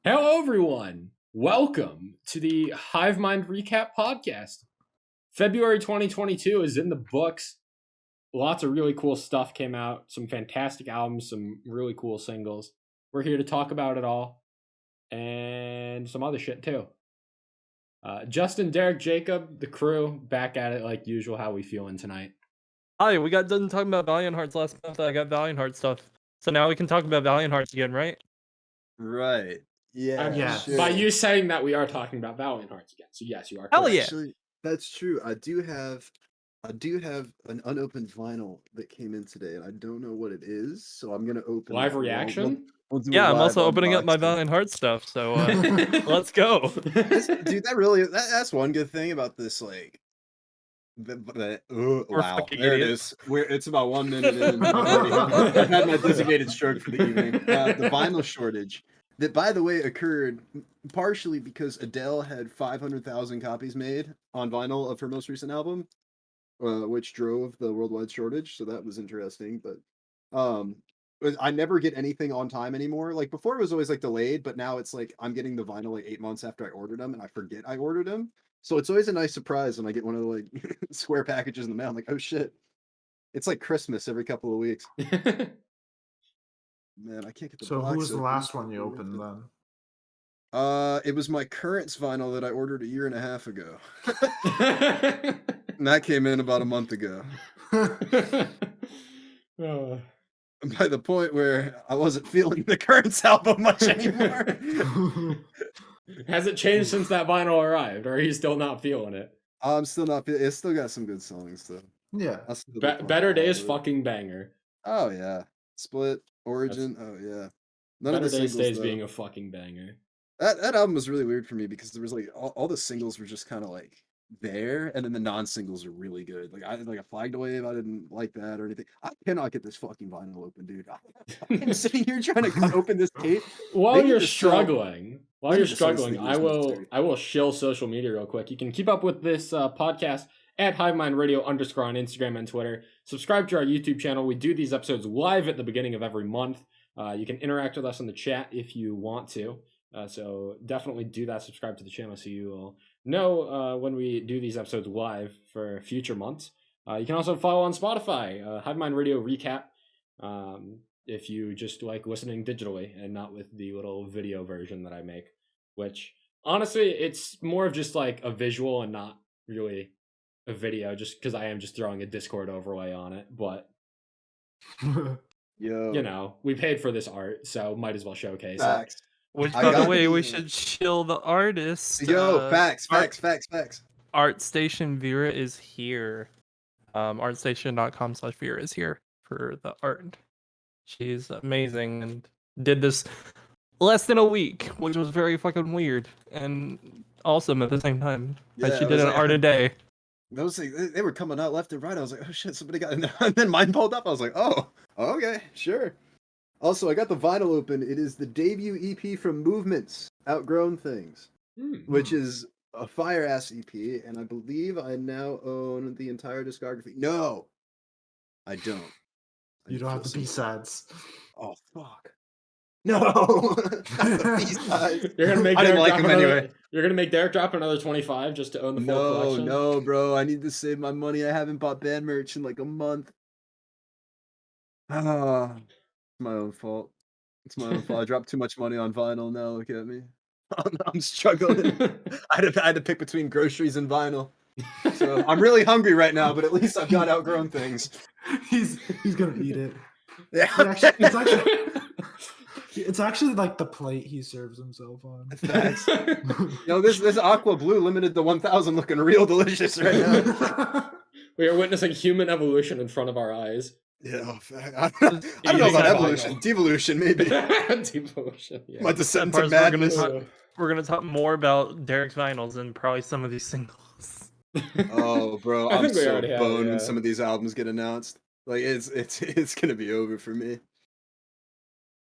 Hello, everyone. Welcome to the Hivemind Recap Podcast. February 2022 is in the books. Lots of really cool stuff came out. Some fantastic albums, some really cool singles. We're here to talk about it all and some other shit too. Justin, Derek, Jacob, the crew, back at it like usual. How we feeling tonight? Hi, we got done talking about Valiant Hearts last month. I got Valiant Hearts stuff. So now we can talk about Valiant Hearts again, right? Right. Yeah. Sure. By you saying that, we are talking about Valiant Hearts again. So yes, you are. Hell correct. yeah. Actually, that's true. I do have an unopened vinyl that came in today, and I don't know what it is, so I'm gonna open Live it. reaction. We'll do a Yeah, I'm live also opening up my unboxing. Valiant Hearts stuff. So let's go. Dude, that's one good thing about this. Like, wow, fucking there idiots. it is. It's about 1 minute in. I've had my designated stroke for the evening. The vinyl shortage. That, by the way, occurred partially because Adele had 500,000 copies made on vinyl of her most recent album, which drove the worldwide shortage. So that was interesting. But I never get anything on time anymore. Like before, it was always like delayed, but now it's like I'm getting the vinyl like 8 months after I ordered them, and I forget I ordered them. So it's always a nice surprise when I get one of the like square packages in the mail. I'm like, oh shit! It's like Christmas every couple of weeks. Man, I can't get the So box who was the open. last one you opened then? It was my Currents vinyl that I ordered 1.5 years ago. And that came in about a month ago. By the point where I wasn't feeling the Currents album much anymore. Has it changed since that vinyl arrived, or are you still not feeling it? I'm still not. It's still got some good songs though. Yeah. Better Days fucking banger. Oh yeah. Split, Origin. Oh yeah. None Better of the Days singles stays though. being a fucking banger. That album was really weird for me because there was like all the singles were just kind of like there, and then the non-singles are really good. Like I like a Flagged Wave, I didn't like that or anything. I cannot get this fucking vinyl open, dude. I'm sitting here trying to cut open this tape. While you're struggling, I will shill social media real quick. You can keep up with this podcast at Hivemind Radio _ on Instagram and Twitter. Subscribe to our YouTube channel. We do these episodes live at the beginning of every month. You can interact with us in the chat if you want to. So definitely do that. Subscribe to the channel so you will know when we do these episodes live for future months. You can also follow on Spotify, Hivemind Radio Recap, if you just like listening digitally and not with the little video version that I make, which honestly, it's more of just like a visual and not really a video, just because I am just throwing a Discord overlay on it. But you know, we paid for this art, so might as well showcase it. Which, by the way, we should chill the artist. Facts. ArtStation Vera is here. Artstation.com/Vera is here for the art. She's amazing and did this less than a week, which was very fucking weird and awesome at the same time. Yeah, she did an art a day. Those things, they were coming out left and right. I was like, oh shit, somebody got it. And then mine pulled up. I was like, oh, okay, sure. Also, I got the vinyl open. It is the debut EP from Movements, Outgrown Things, which is a fire-ass EP, and I believe I now own the entire discography. No, I don't. You don't have the B-sides. Oh, fuck. No! The B-sides. You're gonna make I didn't like them anyway. You're gonna make Derek drop another 25 just to own the full collection? No, bro. I need to save my money. I haven't bought band merch in like a month. My own fault. It's my own fault. I dropped too much money on vinyl. Now look at me. I'm struggling. I had to pick between groceries and vinyl. So I'm really hungry right now, but at least I've got Outgrown Things. He's gonna eat it. Yeah. It's actually like the plate he serves himself on. Facts. This aqua blue limited to 1,000 looking real delicious right now. We are witnessing human evolution in front of our eyes. Yeah, I don't know about evolution. Devolution, maybe. Devolution, yeah. My descent to madness. We're gonna talk more about Derek's vinyls and probably some of these singles. Oh, bro, I'm so boned when some of these albums get announced. Like it's gonna be over for me.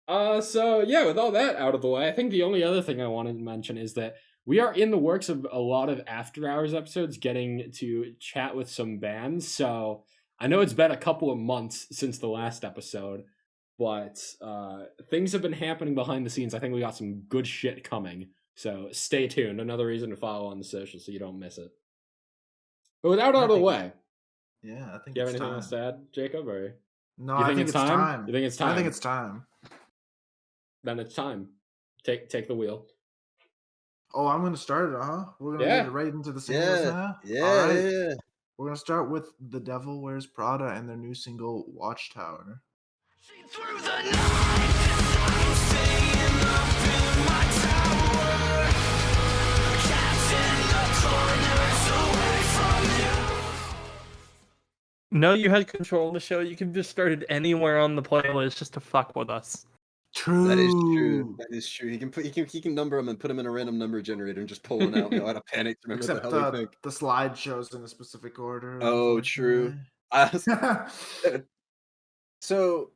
So yeah, with all that out of the way, I think the only other thing I wanted to mention is that we are in the works of a lot of after hours episodes, getting to chat with some bands. So I know it's been a couple of months since the last episode, but things have been happening behind the scenes. I think we got some good shit coming. So stay tuned. Another reason to follow on the socials so you don't miss it. But without out of the way, Yeah, I think do you have it's anything time. else to add, Jacob? Or No, you I think think it's it's time? time. You think it's time? I think it's time. Then it's time. Take the wheel. Oh, I'm gonna start it, huh? We're gonna Yeah. get right into the singles Yeah, now. yeah, All right. yeah. We're gonna start with The Devil Wears Prada and their new single Watchtower. Through the night, staying up in my tower, cats in the corners away from you. No, you had control of the show. You can just start it anywhere on the playlist just to fuck with us. True. That is true. That is true. He can number them and put them in a random number generator and just pull one out without a panic to remember Except what the hell we think. the slide shows in a specific order. Oh, true. So,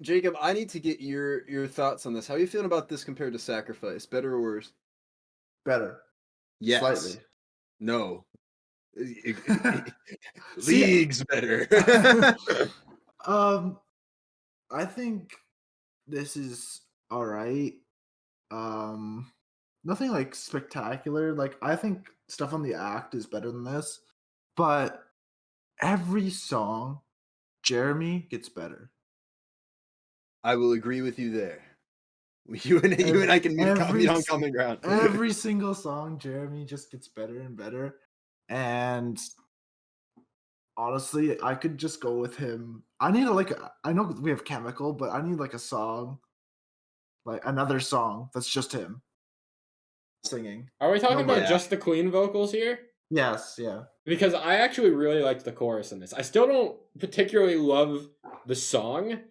Jacob, I need to get your thoughts on this. How are you feeling about this compared to Sacrifice? Better or worse? Better. Yes. Slightly. No. See, Leagues better. I think this is all right. Nothing like spectacular. Like I think stuff on the act is better than this, but every song, Jeremy gets better. I will agree with you there. You and I can meet on common ground. Every single song, Jeremy just gets better and better. And honestly, I could just go with him. I need I know we have Chemical, but I need like a song, like another song that's just him singing. Are we talking about yeah. just the clean vocals here? Yes, yeah. Because I actually really liked the chorus in this. I still don't particularly love the song,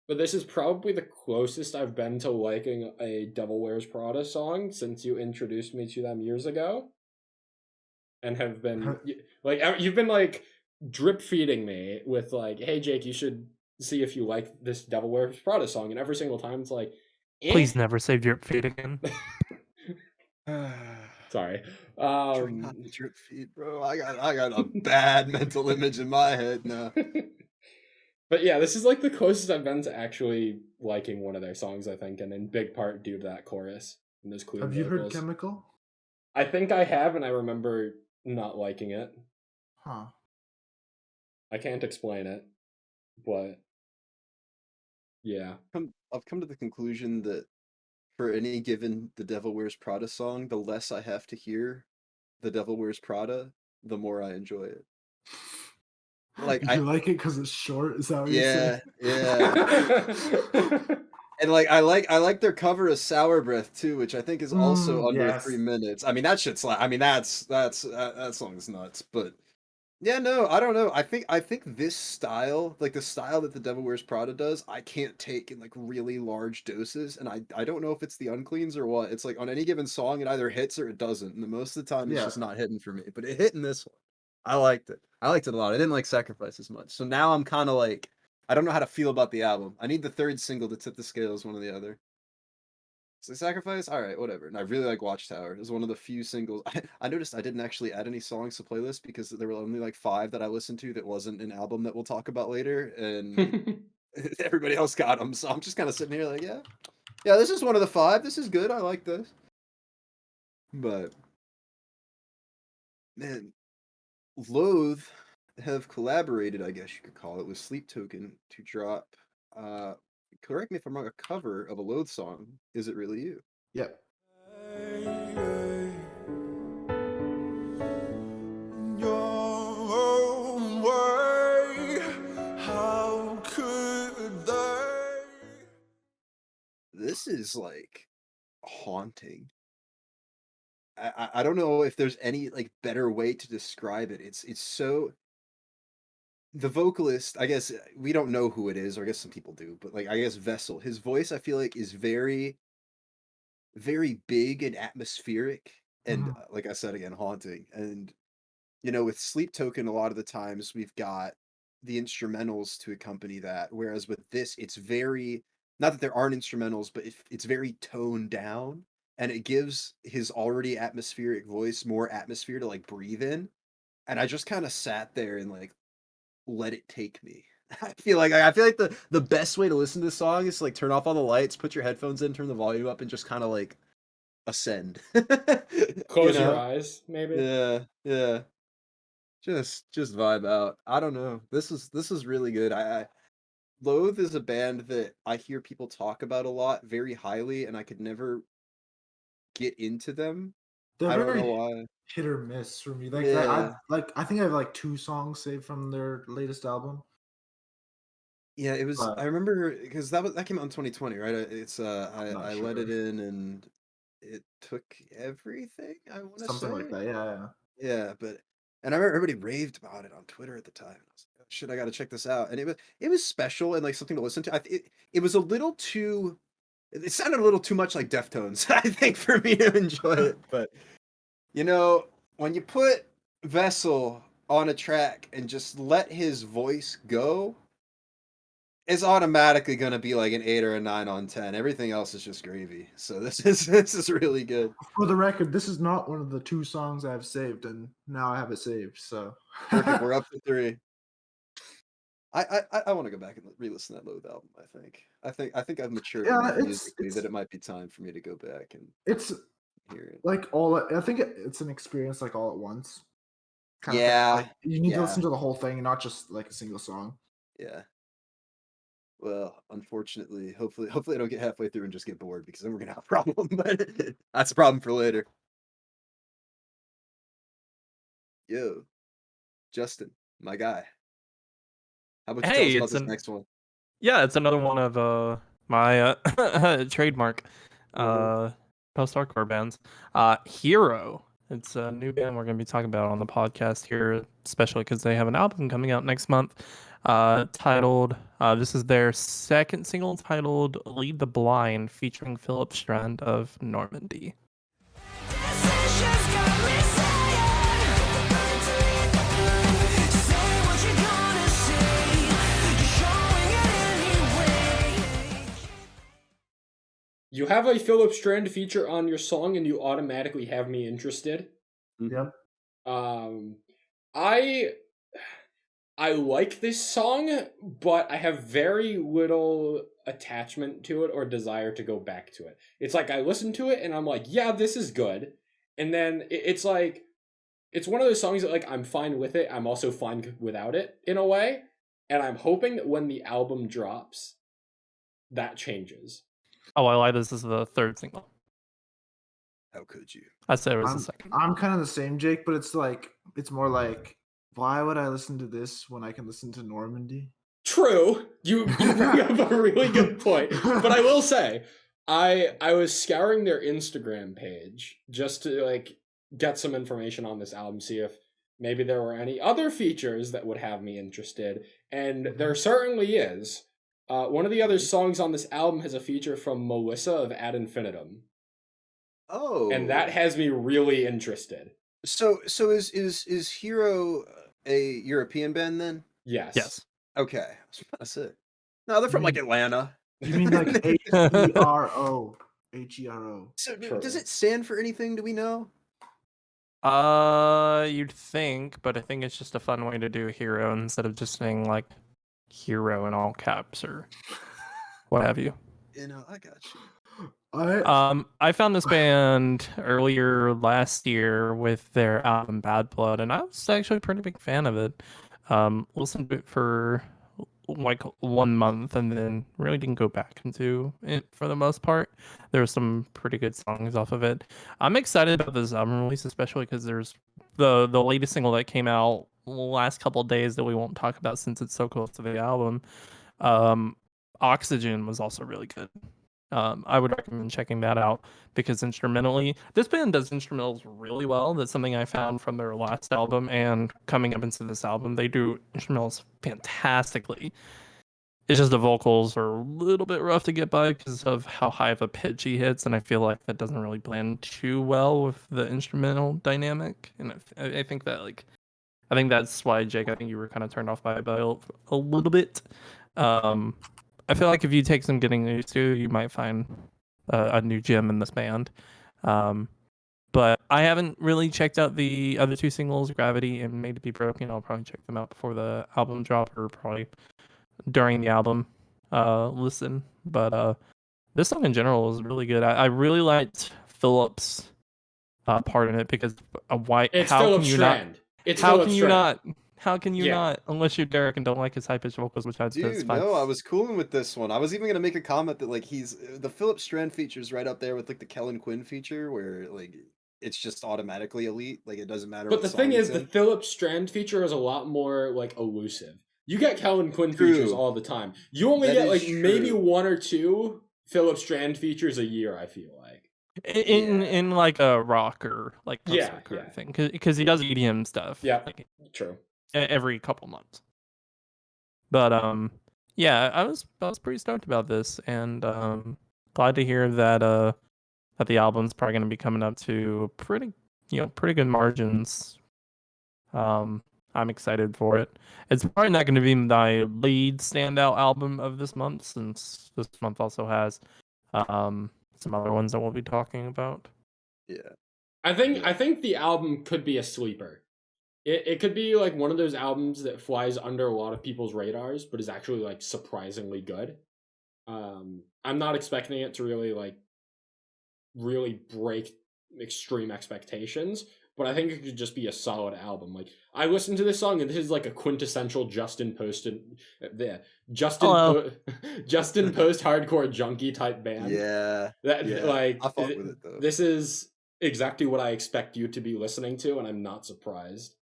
but this is probably the closest I've been to liking a Devil Wears Prada song since you introduced me to them years ago. And have been, like, you've been, like, drip feeding me with, like, hey, Jake, you should see if you like this Devil Wears Prada song. And every single time it's like, eh. Please never say drip feed again. Sorry. Try not to drip feed, bro. I got a bad mental image in my head now. But yeah, this is like the closest I've been to actually liking one of their songs, I think, and in big part due to that chorus and those clean Have vocals. you heard Chemical? I think I have, and I remember not liking it. Huh. I can't explain it, but yeah. I've come to the conclusion that for any given The Devil Wears Prada song, the less I have to hear The Devil Wears Prada, the more I enjoy it. Like you like it because it's short? Is that what you're saying? Yeah. And like I like their cover of Sour Breath too, which I think is also under yes. 3 minutes. I mean that shit's like, I mean that song's nuts, but yeah, no, I don't know. I think this style, like the style that the Devil Wears Prada does, I can't take in like really large doses, and I don't know if it's the uncleans or what. It's like on any given song, it either hits or it doesn't, and most of the time it's just not hitting for me. But it hit in this one. I liked it. I liked it a lot. I didn't like Sacrifice as much, so now I'm kind of like I don't know how to feel about the album. I need the third single to tip the scales one or the other. So Sacrifice, all right, whatever. And I really like Watchtower. It was one of the few singles. I noticed I didn't actually add any songs to playlist because there were only like 5 that I listened to that wasn't an album that we'll talk about later, and everybody else got them. So I'm just kind of sitting here like, yeah, this is one of the 5. This is good. I like this. But man, Loathe have collaborated, I guess you could call it, with Sleep Token to drop. Correct me if I'm wrong, a cover of a Loathe song, Is It Really You? Yep. This is like haunting. I don't know if there's any like better way to describe it. It's so the vocalist, I guess we don't know who it is, or I guess some people do, but like I guess Vessel, his voice I feel like is very, very big and atmospheric, and like I said again, haunting. And you know, with Sleep Token, a lot of the times we've got the instrumentals to accompany that, whereas with this, it's very not that there aren't instrumentals, but it's very toned down, and it gives his already atmospheric voice more atmosphere to like breathe in. And I just kind of sat there and like let it take me. I feel like the best way to listen to this song is to, like, turn off all the lights, put your headphones in, turn the volume up, and just kind of like ascend. Close You your know? eyes, maybe. Yeah. Just vibe out. I don't know. This is really good. I Loathe is a band that I hear people talk about a lot, very highly, and I could never get into them. They're I don't know very why. hit or miss for me. Yeah. I think I have like 2 songs saved from their latest album. Yeah, it was. But I remember because that came out in 2020, right? It's I'm not I let it sure. in and it took everything. I want to Something like say. that. Yeah. Yeah, but and I remember everybody raved about it on Twitter at the time. I was like, "Oh, shit, I got to check this out." And it was special and like something to listen to. It was a little too. It sounded a little too much like Deftones, I think, for me to enjoy it. But when you put Vessel on a track and just let his voice go, it's automatically going to be like an 8 or a 9 on 10. Everything else is just gravy. So this is really good. For the record, this is not one of the 2 songs I've saved, and now I have it saved. So Perfect. We're up to 3. I want to go back and re-listen to that Loathe album. I think I've matured Yeah, enough it's musically that it might be time for me to go back and it's hear it. like I think it's an experience like all at once kind of thing. Yeah, Like you need to yeah, listen to the whole thing and not just like a single song. yeah. Well, unfortunately, hopefully I don't get halfway through and just get bored because then we're gonna have a problem. But that's a problem for later. Yo, Justin, my guy. How about you tell us Hey, about this next one? it's another one of my trademark Mhm. post-hardcore bands. Hero. It's a new band we're going to be talking about on the podcast here, especially because they have an album coming out next month. Titled this is their second single, titled "Lead the Blind," featuring Philip Strand of Normandy. You have a Philip Strand feature on your song, and you automatically have me interested. Mhm. Yep. I like this song, but I have very little attachment to it or desire to go back to it. It's like I listen to it and I'm like, yeah, this is good. And then it's like it's one of those songs that like I'm fine with it. I'm also fine without it in a way. And I'm hoping that when the album drops, that changes. Oh, I lied. This is the third single. How could you? I said it was the second. I'm kind of the same, Jake, but it's more like, why would I listen to this when I can listen to Normandy? True. You bring up a really good point. But I will say, I was scouring their Instagram page just to like get some information on this album, see if maybe there were any other features that would have me interested. And there certainly is. One of the other songs on this album has a feature from Melissa of Ad Infinitum. Oh, And that has me really interested. so is Hero a European band then? Yes. Yes. Okay, I was about to say. No, they're from like Atlanta. You mean like Hero? Hero. So True. does it stand for anything? Do we know? You'd think, but I think it's just a fun way to do hero instead of just saying like hero in all caps or what have you. I got you. I found this band earlier last year with their album Bad Blood, and I was actually a pretty big fan of it. Listened to it for like 1 month and then really didn't go back into it for the most part. There were some pretty good songs off of it. I'm excited about this album release, especially because there's the latest single that came out last couple of days that we won't talk about since it's so close to the album. Oxygen was also really good. I would recommend checking that out because instrumentally, this band does instrumentals really well. That's something I found from their last album and coming up into this album. They do instrumentals fantastically. It's just the vocals are a little bit rough to get by because of how high of a pitch he hits, and I feel like that doesn't really blend too well with the instrumental dynamic. And I think that I think that's why, Jake, I think you were kind of turned off by it a little bit. I feel like if you take some getting used to, you might find a new gem in this band. But I haven't really checked out the other 2 singles, Gravity and Made to Be Broken. I'll probably check them out before the album drop, or probably during the album listen, but this song in general was really good. I really liked Philip's part in it because It's how Philip can you Strand. not? It's How Philip can you Strand. not? How can you Yeah. not? Unless you're Derek and don't like his high pitched vocals, which that's Dude, fine. no, I was cooling with this one. I was even gonna make a comment that like he's the Philip Strand feature's right up there with like the Kellen Quinn feature, where like it's just automatically elite. Like it doesn't matter. But what the song thing it's is, the in. Philip Strand feature is a lot more like elusive. You get Kellen Quinn True. features all the time. You only That get is like maybe true. 1 or 2 Philip Strand features a year, I feel like. In like a rock or like Yeah, post-rock yeah. thing, because he does EDM stuff. Yeah. like, True. every couple months. But yeah, I was pretty stoked about this, and glad to hear that that the album's probably going to be coming up to pretty good margins. I'm excited for it. It's probably not going to be my lead standout album of this month, since this month also has some other ones that we'll be talking about. Yeah. I think Yeah. I think the album could be a sleeper. It could be like one of those albums that flies under a lot of people's radars, but is actually like surprisingly good. I'm not expecting it to really break extreme expectations, but I think it could just be a solid album. Like I listened to this song, and this is like a quintessential Justin Post Hello. Justin Post hardcore junkie type band. Yeah. That Yeah. like I fuck with it though. this is exactly what I expect you to be listening to, and I'm not surprised.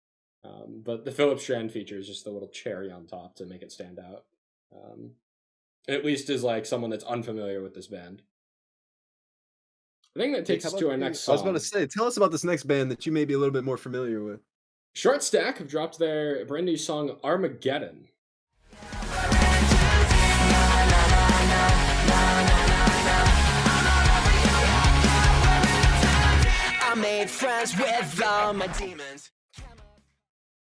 But the Philip Strand feature is just a little cherry on top to make it stand out. At least as like someone that's unfamiliar with this band. I think that takes us to our next song. I was about to say, tell us about this next band that you may be a little bit more familiar with. Short Stack have dropped their brand new song Armageddon. I made friends with all my demons.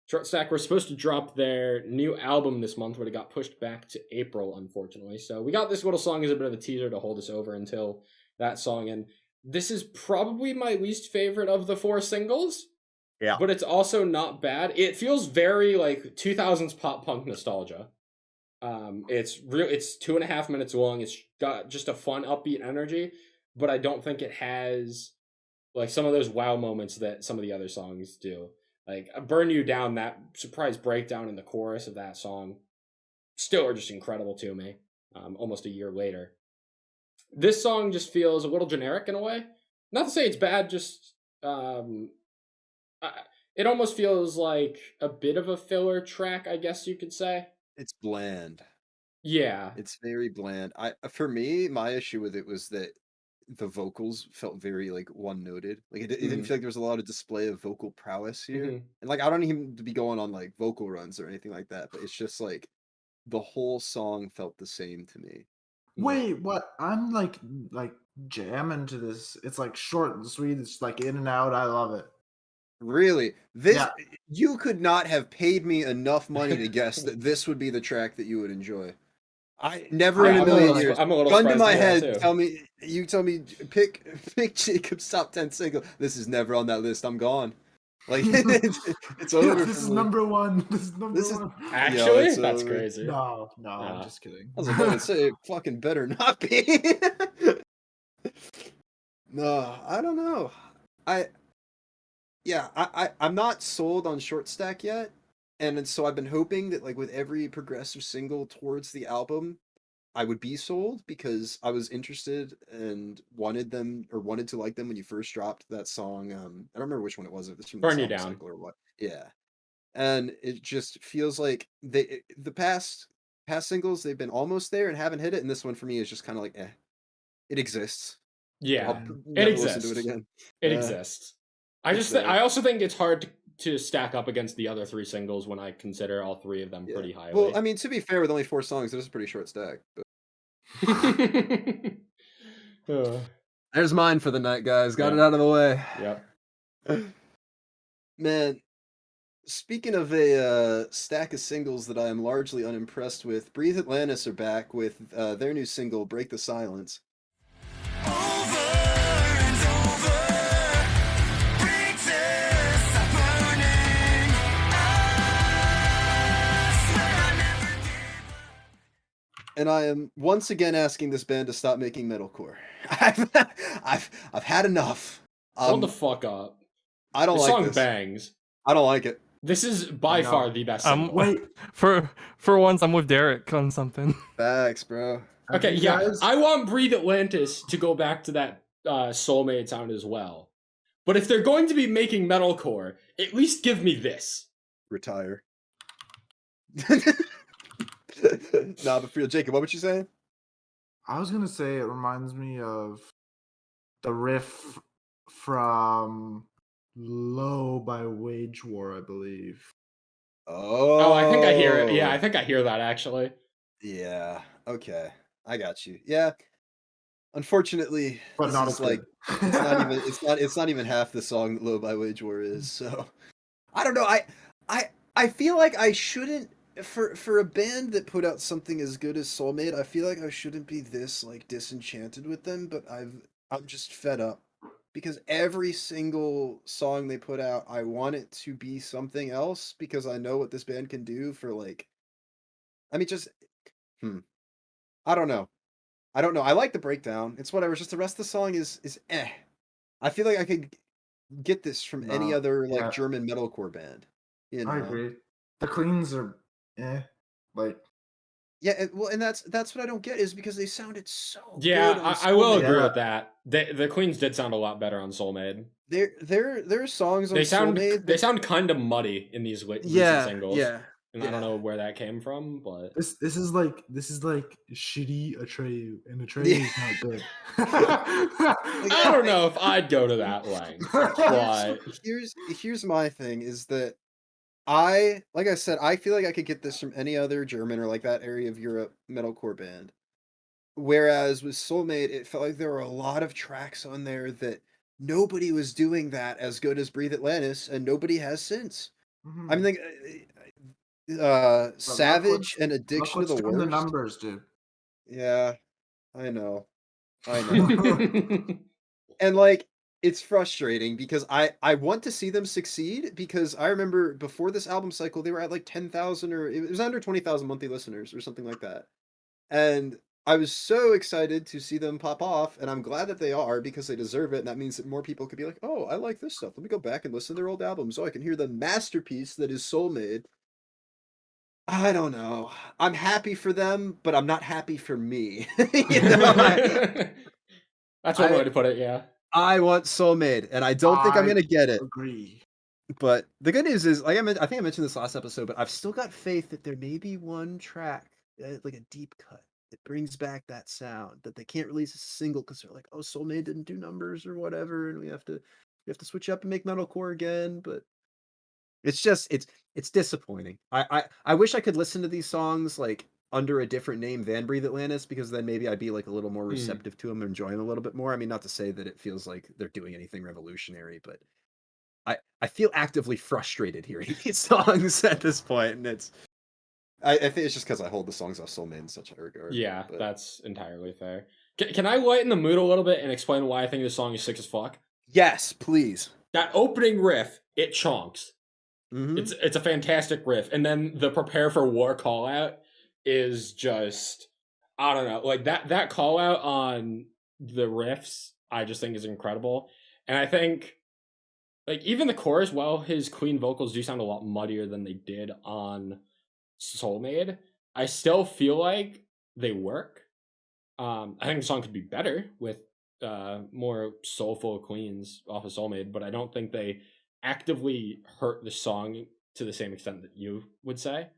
Short Stack were supposed to drop their new album this month, but it got pushed back to April, unfortunately. So we got this little song as a bit of a teaser to hold us over until that song. And this is probably my least favorite of the 4 singles. Yeah. But it's also not bad. It feels very like 2000s pop punk nostalgia. It's 2.5 minutes long. It's got just a fun, upbeat energy, but I don't think it has like some of those wow moments that some of the other songs do. Like Burn You Down, that surprise breakdown in the chorus of that song, still are just incredible to me. Almost a year later, this song just feels a little generic in a way. Not to say it's bad, just it almost feels like a bit of a filler track, I guess you could say. It's bland. Yeah. It's very bland. For me, my issue with it was that the vocals felt very like one-noted. Like it didn't feel like there was a lot of display of vocal prowess here. Mhm. And like I don't even be going on like vocal runs or anything like that, but it's just like the whole song felt the same to me. Wait, what? I'm like jamming to this. It's like short and sweet. It's like in and out. I love it. Really? This Yeah. You could not have paid me enough money to guess that this would be the track that you would enjoy. I never in a million years. I'm a little Gun to surprised my as well, head, too. tell me, pick Jacob's top 10 single. This is never on that list. I'm gone. Like it's over. This for is me. number one. This is number This is- one. Actually, it's that's over. crazy. No, Nah. I'm just kidding. I was about to say it fucking better not be. No, I don't know. I'm not sold on Short Stack yet, and so I've been hoping that like with every progressive single towards the album, I would be sold because I was interested and wanted to like them when you first dropped that song. I don't remember which one it was. If it's from the Burn You Song Down. Cycle or what. Yeah, and it just feels like the past singles they've been almost there and haven't hit it, and this one for me is just kind of like it exists. Yeah, I'll it never listen exists. to it again. It Yeah. exists. I It's there. I also think it's hard to stack up against the other 3 singles when I consider all 3 of them Yeah. pretty highly. Well, I mean, to be fair, with only 4 songs, it is a pretty short stack. But there's mine for the night, guys. Got Yeah. it out of the way. Yep. Man, speaking of a stack of singles that I am largely unimpressed with, Breathe Atlantis are back with their new single, Break the Silence. and I am once again asking this band to stop making metalcore. I've had enough. Hold the fuck up. I don't This like song this. bangs. I don't like it. This is by know. far the best single. Wait. For once, I'm with Derek on something. Facts, bro. Okay, You yeah. guys- I want Breathe Atlantis to go back to that Soulmate sound as well. But if they're going to be making metalcore, at least give me this. Retire. Nah, but for real, Jacob, what were you saying? I was gonna say it reminds me of the riff from "Low" by Wage War, I believe. Oh, I think I hear it. Yeah, I think I hear that actually. Yeah. Okay, I got you. Yeah. Unfortunately, But this not is as like good. it's not even it's not even half the song that "Low" by Wage War is. So I don't know. I feel like I shouldn't for a band that put out something as good as Soulmate. I feel like I shouldn't be this like disenchanted with them, but I'm just fed up because every single song they put out, I want it to be something else because I know what this band can do for like. I mean, just I don't know. I don't know. I like the breakdown. It's whatever. It's just the rest of the song is eh. I feel like I could get this from any No, other like yeah. German metalcore band. You know? I agree. The cleans are, like Yeah, well, and that's what I don't get is because they sounded so Yeah, good on I will Soulmate. agree Yeah. with that. The Queens did sound a lot better on Soulmate. Their songs on They sound Soulmate. kind of muddy in these recent Yeah, singles. yeah, And I don't know where that came from, but this is like shitty Atreyu, and Atreyu Yeah. is not good. I don't know if I'd go to that length. But Here's my thing is that like I said, I feel like I could get this from any other German or like that area of Europe metalcore band. Whereas with Soulmate, it felt like there were a lot of tracks on there that nobody was doing that as good as Breathe Atlantis, and nobody has since. I mean, like, Savage and Addiction to the from the Worst. numbers, dude. Yeah, I know. And like it's frustrating because I want to see them succeed because I remember before this album cycle they were at like 10,000 or it was under 20,000 monthly listeners or something like that. And I was so excited to see them pop off, and I'm glad that they are because they deserve it. And that means that more people could be like, "Oh, I like this stuff. Let me go back and listen to their old albums so I can hear the masterpiece that is Soulmate." I don't know. I'm happy for them, but I'm not happy for me. You know, that's one way to put it, yeah. I want Soulmate, and I don't think I'm gonna get it. Agree. But the good news is, like I think I mentioned this last episode, but I've still got faith that there may be one track, like a deep cut, that brings back that sound that they can't release as a single because they're like, "Oh, Soulmate didn't do numbers or whatever, and we have to switch up and make metalcore again." But it's just it's disappointing. I wish I could listen to these songs like under a different name than Breathe Atlantis because then maybe I'd be like a little more receptive to them and enjoy them a little bit more. I mean, not to say that it feels like they're doing anything revolutionary, but I feel actively frustrated hearing these songs at this point, and I think it's just because I hold the songs off Soulmate in such high regard. Yeah, but that's entirely fair. Can I lighten the mood a little bit and explain why I think this song is sick as fuck? yes, please. That opening riff, it chonks. Mhm. It's a fantastic riff, and then the Prepare for War call out is just I don't know, like that call out on the riffs I just think is incredible. And I think like even the chorus, while his clean vocals do sound a lot muddier than they did on Soulmate, I still feel like they work. I think the song could be better with more soulful cleans off of Soulmate, but I don't think they actively hurt the song to the same extent that you would say.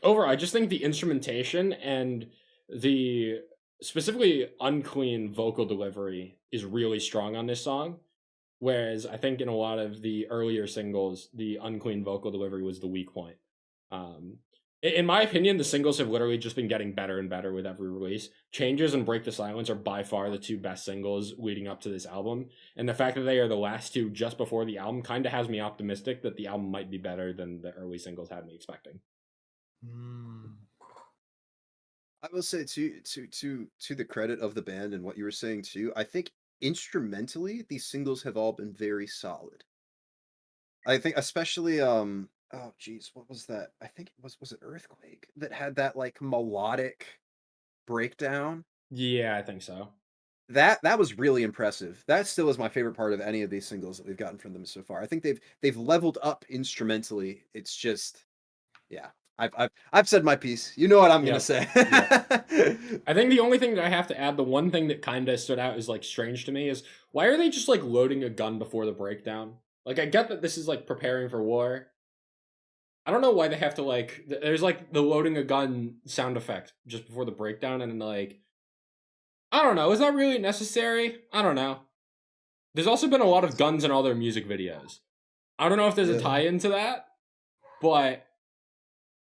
Overall, I just think the instrumentation and the specifically unclean vocal delivery is really strong on this song. Whereas I think in a lot of the earlier singles, the unclean vocal delivery was the weak point. In my opinion, the singles have literally just been getting better and better with every release. Changes and Break the Silence are by far the two best singles leading up to this album. And the fact that they are the last two just before the album kind of has me optimistic that the album might be better than the early singles had me expecting. I will say to the credit of the band and what you were saying too, I think instrumentally these singles have all been very solid. I think especially oh geez, what was that? I think it was it Earthquake that had that like melodic breakdown. Yeah, I think so. That was really impressive. That still is my favorite part of any of these singles that we've gotten from them so far. I think they've leveled up instrumentally. It's just, yeah. I've said my piece. You know what I'm gonna say. I think the only thing that I have to add, the one thing that kind of stood out is like strange to me, is why are they just like loading a gun before the breakdown? Like I get that this is like preparing for war. I don't know why they have to like. There's like the loading a gun sound effect just before the breakdown, and like. I don't know. Is that really necessary? I don't know. There's also been a lot of guns in all their music videos. I don't know if there's a tie-in to that, but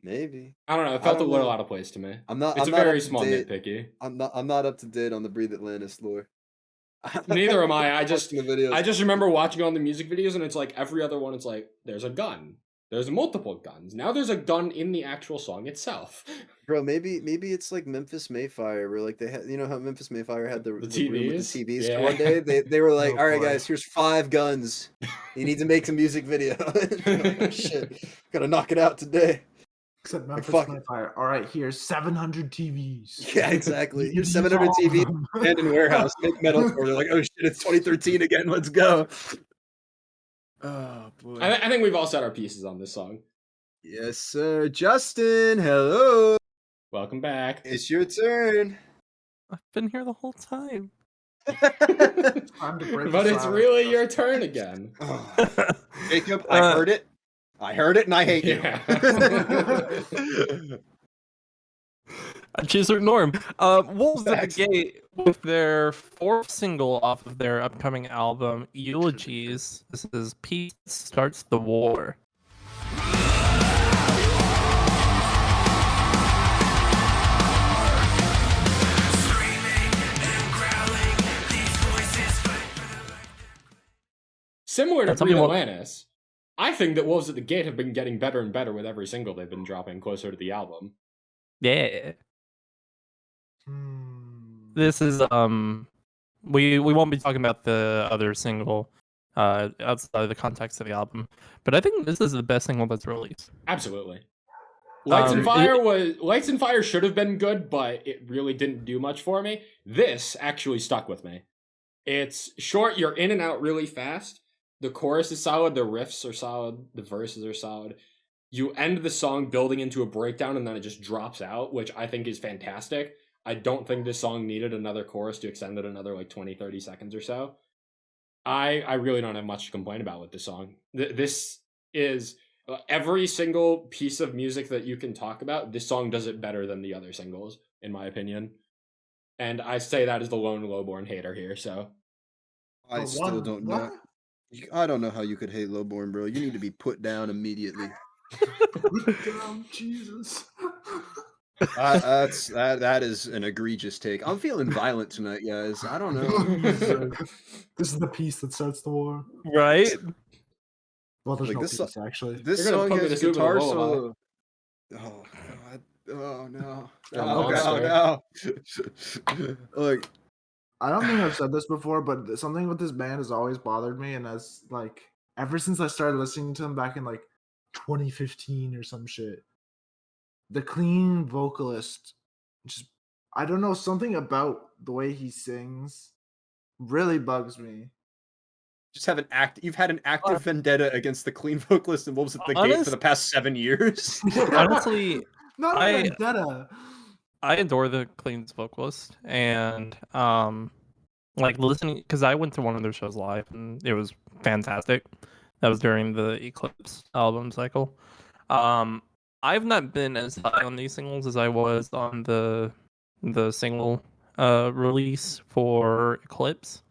maybe. I don't know. It felt a little out of place to me. It's I'm a not very small nitpicky. I'm not up to date on the Breathe Atlantis lore. Neither am I. I just videos. remember watching all the music videos, and it's like every other one. It's like there's a gun. There's multiple guns. Now there's a gun in the actual song itself. Bro, maybe it's like Memphis May Fire, where like they had, you know how Memphis May Fire had the room with the TVs yeah. for one day. They were like, all right, guys, here's 5 guns. You need to make some music video. Like, oh, shit, gotta knock it out today. Except Memphis May Fire. All right, here's 700 TVs. Yeah, exactly. Here's 700 TVs. Abandoned warehouse. Make metalcore. They're like, oh shit, it's 2013 again. Let's go. Oh boy. I think we've all said our pieces on this song. Yes, sir. Justin, hello. Welcome back. It's your turn. I've been here the whole time. But it's really your turn again. Jacob, I heard it. I heard it and I hate you. I choose to ignore him. Wolves at the Gate with their 4th single off of their upcoming album, Eulogies. This is Peace Starts the War. Similar to Breathe Atlantis, I think that Wolves at the Gate have been getting better and better with every single they've been dropping closer to the album. Yeah. This is we won't be talking about the other single outside of the context of the album, but I think this is the best single that's released. Absolutely. Lights and Fire should have been good, but it really didn't do much for me. This actually stuck with me. It's short, you're in and out really fast. The chorus is solid, the riffs are solid, the verses are solid. You end the song building into a breakdown and then it just drops out, which I think is fantastic. I don't think this song needed another chorus to extend it another like 20, 30 seconds or so. I really don't have much to complain about with this song. This is every single piece of music that you can talk about, this song does it better than the other singles, in my opinion. And I say that as the lone lowborn hater here, so. I still don't know. I don't know how you could hate Lowborn, bro. You need to be put down immediately. Put down, Jesus. That is an egregious take. I'm feeling violent tonight, guys. I don't know. This is the piece that starts the war, right? Well, there's like no this piece actually. This song has guitar solo. Oh god. Oh no. Oh no. Look. I don't think I've said this before, but something with this band has always bothered me, and as like ever since I started listening to them back in like 2015 or some shit, the clean vocalist, just I don't know, something about the way he sings really bugs me. Just have you've had an active vendetta against the clean vocalist and Wolves at the Gate for the past 7 years. Honestly, not a vendetta. I adore the Clean's vocalist, and like listening, because I went to one of their shows live and it was fantastic. That was during the Eclipse album cycle. I've not been as high on these singles as I was on the single release for Eclipse.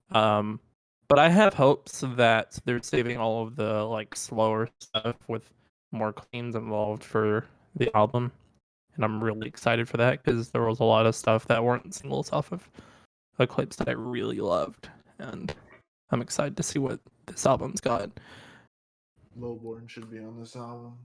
But I have hopes that they're saving all of the like slower stuff with more cleans involved for the album. And I'm really excited for that because there was a lot of stuff that weren't singles off of Eclipse that I really loved. And I'm excited to see what this album's got. Lowborn should be on this album.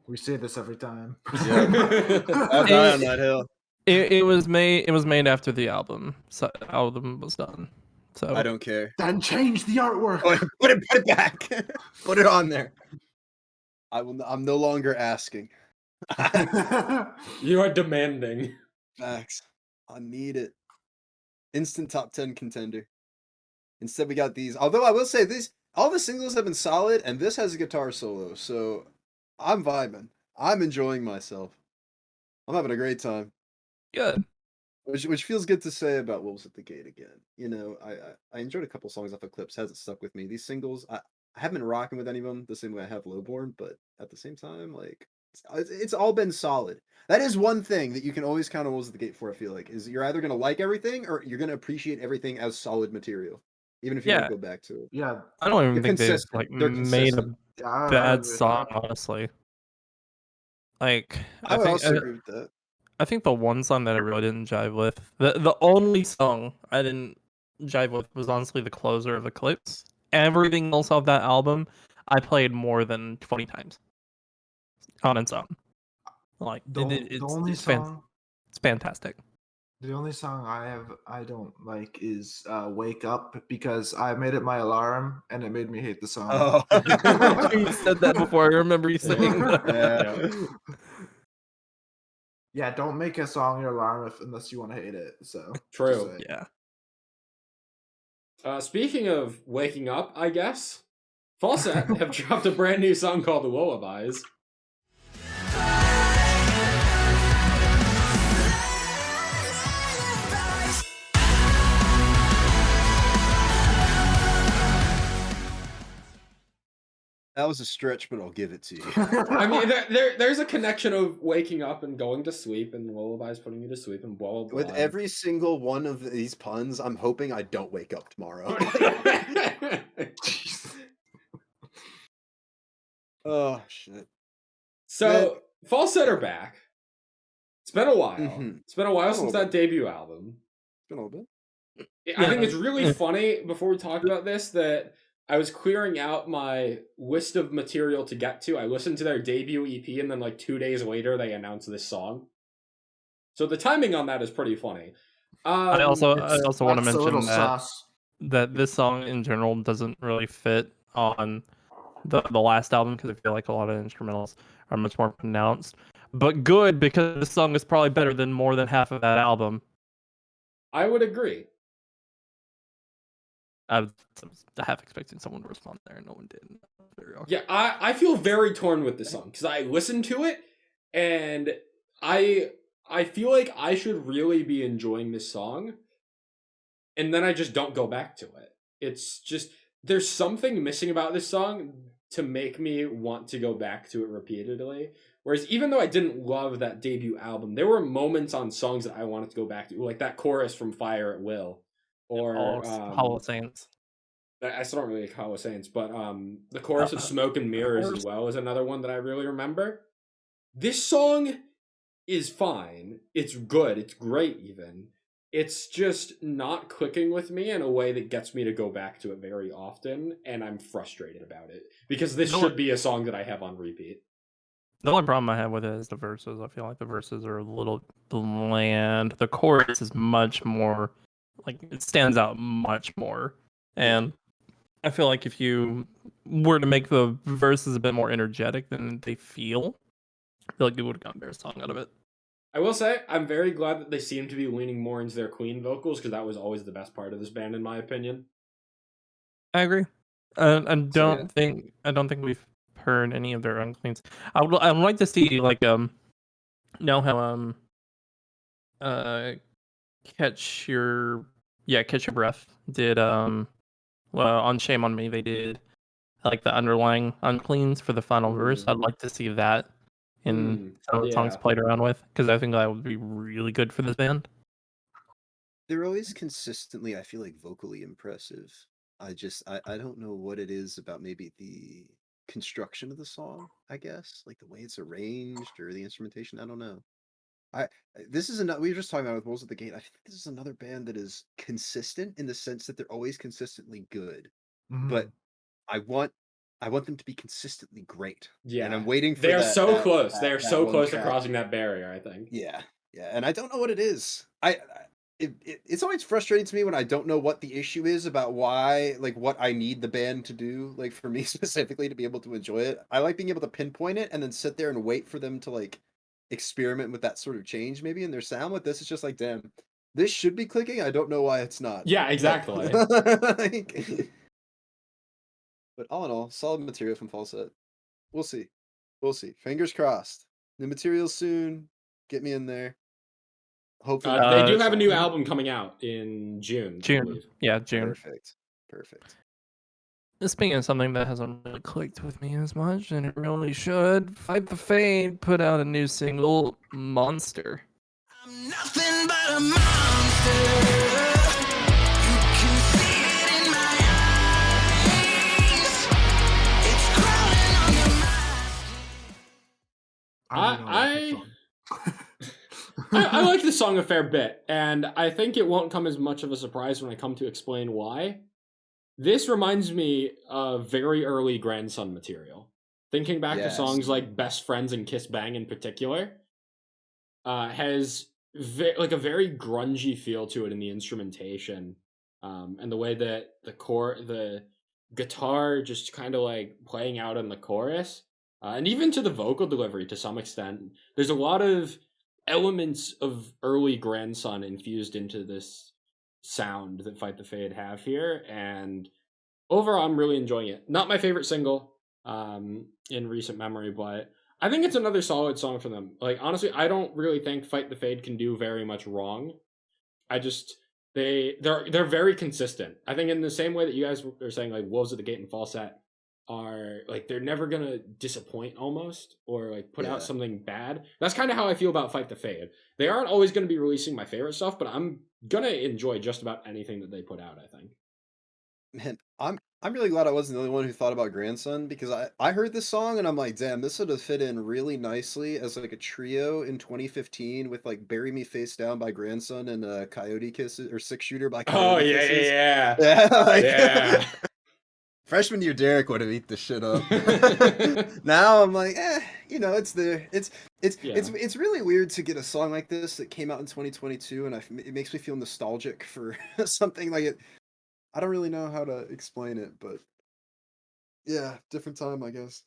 We say this every time. Yeah. I'll die on that hill. It was made after the album was done. So I don't care. Then change the artwork. Oh, put it back. Put it on there. I'm no longer asking. You are demanding. Facts. I need it. Instant top 10 contender. Instead, we got these. Although I will say all the singles have been solid, and this has a guitar solo, so I'm vibing. I'm enjoying myself. I'm having a great time. good. Which feels good to say about Wolves at the Gate again. You know, I enjoyed a couple songs off of Clips. Hasn't stuck with me. These singles, I haven't been rocking with any of them the same way I have Lowborn, but at the same time, like it's all been solid. That is one thing that you can always count on Wolves at the Gate for. I feel like is you're either gonna like everything or you're gonna appreciate everything as solid material, even if you don't go back to it. Yeah, I don't even They're think they've consistent. like They're made a consistent. I bad agree with song, that. honestly. Like I would also agree with that. I think the one song that I really didn't jive with, the only song I didn't jive with was honestly the closer of Eclipse. Everything else off that album, I played more than 20 times on its own. Like The only song it's fantastic. The only song I don't like is "Wake Up" because I made it my alarm and it made me hate the song. Oh, You said that before. I remember you saying that. yeah. Yeah, don't make a song your alarm unless you want to hate it. So True. just say. Yeah. Speaking of waking up, I guess Falset have dropped a brand new song called "Lullabies." That was a stretch, but I'll give it to you. I mean, there's a connection of waking up and going to sleep, and lullabies putting you to sleep, and blah blah blah. With every single one of these puns, I'm hoping I don't wake up tomorrow. Oh shit! So Falset are back. It's been a while. Mhm. It's been a while Been a since little that debut album. It's been a little bit. I think it's really funny, before we talk about this, that I was clearing out my list of material to get to. I listened to their debut EP, and then like 2 days later, they announced this song. So the timing on that is pretty funny. I also want to That's a little mention sauce. that this song in general doesn't really fit on the last album because I feel like a lot of instrumentals are much more pronounced. But good, because this song is probably better than more than half of that album. I would agree. I was half expecting someone to respond there, and no one did. Very awkward. Yeah, I feel very torn with this song because I listened to it and I feel like I should really be enjoying this song, and then I just don't go back to it. It's just there's something missing about this song to make me want to go back to it repeatedly. Whereas even though I didn't love that debut album, there were moments on songs that I wanted to go back to, like that chorus from Fire at Will, or Hollow Saints. I still don't really like Hollow Saints, but the chorus of Smoke and Mirrors as well is another one that I really remember. This song is fine. It's good. It's great even. It's just not clicking with me in a way that gets me to go back to it very often, and I'm frustrated about it. Because this should be a song that I have on repeat. The only problem I have with it is the verses. I feel like the verses are a little bland. The chorus is much more, like, it stands out much more. And I feel like if you were to make the verses a bit more energetic than they feel, I feel like you would have gotten a better song out of it. I will say, I'm very glad that they seem to be leaning more into their Queen vocals, because that was always the best part of this band, in my opinion. I agree. I don't think we've heard any of their uncleans. I would like to see, like, know how Catch Your Breath did well, on Shame on Me they did like the underlying uncleans for the final verse. I'd like to see that in some of the songs played around with, because I think that would be really good for this band. They're always consistently, I feel like, vocally impressive. I don't know what it is about maybe the construction of the song, I guess, like the way it's arranged or the instrumentation. I don't know. We were just talking about with Wolves at the Gate. I think this is another band that is consistent in the sense that they're always consistently good, but I want them to be consistently great. Yeah, and I'm waiting for. They're so close. They're so close to crossing that barrier, I think. Yeah, and I don't know what it is. it's always frustrating to me when I don't know what the issue is about why, like, what I need the band to do, like, for me specifically to be able to enjoy it. I like being able to pinpoint it and then sit there and wait for them to, like, experiment with that sort of change maybe in their sound. With this, it's just like, damn, this should be clicking. I don't know why it's not. Yeah, exactly. Like, but all in all, solid material from Falset. We'll see. We'll see. Fingers crossed. New material soon. Get me in there. Hopefully. They do have a new album coming out in June. I June. believe. Yeah, June. Perfect. Perfect. This being something that hasn't really clicked with me as much, and it really should. Fight the Fade put out a new single, Monster. I'm nothing but a monster. You can see it in my eyes. It's crawling under my I like the song a fair bit, and I think it won't come as much of a surprise when I come to explain why. This reminds me of very early Grandson material. Thinking back to songs like Best Friends and Kiss Bang in particular, has like a very grungy feel to it in the instrumentation, and the way that the guitar just kind of like playing out in the chorus, and even to the vocal delivery to some extent. There's a lot of elements of early Grandson infused into this sound that Fight the Fade have here, and overall I'm really enjoying it. Not my favorite single in recent memory, but I think it's another solid song for them. Like, honestly, I don't really think Fight the Fade can do very much wrong. I just they're very consistent. I think in the same way that you guys are saying like Wolves at the Gate and Falset are like, they're never gonna disappoint almost, or like put out something bad. That's kind of how I feel about Fight the Fade. They aren't always gonna be releasing my favorite stuff, but I'm gonna enjoy just about anything that they put out, I think. Man, I'm really glad I wasn't the only one who thought about Grandson, because I heard this song and I'm like, damn, this would have fit in really nicely as like a trio in 2015 with like Bury Me Face Down by Grandson and Coyote Kisses or Six Shooter by Coyote Kisses. Yeah. Freshman year Derek would have eat the shit up. Now I'm like, it's there. It's really weird to get a song like this that came out in 2022, and it makes me feel nostalgic for something like it. I don't really know how to explain it, but yeah, different time, I guess.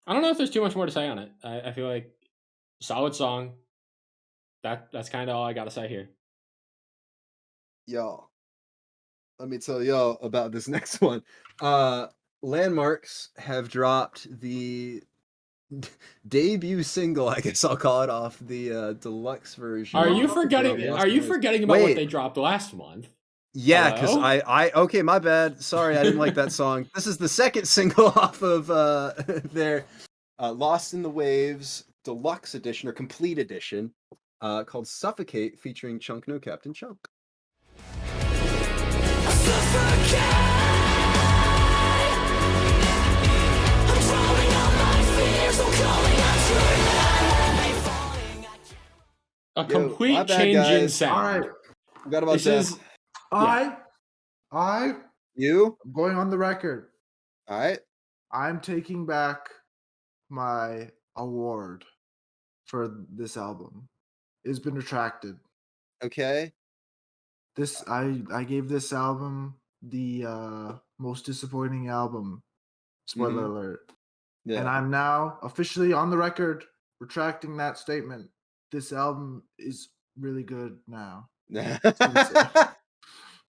I don't know if there's too much more to say on it. I feel like solid song. That's kind of all I gotta say here. Y'all, let me tell y'all about this next one. Landmarks have dropped the debut single, I guess I'll call it, off the deluxe version. Are you forgetting about what they dropped last month? Yeah, because I okay, my bad. Sorry, I didn't like that song. This is the second single off of their Lost in the Waves deluxe edition or complete edition, called Suffocate, featuring Chunk No Captain Chunk. A complete change in sound. All right. Forgot about that. I'm going on the record. All right. I'm taking back my award for this album. It's been retracted. Okay. I gave this album the most disappointing album. Spoiler alert. Yeah. And I'm now officially on the record retracting that statement. This album is really good now.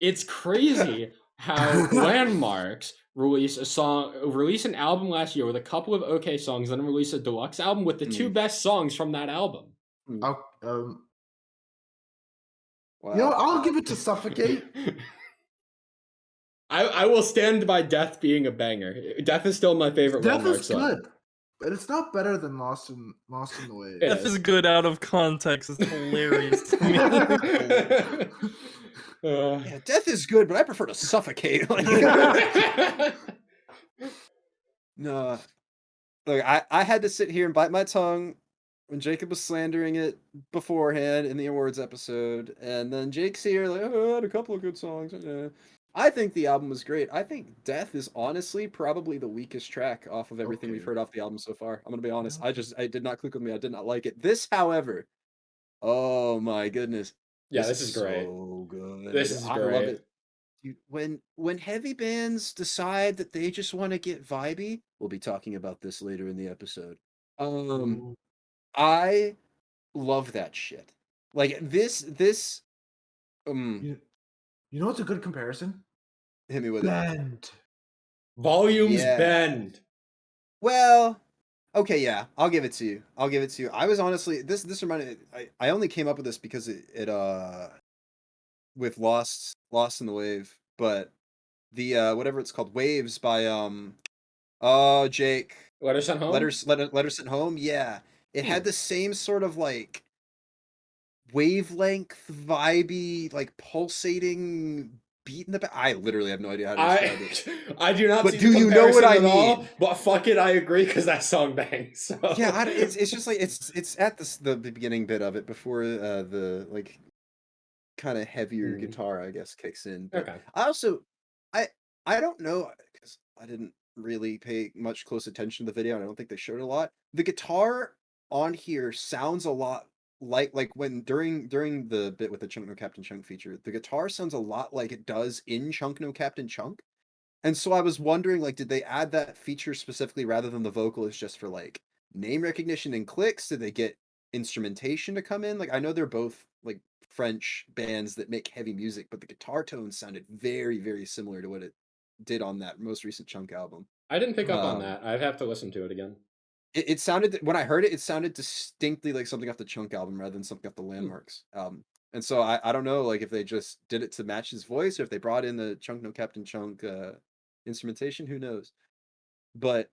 It's crazy how Landmarks release an album last year with a couple of okay songs, then release a deluxe album with the two best songs from that album. Wow. I'll give it to Suffocate. I will stand by Death being a banger. Death is still my favorite Landmarks song. Death is good, but it's not better than Lost in the Waves. Death is good out of context. It's hilarious to me. Yeah, Death is good, but I prefer to Suffocate. No, look, I had to sit here and bite my tongue when Jacob was slandering it beforehand in the awards episode, and then Jake's here like, I had a couple of good songs. I think the album was great. I think Death is honestly probably the weakest track off of everything we've heard off the album so far. I'm gonna be honest. I did not click with me. I did not like it. This, however, oh my goodness. Yeah, this is great. So good. This is I love great. it. Dude, when heavy bands decide that they just want to get vibey, we'll be talking about this later in the episode. Ooh. I love that shit. Like this You know what's a good comparison? hit me with it. Bend. Volumes Yeah. bend. Well, okay, yeah, I'll give it to you. I'll give it to you. I was honestly this reminded I only came up with this because it with Lost in the Wave, but the whatever it's called, Waves by Jake. Letter sent home. Letter sent home. Yeah, it had the same sort of like wavelength, vibey, like pulsating beat in the back. I literally have no idea how to describe it. I do not. But see do the you know what comparison I at all, mean? but fuck it, I agree because that song bangs. So. Yeah, it's just like it's at the beginning bit of it before the like kind of heavier guitar, I guess, kicks in. But Okay. I also I don't know because I didn't really pay much close attention to the video, and I don't think they showed a lot. The guitar on here sounds a lot like when during the bit with the Chunk No Captain Chunk feature, the guitar sounds a lot like it does in Chunk No Captain Chunk. And so I was wondering, like, did they add that feature specifically rather than the vocalist just for like name recognition and clicks? Did they get instrumentation to come in? Like, I know they're both like French bands that make heavy music, but the guitar tones sounded very, very similar to what it did on that most recent Chunk album. I didn't pick up on that. I'd have to listen to it again. It sounded, when I heard it, it sounded distinctly like something off the Chunk album rather than something off the Landmarks. And so I don't know, like, if they just did it to match his voice or if they brought in the Chunk No Captain Chunk instrumentation, who knows? But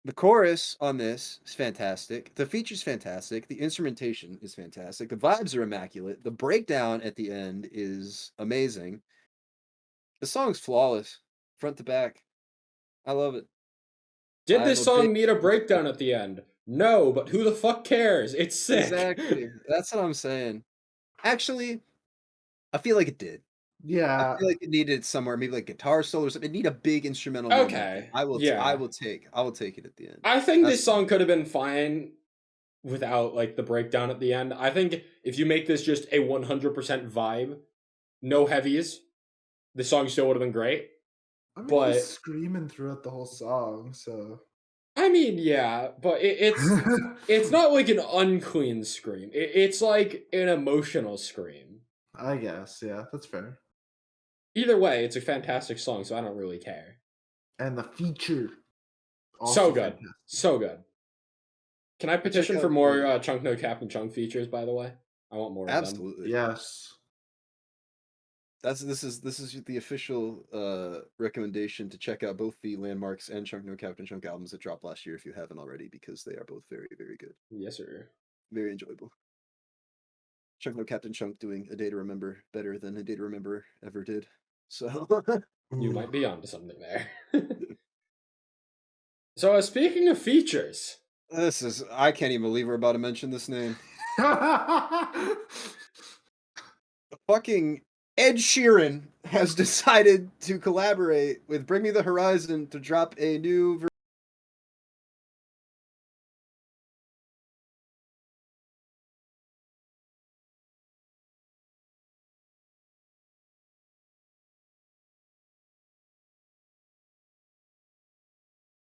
the chorus on this is fantastic. The feature's fantastic. The instrumentation is fantastic. The vibes are immaculate. The breakdown at the end is amazing. The song's flawless, front to back. I love it. Did this song need a breakdown at the end? No, but who the fuck cares? It's sick. Exactly. That's what I'm saying. Actually, I feel like it did. Yeah. I feel like it needed somewhere, maybe like guitar solo or something. It need a big instrumental. Okay. I will take it at the end. I think this song could have been fine without like the breakdown at the end. I think if you make this just a 100% vibe, no heavies, the song still would have been great. I mean, but he's screaming throughout the whole song, so. I mean, yeah, but it's not like an unclean scream. It's like an emotional scream. I guess, yeah, that's fair. Either way, it's a fantastic song, so I don't really care. And the feature. So good. Fantastic. So good. Can I petition for more Chunk No Captain Chunk features, by the way? I want more of them. Absolutely. Yes. This is the official recommendation to check out both the Landmarks and Chunk No Captain Chunk albums that dropped last year if you haven't already, because they are both very, very good. Yes, sir. Very enjoyable. Chunk No Captain Chunk doing A Day to Remember better than A Day to Remember ever did. So you might be onto something there. So speaking of features, I can't even believe we're about to mention this name. Fucking Ed Sheeran has decided to collaborate with Bring Me the Horizon to drop a new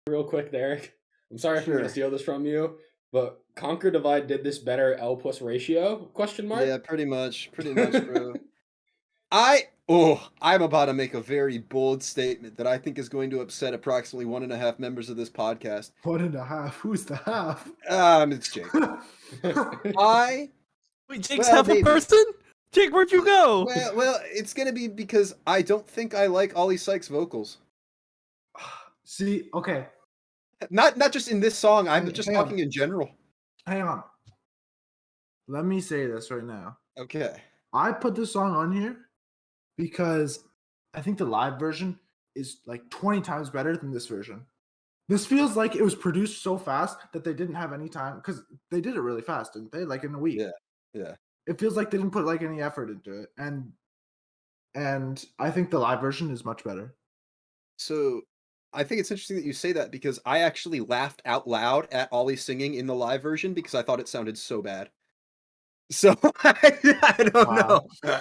real quick, Derek. I'm sorry if I'm gonna steal this from you, but Conquer Divide did this better L plus ratio? Question mark? Yeah, pretty much, bro. I'm about to make a very bold statement that I think is going to upset approximately 1.5 members of this podcast. 1.5? Who's the half? It's Jake. Wait, Jake's half a person? Jake, where'd you go? Well, it's gonna be because I don't think I like Ollie Sykes' vocals. See, okay. Not just in this song. I'm just talking in general. Hang on. Let me say this right now. Okay. I put this song on here because I think the live version is like 20 times better than this version. This feels like it was produced so fast that they didn't have any time, because they did it really fast, didn't they? Like in a week. Yeah. It feels like they didn't put like any effort into it, and I think the live version is much better. So I think it's interesting that you say that, because I actually laughed out loud at Ollie singing in the live version because I thought it sounded so bad. So I don't Wow. know.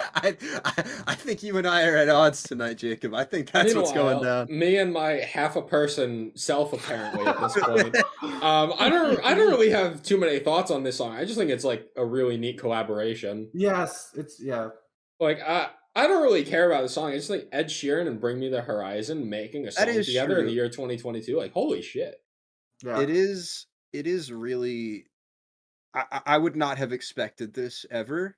I think you and I are at odds tonight, Jacob. I think that's what's going down. Me and my half a person self, apparently at this point. I don't really have too many thoughts on this song. I just think it's like a really neat collaboration. Yes, it's Like I don't really care about the song. I just think Ed Sheeran and Bring Me the Horizon making a song That is together in true. the year 2022. Like holy shit. Yeah. It is really. I would not have expected this ever.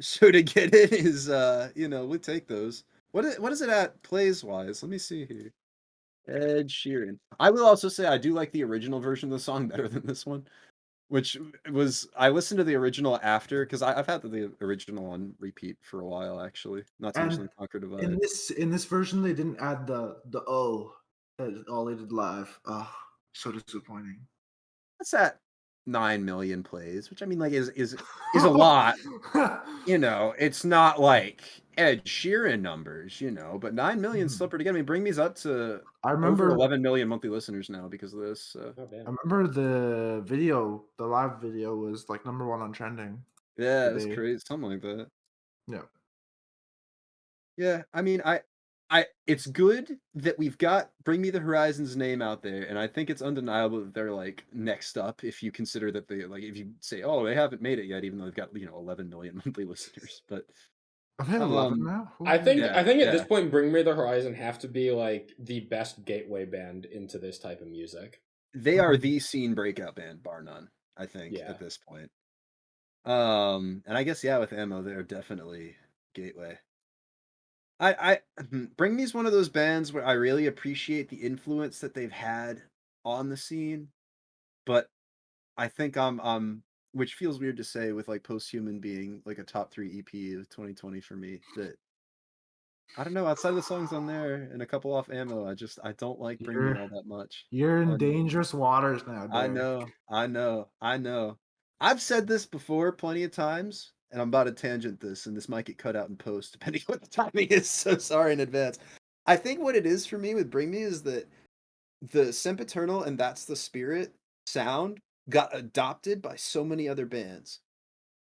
So to get it is we take those. What is it at plays wise? Let me see here. Ed Sheeran. I will also say I do like the original version of the song better than this one, which was I listened to the original after because I've had the original on repeat for a while actually. Not to mention Conquer Divide. In this version they didn't add the O that all they did live. Oh, so disappointing. What's that? 9 million plays, which I mean, like, is a lot. You know, it's not like Ed Sheeran numbers, but 9 million still pretty good. I mean, Bring Me's up to I remember over 11 million monthly listeners now because of this. Oh, damn. I remember the live video was like #1 on trending. Yeah, it's crazy, something like that. Yeah. Yeah, I mean, it's good that we've got Bring Me the Horizon's name out there, and I think it's undeniable that they're like next up if you consider that they like if you say, oh, they haven't made it yet, even though they've got 11 million monthly listeners. But Are they 11 now? I think Yeah, at this yeah. point, Bring Me the Horizon have to be like the best gateway band into this type of music. They are the scene breakout band, bar none, I think, Yeah. at this point. And I guess with Ammo, they're definitely gateway. I Bring Me's one of those bands where I really appreciate the influence that they've had on the scene, but I think I'm which feels weird to say with like Posthuman being like a top 3 EP of 2020 for me, that I don't know, outside of the songs on there and a couple off Ammo, I don't like Bring Me all that much. You're in dangerous waters now, Derek. I know. I've said this before plenty of times, and I'm about to tangent this, and this might get cut out in post, depending on what the timing is, so sorry in advance. I think what it is for me with Bring Me is that the Sempiternal and That's the Spirit sound got adopted by so many other bands.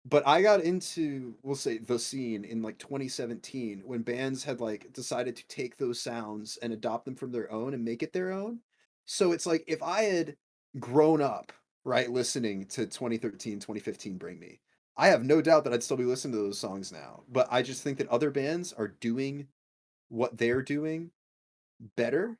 But I got into, we'll say, the scene in like 2017 when bands had like decided to take those sounds and adopt them from their own and make it their own. So it's like if I had grown up, right, listening to 2013, 2015 Bring Me, I have no doubt that I'd still be listening to those songs now. But I just think that other bands are doing what they're doing better,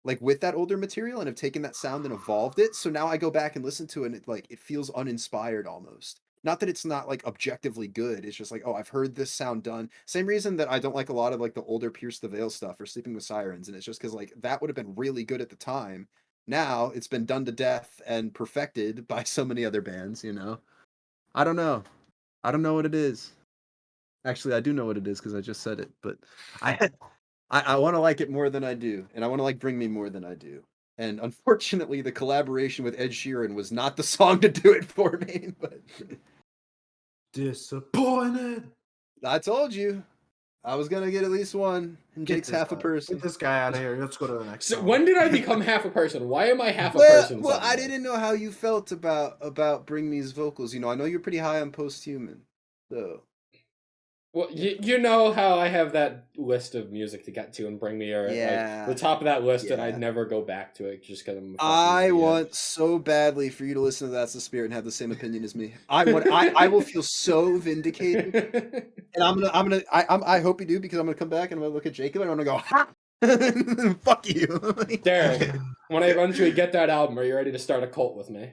like with that older material, and have taken that sound and evolved it. So now I go back and listen to it, and it feels uninspired almost. Not that it's not like objectively good. It's just like, oh, I've heard this sound done. Same reason that I don't like a lot of like the older Pierce the Veil stuff or Sleeping with Sirens. And it's just because like that would have been really good at the time. Now it's been done to death and perfected by so many other bands, I don't know. I don't know what it is. Actually, I do know what it is because I just said it. But I want to like it more than I do. And I want to like Bring Me more than I do. And unfortunately, the collaboration with Ed Sheeran was not the song to do it for me. But disappointed. I told you, I was gonna get at least one. And Jake's half a person. Get this guy out of here. Let's go to the next. So song. when did I become half a person? Why am I half a person? Well, I suddenly? didn't know how you felt about Bring Me's vocals. I know you're pretty high on Posthuman, so. Well, you know how I have that list of music to get to and Bring Me are at like, the top of that list, and I'd never go back to it just because I'm. I want so badly for you to listen to That's the Spirit and have the same opinion as me. I will feel so vindicated, and I hope you do, because I'm gonna come back and I'm gonna look at Jacob and I'm gonna go, ha! Fuck you, Derek. When I eventually get that album, are you ready to start a cult with me?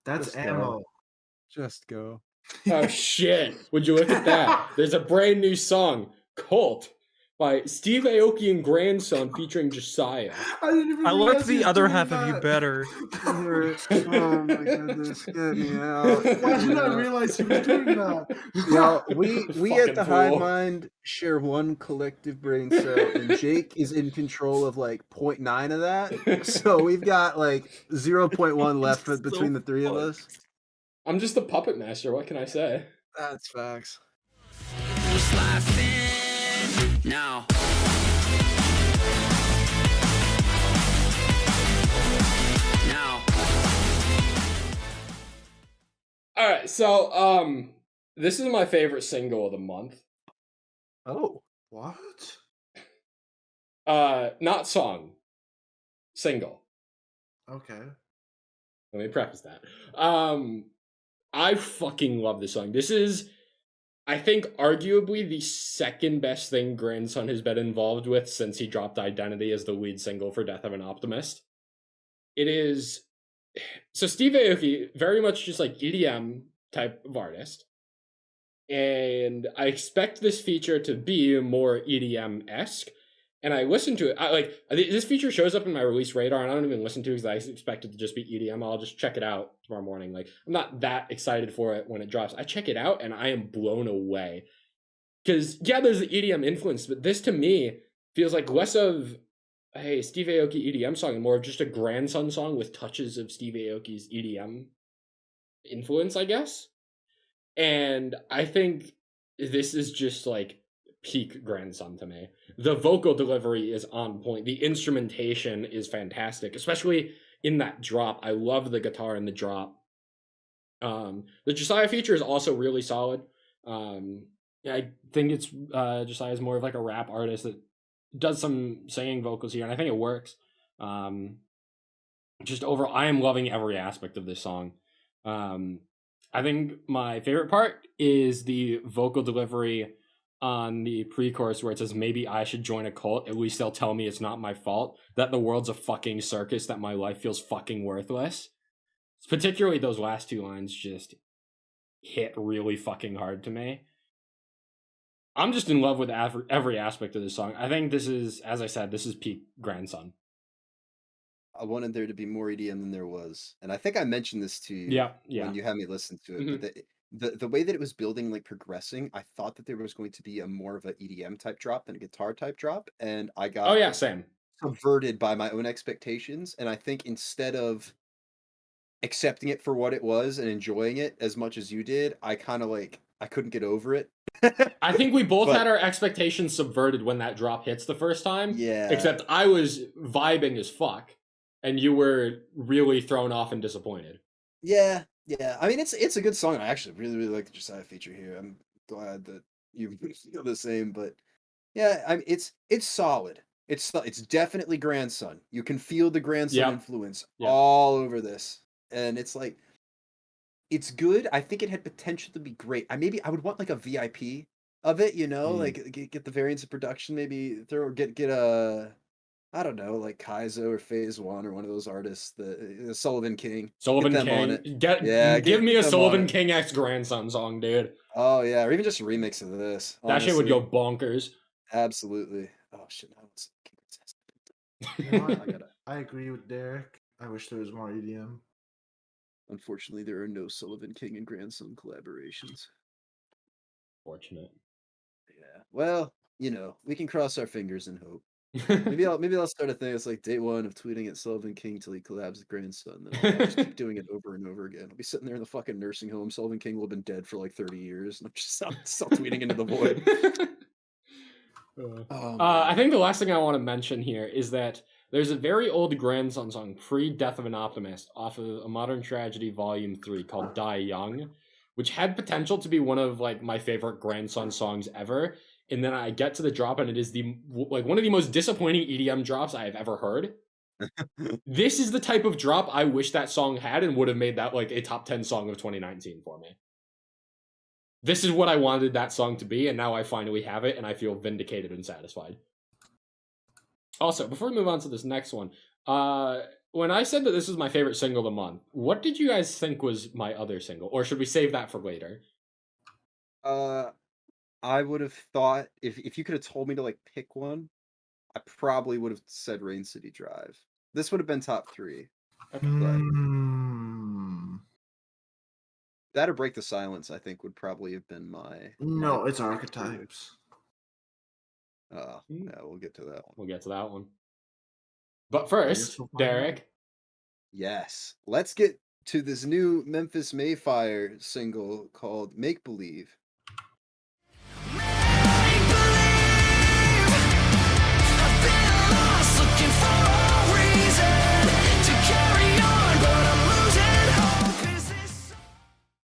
That's Ammo. Just go. Oh shit! Would you look at that? There's a brand new song, "Cult," by Steve Aoki and Grandson featuring Josiah. I like the other half of you better. Oh my goodness, get me out. Why did I realize you were doing that? Well, we at the Fucking Hive fool. Mind share one collective brain cell, and Jake is in control of like 0.9 of that. So we've got like 0.1 left between the three of us. I'm just the puppet master. What can I say? That's facts. Who's laughing now? Now. All right, so this is my favorite single of the month. Oh, What? Not song, single. Okay. Let me preface that. I fucking love this song. This is, I think, arguably the second best thing Grandson has been involved with since he dropped Identity as the lead single for Death of an Optimist. It is... So Steve Aoki, very much just like EDM type of artist. And I expect this feature to be more EDM-esque. And I listened to it. This feature shows up in my release radar, and I don't even listen to it because I expect it to just be EDM. I'll just check it out tomorrow morning. Like, I'm not that excited for it when it drops. I check it out, and I am blown away. Because, yeah, there's the EDM influence, but this, to me, feels like less of a Steve Aoki EDM song and more of just a Grandson song with touches of Steve Aoki's EDM influence, I guess. And I think this is just, like, peak Grandson to me. The vocal delivery is on point. The instrumentation is fantastic, especially in that drop. I love the guitar in the drop. The Josiah feature is also really solid. I think it's Josiah's more of like a rap artist that does some singing vocals here, and I think it works. Just overall, I am loving every aspect of this song. I think my favorite part is the vocal delivery on the pre-chorus where it says, maybe I should join a cult, at least they'll tell me it's not my fault, that the world's a fucking circus, that my life feels fucking worthless. Particularly those last two lines just hit really fucking hard to me. I'm just in love with every aspect of this song. I think this is, as I said, this is peak Grandson. I wanted there to be more EDM than there was. And I think I mentioned this to you when you had me listen to it. Mhm. But the way that it was building, like progressing, I thought that there was going to be a more of an EDM type drop than a guitar type drop. And I got Oh yeah, same. subverted by my own expectations. And I think instead of accepting it for what it was and enjoying it as much as you did, I kind of like, I couldn't get over it. I think we both But- had our expectations subverted when that drop hits the first time. Yeah. Except I was vibing as fuck, and you were really thrown off and disappointed. Yeah. I mean, it's a good song. I actually really like the Josiah feature here. I'm glad that you feel the same. But yeah, I mean, it's solid. It's definitely Grandson. You can feel the Grandson influence all over this, and it's like, it's good. I think it had potential to be great. I would want like a VIP of it, you know, like get the variants of production. Maybe get a, I don't know, like Kaizo or Phase One or one of those artists, the Sullivan King. Sullivan Get them on King. it. Give me a them on Sullivan it. King X Grandson song, dude. Oh yeah, or even just a remix of this. That shit would honestly. go bonkers. Absolutely. Oh shit, now it's You know what? I agree with Derek. I wish there was more EDM. Unfortunately, there are no Sullivan King and Grandson collaborations. Fortunate. Yeah. Well, you know, we can cross our fingers and hope. Maybe I'll start a thing. It's like day one of tweeting at Sullivan King till he collabs with Grandson. Then I'll just keep doing it over and over again. I'll be sitting there in the fucking nursing home. Sullivan King will have been dead for like 30 years, and I'm just still tweeting into the void. I think the last thing I want to mention here is that there's a very old Grandson song, pre-Death of an Optimist, off of A Modern Tragedy Volume 3 called Die Young, which had potential to be one of like my favorite Grandson songs ever. And then I get to the drop, and it is one of the most disappointing EDM drops I have ever heard. This is the type of drop I wish that song had and would have made that like a top 10 song of 2019 for me. This is what I wanted that song to be, and now I finally have it, and I feel vindicated and satisfied. Also, before we move on to this next one, when I said that this is my favorite single of the month, what did you guys think was my other single? Or should we save that for later? I would have thought if you could have told me to like pick one, I probably would have said Rain City Drive. This would have been top 3. That or Break the Silence, I think, would probably have been my... No, it's Archetypes. Yeah, we'll get to that one. We'll get to that one. But first, Derek. Yes. Let's get to this new Memphis May Fire single called Make Believe.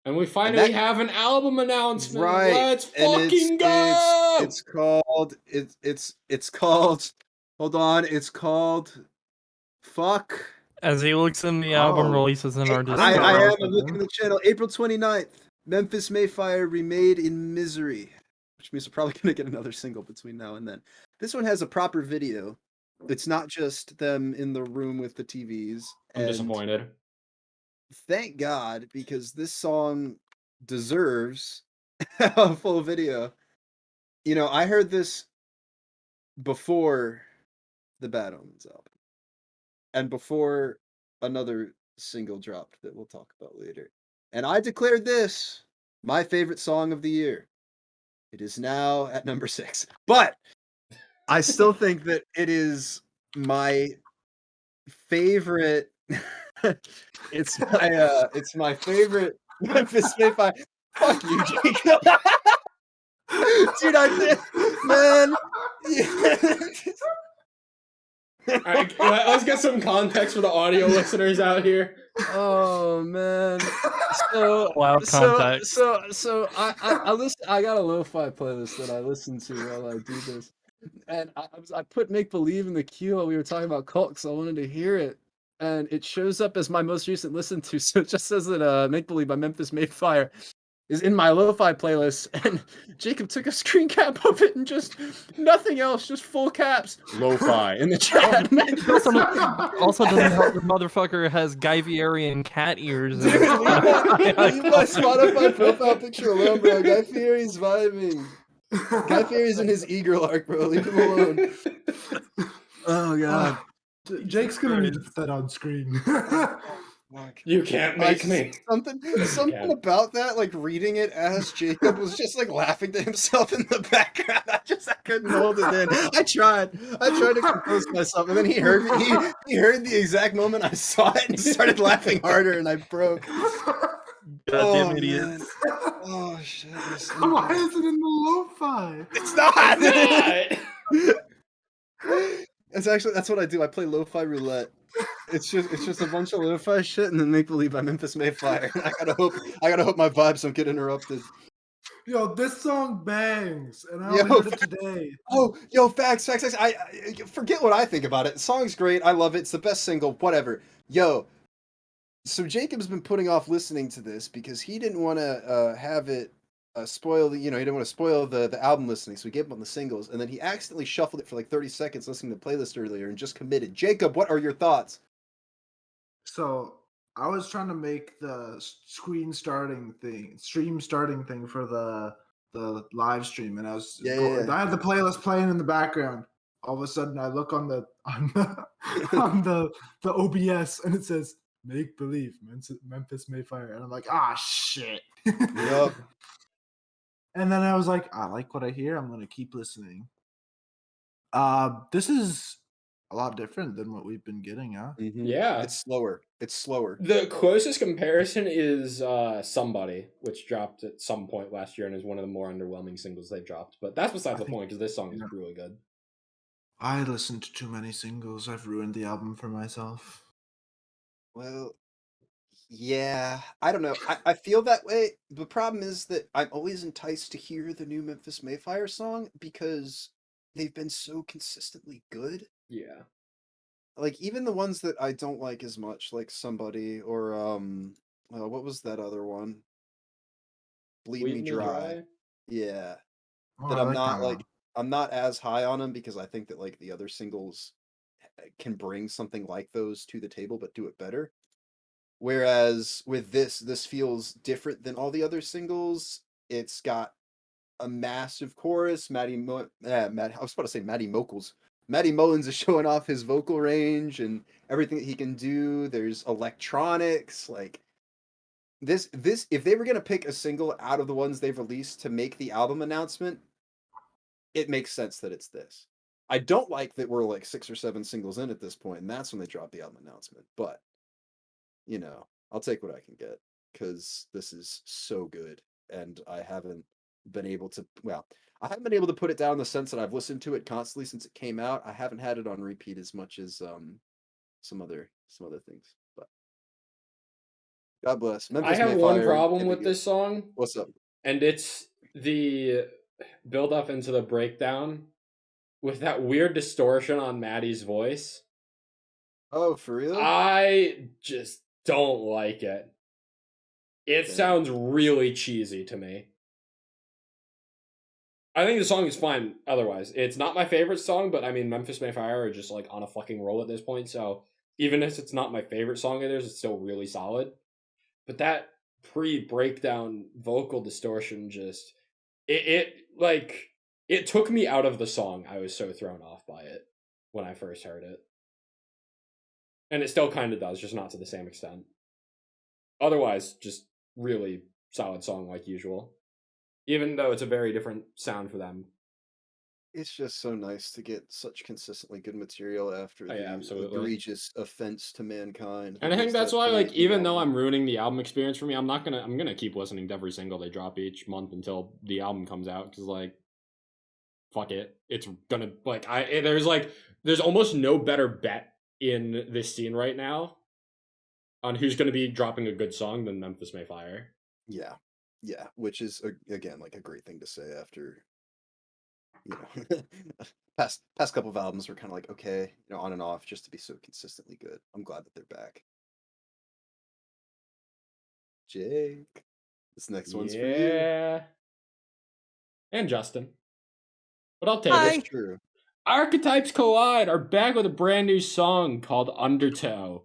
And finally have an album announcement. Right. Let's And fucking go. it's called hold on, it's called fuck. As he looks in the album Oh. releases in our I Discord. am. I'm looking at the channel. April 29th. Memphis May Fire Remade in Misery. Which means we're probably going to get another single between now and then. This one has a proper video. It's not just them in the room with the TVs. I'm disappointed. Thank God, because this song deserves a full video. You know, I heard this before the Bad Omens album. And before another single dropped that we'll talk about later. And I declared this my favorite song of the year. It is now at number 6. But I still think that it is my favorite. it's my favorite Memphis May Fire. Fuck you, Jacob. Dude, I did, man. All right, let's get some context for the audio listeners out here. Oh man. So context. So I listen. I got a lo-fi playlist that I listen to while I do this, and I put Make Believe in the queue while we were talking about cult because I wanted to hear it, and it shows up as my most recent listen to. So it just says that Make Believe by Memphis May Fire is in my lo-fi playlist, and Jacob took a screen cap of it and just nothing else, just full caps lo-fi in the chat. Also doesn't help the motherfucker has Guy Fieri and cat ears. Leave my Spotify profile picture alone, bro. Guy Fieri's vibing. Guy Fieri's in his e-girl arc, bro. Leave him alone. Oh god. Jake's gonna need to put that on screen. You can't make me. Something about that, like reading it as Jacob was just like laughing to himself in the background. I couldn't hold it in. I tried to compose myself, and then he heard me. He heard the exact moment I saw it and started laughing harder, and I broke. Goddamn idiot. Man. Oh shit. Why is it in the lo-fi? It's not. That's what I do. I play lo-fi roulette. It's just a bunch of lo-fi shit and then Make Believe by Memphis May Fire. I gotta hope my vibes don't get interrupted. Yo, this song bangs, and I only heard it today. Oh, yo, facts. I forget what I think about it. The song's great. I love it. It's the best single. Whatever. Yo, so Jacob's been putting off listening to this because he didn't want to have it spoil the, he didn't want to spoil the album listening, so he gave up on the singles, and then he accidentally shuffled it for like 30 seconds listening to the playlist earlier and just committed. Jacob, what are your thoughts? So I was trying to make the stream starting thing for the live stream, and I was I had the playlist playing in the background. All of a sudden, I look on the OBS, and it says "Make Believe" Memphis May Fire, and I'm like, shit. Yup. And then I was like, I like what I hear. I'm gonna keep listening. This is a lot different than what we've been getting, huh? Mm-hmm. Yeah. It's slower. The closest comparison is Somebody, which dropped at some point last year and is one of the more underwhelming singles they've dropped. But that's beside the point because this song is really good. I listened to too many singles. I've ruined the album for myself. Well, yeah, I don't know. I feel that way. The problem is that I'm always enticed to hear the new Memphis May Fire song because they've been so consistently good. Yeah. Like, even the ones that I don't like as much, like Somebody or, what was that other one? Bleed Me Dry. Yeah. That I'm not, I'm not as high on them because I think that, like, the other singles can bring something like those to the table but do it better. Whereas with this feels different than all the other singles. It's got a massive chorus. I was about to say Matty Mokles. Matty Mullins is showing off his vocal range and everything that he can do. There's electronics. Like this if they were gonna pick a single out of the ones they've released to make the album announcement, it makes sense that it's this. I don't like that we're like 6 or 7 singles in at this point, and that's when they drop the album announcement. But I'll take what I can get because this is so good, and I haven't been able to. Well, I haven't been able to put it down in the sense that I've listened to it constantly since it came out. I haven't had it on repeat as much as some other things. But God bless. I Memphis have May one Fire problem can be with good. this song, What's up? and it's the build up into the breakdown with that weird distortion on Maddie's voice. Oh, for real? I just don't like it. It Okay. sounds really cheesy to me. I think the song is fine otherwise. It's not my favorite song, but I mean, Memphis May Fire are just like on a fucking roll at this point, so even if it's not my favorite song of theirs, it's still really solid. But that pre-breakdown vocal distortion just it took me out of the song. I was so thrown off by it when I first heard it. And it still kind of does, just not to the same extent. Otherwise, just really solid song like usual. Even though it's a very different sound for them. It's just so nice to get such consistently good material after Oh, yeah, the absolutely. egregious offense to mankind. And I think Just that's that why, like, amazing even though I'm album. ruining the album experience for me, I'm gonna keep listening to every single they drop each month until the album comes out, because, like, fuck it. It's gonna, like, there's almost no better bet in this scene right now on who's gonna be dropping a good song than Memphis May Fire. Yeah, which is again like a great thing to say after, you know, past couple of albums were kind of like okay, you know, on and off, just to be so consistently good. I'm glad that they're back. Jake, this next one's for you. Yeah. And Justin. But I'll take Hi. it. It's true. Archetypes Collide are back with a brand new song called Undertow.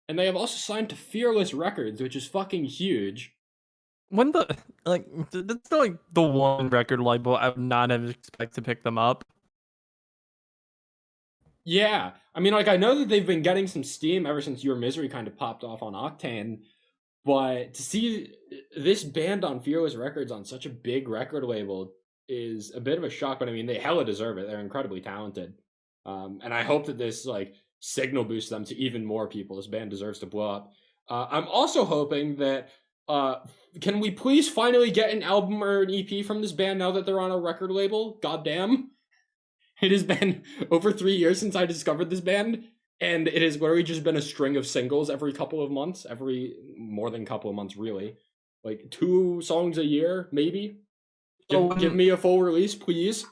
And they have also signed to Fearless Records, which is fucking huge. When that's like the one record label I would not have expected to pick them up. Yeah. I mean, like, I know that they've been getting some steam ever since Your Misery kind of popped off on Octane, but to see this band on Fearless Records on such a big record label is a bit of a shock, but I mean, they hella deserve it. They're incredibly talented. And I hope that this, like, signal boosts them to even more people. This band deserves to blow up. I'm also hoping that can we please finally get an album or an EP from this band now that they're on a record label? Goddamn. It has been over 3 years since I discovered this band, and it has literally just been a string of singles every couple of months, more than a couple of months, really. Like 2 songs a year, maybe. Give me a full release, please.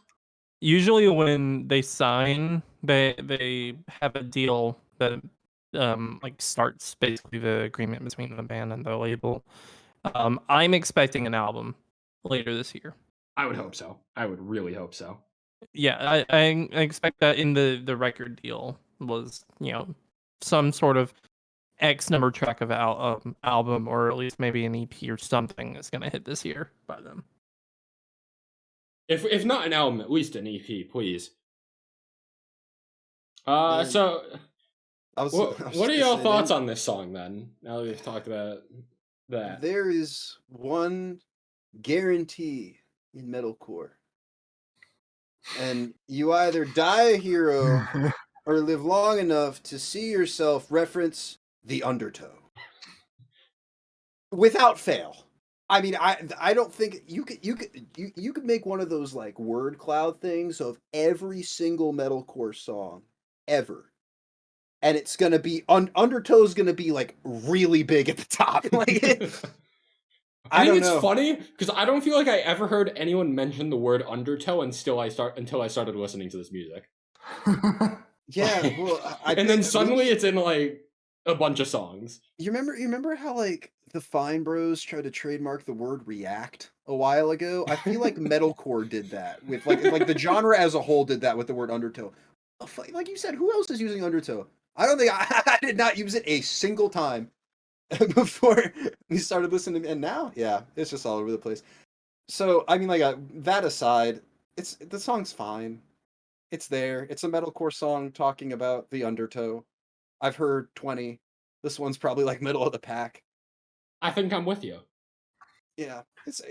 Usually when they sign, they have a deal that like starts basically the agreement between the band and the label. I'm expecting an album later this year. I would hope so. I would really hope so. Yeah, I expect that in the record deal was, you know, some sort of X number track of album, or at least maybe an EP or something that's gonna hit this year by them. If not an album, at least an EP, please. Man, So what are y'all thoughts on? on this song then? Now that we've talked about that. There is one guarantee in metalcore, and you either die a hero or live long enough to see yourself reference the undertow without fail. I mean, I don't think you could make one of those like word cloud things of every single metalcore song ever, and it's gonna be undertow's gonna be like really big at the top. Like, I think it's funny because I don't feel like I ever heard anyone mention the word undertow until I started listening to this music. Yeah, well, and then suddenly it's in like a bunch of songs. You remember how like the Fine Bros tried to trademark the word react a while ago? I feel like metalcore did that with like the genre as a whole did that with the word undertow. Like you said, who else is using undertow? I don't think I did not use it a single time before we started listening to, and now, yeah, it's just all over the place. So I mean, like that aside, the song's fine. It's there. It's a metalcore song talking about the undertow. I've heard 20. This one's probably like middle of the pack. I think I'm with you. Yeah, it's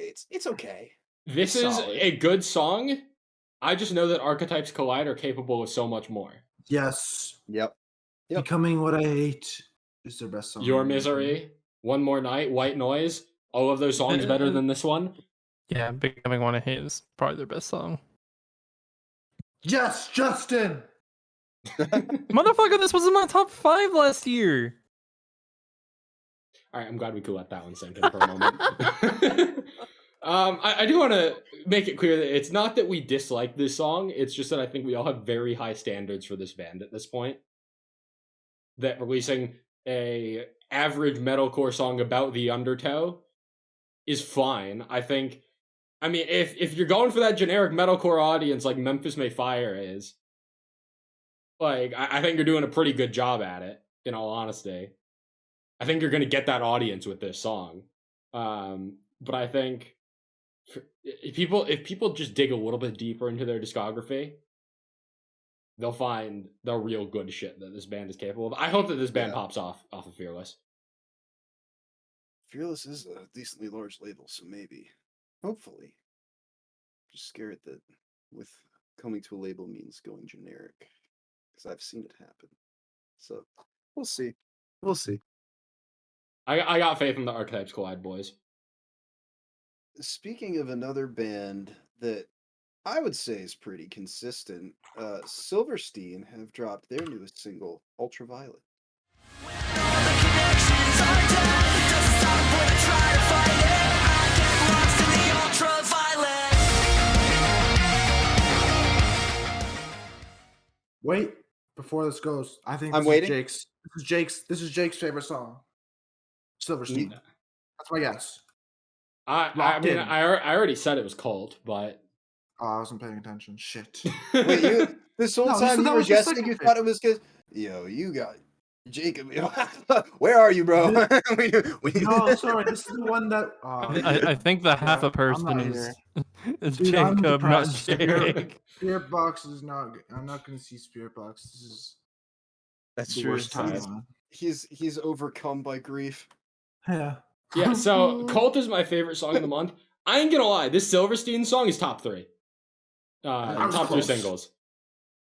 okay. This It's is solid. a good song. I just know that Archetypes Collide are capable of so much more. Yes. Yep. Becoming What I Hate is their best song. Your Misery, One More Night, White Noise, all of those songs better than this one. Yeah, Becoming One I Hate is probably their best song. Yes, Justin. Motherfucker, this was in my top 5 last year. All right, I'm glad we could let that one sink in for a moment. I do want to make it clear that it's not that we dislike this song. It's just that I think we all have very high standards for this band at this point. That releasing a average metalcore song about the undertow is fine. I mean, if you're going for that generic metalcore audience like Memphis May Fire is, like, I think you're doing a pretty good job at it, in all honesty. I think you're going to get that audience with this song. But I think if people just dig a little bit deeper into their discography, they'll find the real good shit that this band is capable of. I hope that this band pops off of Fearless. Fearless is a decently large label, so maybe. Hopefully. Just scared that with coming to a label means going generic. Because I've seen it happen. So, we'll see. We'll see. I got faith in the Archetypes Collide boys. Speaking of another band that I would say is pretty consistent, Silverstein have dropped their newest single, Ultraviolet. Wait, before this goes, I think I'm this waiting. is Jake's favorite song. Silverstein. That's my guess. I Locked mean, in. I already said it was cold, but Oh, I wasn't paying attention. Shit. Wait, this whole No, time that you were was your guessing second you pick. thought it was because, yo, you got Jacob. Where are you, bro? No, sorry. This is the one that. I think the half a I'm person not is Dude, I'm Jacob, not depressed. Jake. Spirit Box is not. I'm not going to see Spirit Box. This is That's the true. worst time. He's overcome by grief. Yeah. yeah. So Cult is my favorite song of the month. I ain't gonna lie, this Silverstein song is top 3. That was Top 3 close. singles.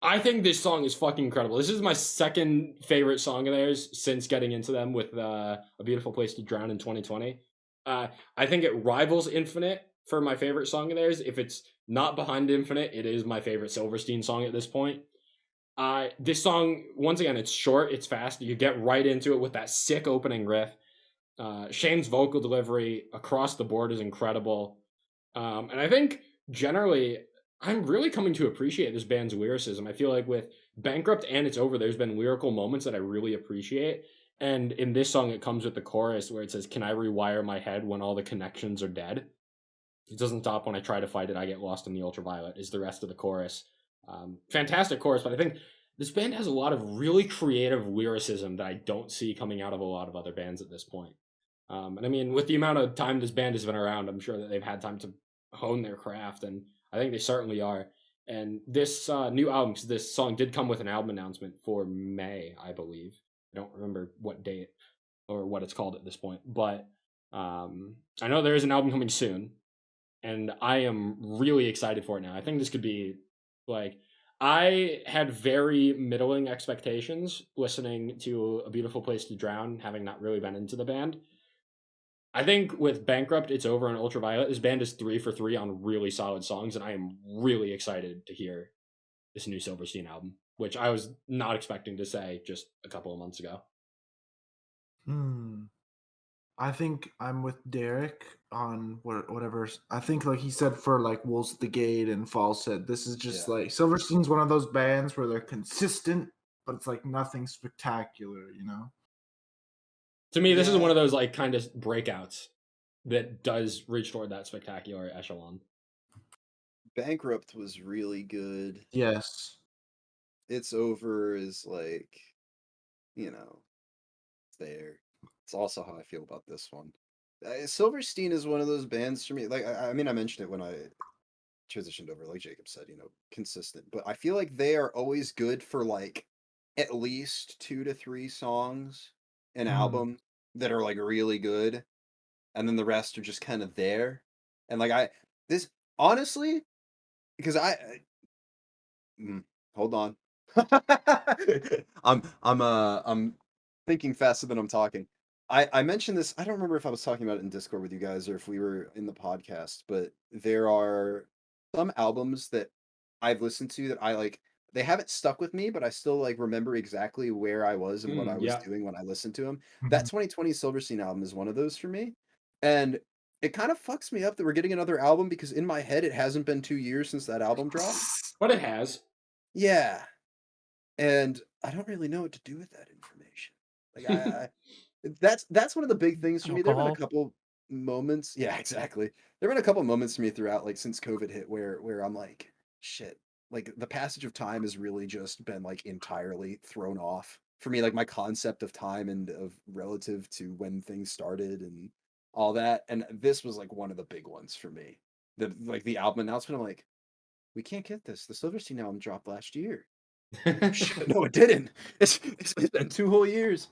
I think this song is fucking incredible. This is my second favorite song of theirs since getting into them with A Beautiful Place to Drown in 2020. I think it rivals Infinite for my favorite song of theirs. If it's not behind Infinite, it is my favorite Silverstein song at this point. This song, once again, it's short, it's fast. You get right into it with that sick opening riff. Shane's vocal delivery across the board is incredible. And I think generally, I'm really coming to appreciate this band's lyricism. I feel like with Bankrupt and It's Over, there's been lyrical moments that I really appreciate. And in this song, it comes with the chorus where it says, "Can I rewire my head when all the connections are dead? It doesn't stop when I try to fight it. I get lost in the ultraviolet," is the rest of the chorus. Fantastic chorus, but I think this band has a lot of really creative lyricism that I don't see coming out of a lot of other bands at this point. And I mean, with the amount of time this band has been around, I'm sure that they've had time to hone their craft, and I think they certainly are. And this new album, because this song did come with an album announcement for May, I believe. I don't remember what date or what it's called at this point, but I know there is an album coming soon, and I am really excited for it now. I think this could be, like, I had very middling expectations listening to A Beautiful Place to Drown, having not really been into the band. I think with Bankrupt, It's Over, and Ultraviolet, this band is 3 for 3 on really solid songs, and I am really excited to hear this new Silverstein album, which I was not expecting to say just a couple of months ago. I think I'm with Derek on whatever. I think, like he said, for like Wolves at the Gate and Falset, this is just like Silverstein's one of those bands where they're consistent, but it's like nothing spectacular, you know? To me, this is one of those like kind of breakouts that does reach toward that spectacular echelon. Bankrupt was really good. Yes. It's Over is like, you know, it's there. It's also how I feel about this one. Silverstein is one of those bands for me. Like, I mean, I mentioned it when I transitioned over, like Jacob said, you know, consistent. But I feel like they are always good for like at least 2 to 3 songs an album that are like really good, and then the rest are just kind of there. And like honestly, because hold on. I'm thinking faster than I'm talking. I mentioned this. I don't remember if I was talking about it in Discord with you guys or if we were in the podcast, but there are some albums that I've listened to that I like. They haven't stuck with me, but I still like remember exactly where I was and what I was Yeah. doing when I listened to them. Mhm. That 2020 Silverstein album is one of those for me, and it kind of fucks me up that we're getting another album because in my head it hasn't been 2 years since that album dropped. But it has. Yeah, and I don't really know what to do with that information. Like that's one of the big things for me. There have been a Alcohol. couple moments. Yeah, exactly. There have been a couple moments for me throughout, like since COVID hit, where I'm like, shit. Like the passage of time has really just been like entirely thrown off for me. Like my concept of time and of relative to when things started and all that. And this was like one of the big ones for me. The album announcement. I'm like, we can't get this. The Silverstein album dropped last year. Shit, no, it didn't. It's been 2 whole years.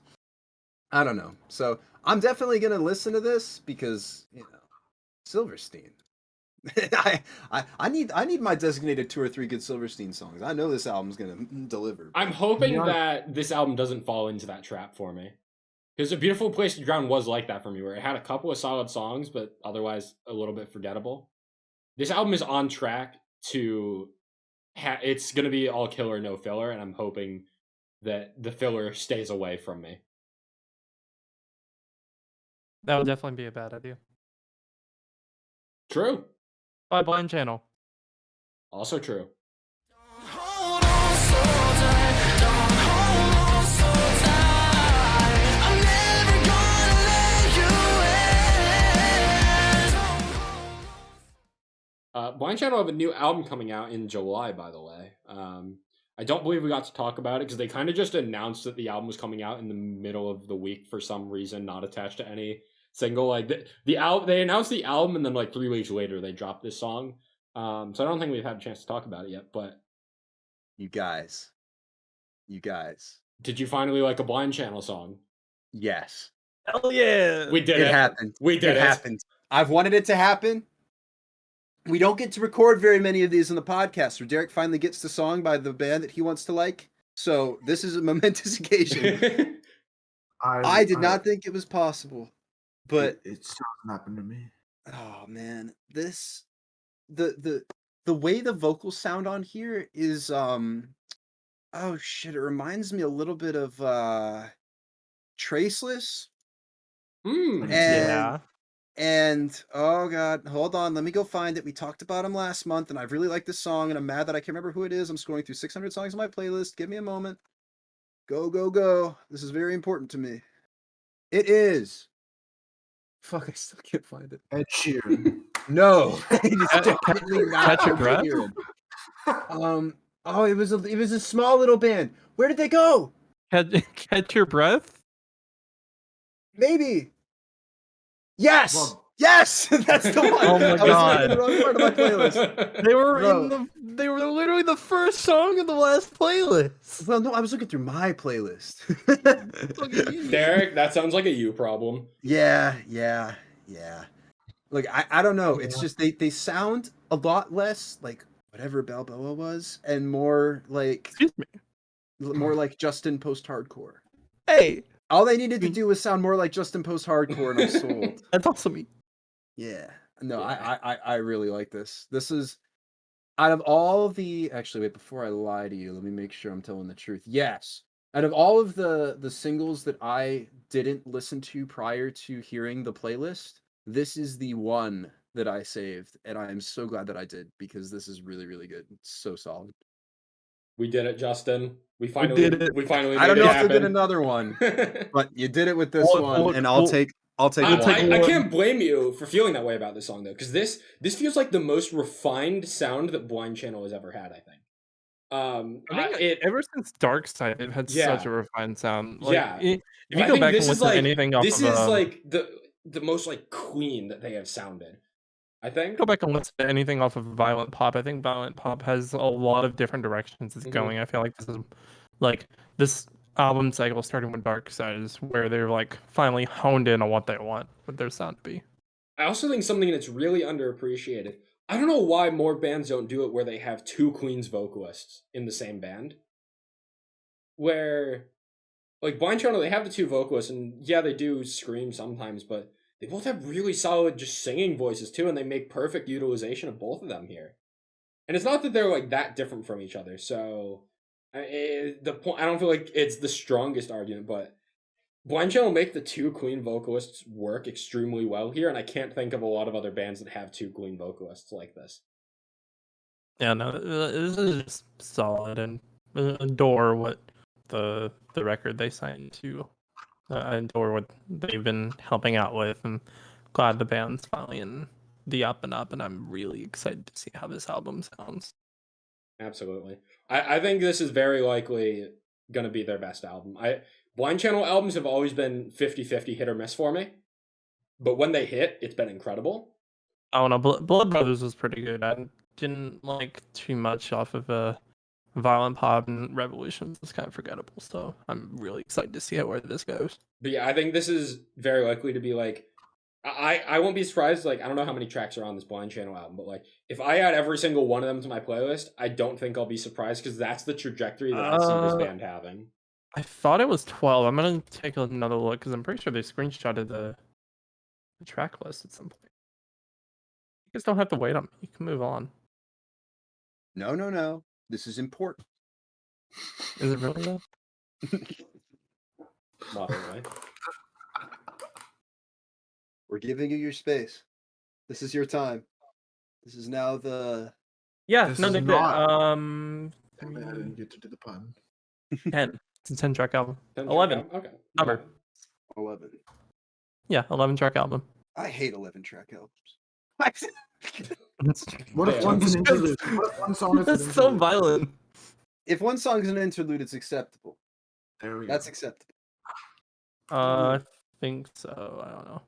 I don't know. So I'm definitely gonna listen to this because Silverstein. I need my designated 2 or 3 good Silverstein songs. I know this album's gonna deliver. I'm hoping Yeah. that this album doesn't fall into that trap for me. Because A Beautiful Place to Drown was like that for me, where it had a couple of solid songs, but otherwise a little bit forgettable. This album is on track to... it's going to be all killer, no filler, and I'm hoping that the filler stays away from me. That would definitely be a bad idea. True. By Blind Channel. Also true. Hold on so tight, don't hold on so tight. I'm never gonna let you in. Blind Channel have a new album coming out in July, by the way. I don't believe we got to talk about it because they kind of just announced that the album was coming out in the middle of the week for some reason, not attached to any single. Like the album, they announced the album and then like 3 weeks later they dropped this song. So I don't think we've had a chance to talk about it yet. But You guys. did you finally like a Blind Channel song? Yes. Hell yeah! We did It it. happened. We did It it. happened. I've wanted it to happen. We don't get to record very many of these in the podcast where Derek finally gets the song by the band that he wants to like. So this is a momentous occasion. I did not think it was possible. But it still hasn't happened to me. oh man, this the way the vocals sound on here is oh shit, it reminds me a little bit of Traceless. Mm. Yeah. And oh god, hold on, let me go find it. We talked about him last month, and I really like this song, and I'm mad that I can't remember who it is. I'm scrolling through 600 songs on my playlist. Give me a moment. Go, go, go. This is very important to me. It is. Fuck, I still can't find it. Ed Sheeran. No, it is definitely not. Catch Your Breath? Oh, it was a small little band. Where did they go? Catch Your Breath? Maybe. Yes. Well- Yes, that's the one. Oh my I was looking God. at the wrong part of my playlist. They were Bro. they were literally the first song in the last playlist. Well, no, I was looking through my playlist. Derek, that sounds like a you problem. Yeah. Like I don't know. It's just they sound a lot less like whatever Balboa was, and more like Excuse me. Justin post-hardcore. Hey, All they needed to do was sound more like Justin post-hardcore, and I'm sold. that's also me. Yeah. No, Yeah. I really like this. This is out of all the actually wait, before I lie to you, let me make sure I'm telling the truth. Yes. Out of all of the singles that I didn't listen to prior to hearing the playlist, this is the one that I saved, and I am so glad that I did because this is really, really good. It's so solid. We did it, Justin. We finally did it. We finally. I don't made know it if they did happen. another one, but you did it with this Well, one, well, and I'll well, take I one. can't blame you for feeling that way about this song though, because this feels like the most refined sound that Blind Channel has ever had. I think. I think ever since Dark Side, it had Yeah. such a refined sound. Like, Yeah. if But you I go think back and this is listen to like anything off this of is like the most like clean that they have sounded. I think. go back and listen to anything off of Violent Pop. I think Violent Pop has a lot of different directions it's Mhm. going. I feel like this is like this album cycle starting with Dark Side is where they're like finally honed in on what they want with their sound to be. I also think something that's really underappreciated. I don't know why more bands don't do it where they have 2 Queens vocalists in the same band. Where like Blind Channel, they have the two vocalists, and yeah, they do scream sometimes, but they both have really solid just singing voices too, and they make perfect utilization of both of them here. And it's not that they're like that different from each other, so the point, I don't feel like it's the strongest argument, but Blind Channel make the two clean vocalists work extremely well here, and I can't think of a lot of other bands that have two clean vocalists like this. Yeah, no, this is just solid, and adore what the record they signed to. I adore what they've been helping out with, and glad the band's finally in the up and up, and I'm really excited to see how this album sounds. Absolutely. I think this is very likely going to be their best album. Blind Channel albums have always been 50-50 hit or miss for me, but when they hit, it's been incredible. Oh no, Blood Brothers was pretty good. I didn't like too much off of Violent Pop, and Revolutions was kind of forgettable, so I'm really excited to see where this goes. But yeah, I think this is very likely to be like, I won't be surprised, like, I don't know how many tracks are on this Blind Channel album, but like, if I add every single one of them to my playlist, I don't think I'll be surprised, because that's the trajectory that I see this band having. I thought it was 12. I'm gonna take another look, because I'm pretty sure they screenshotted the track list at some point. You guys don't have to wait on me. You can move on. No. This is important. Is it really though? Moderately. We're giving you your space. This is your time. This is now the... Yeah, This no, is they did. not- Damn it, I didn't get to do the pun. 10. It's a 10-track album. 10 11. track album? Okay. Number. 11. Yeah, 11-track album. I hate 11-track albums. What if Yeah. one's an interlude? What if one song is an That's so interlude? violent. If one song is an interlude, it's acceptable. There we go. That's acceptable. I think so. I don't know.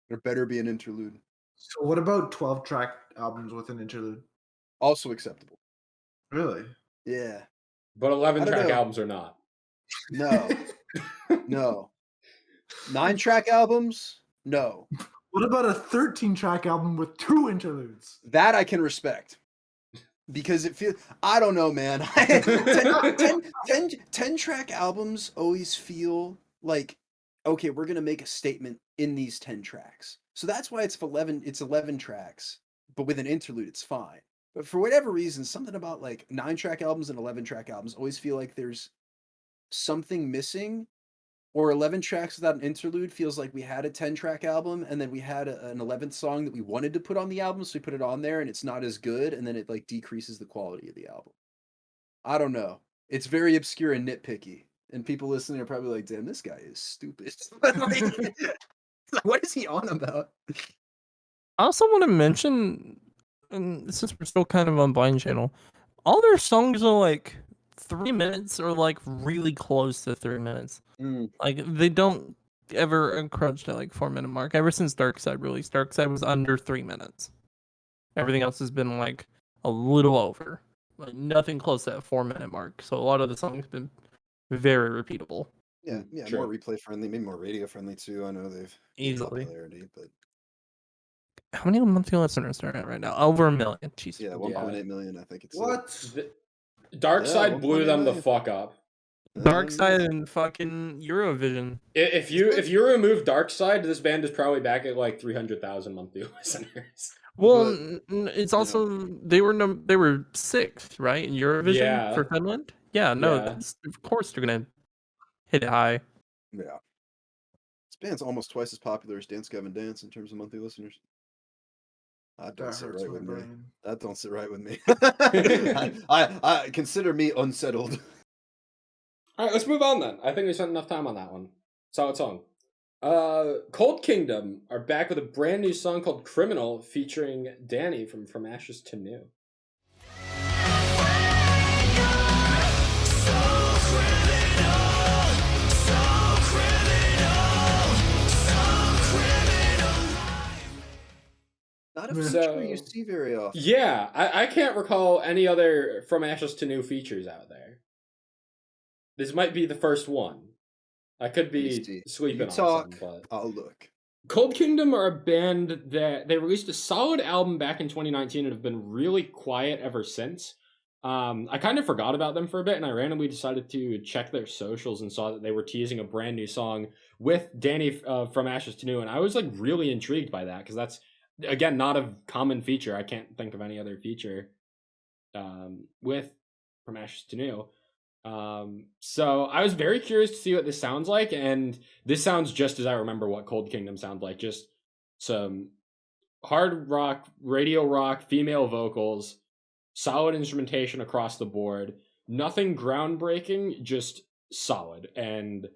There better be an interlude. So what about 12-track albums with an interlude? Also acceptable. Really? Yeah. But I 11 don't track know. albums are not. No. No. 9-track albums? No. What about a 13-track album with 2 interludes? That I can respect. Because it feels... I don't know, man. 10-track albums always feel like, okay, we're going to make a statement in these 10 tracks. So that's why it's 11 tracks. But with an interlude, it's fine. But for whatever reason, something about like 9-track albums and 11-track albums always feel like there's something missing. Or 11 tracks without an interlude feels like we had a 10-track album and then we had an 11th song that we wanted to put on the album, so we put it on there and it's not as good, and then it like decreases the quality of the album. I don't know. It's very obscure and nitpicky, and people listening are probably like, "Damn, this guy is stupid." Like, what is he on about? I also want to mention, and since we're still kind of on Blind Channel, all their songs are like 3 minutes or like really close to 3 minutes. Like they don't ever encroach to like 4-minute mark. Ever since Dark Side released, Dark Side was under 3 minutes. Everything else has been like a little over, like nothing close to that 4-minute mark. So a lot of the songs have been very repeatable. Yeah, True. more replay friendly, maybe more radio friendly too. I know they've Easily. popularity, but How many monthly listeners are at right now? Over 1 million. Jesus. yeah, 1.8 million. I think it's What? Dark Yeah, Side blew 1.8 them the million. fuck up. Dark Side and fucking Eurovision. If you remove Dark Side, this band is probably back at like 300,000 monthly listeners. Well, But, it's also they were 6th, right, in Eurovision Yeah. for Finland. Yeah, no, Yeah. of course they're gonna hit it high. Yeah. This band's almost twice as popular as Dance Gavin Dance in terms of monthly listeners. That don't That sit hurts right my with me. brain. That don't sit right with me. I consider me unsettled. All right, let's move on then. I think we spent enough time on that one. Solid song. Cold Kingdom are back with a brand new song called Criminal featuring Danny from Ashes to New. Not a So- feature you see very often. Yeah, I can't recall any other From Ashes to New features out there. This might be the first one. I could Let me be see. sleeping You on talk, something, but I'll look. Cold Kingdom are a band that they released a solid album back in 2019 and have been really quiet ever since. I kind of forgot about them for a bit, and I randomly decided to check their socials and saw that they were teasing a brand new song with Danny from Ashes to New, and I was like really intrigued by that because that's again not a common feature. I can't think of any other feature with from Ashes to New. So I was very curious to see what this sounds like, and this sounds just as I remember what Cold Kingdom sounds like. Just some hard rock, radio rock, female vocals, solid instrumentation across the board. Nothing groundbreaking, just solid. And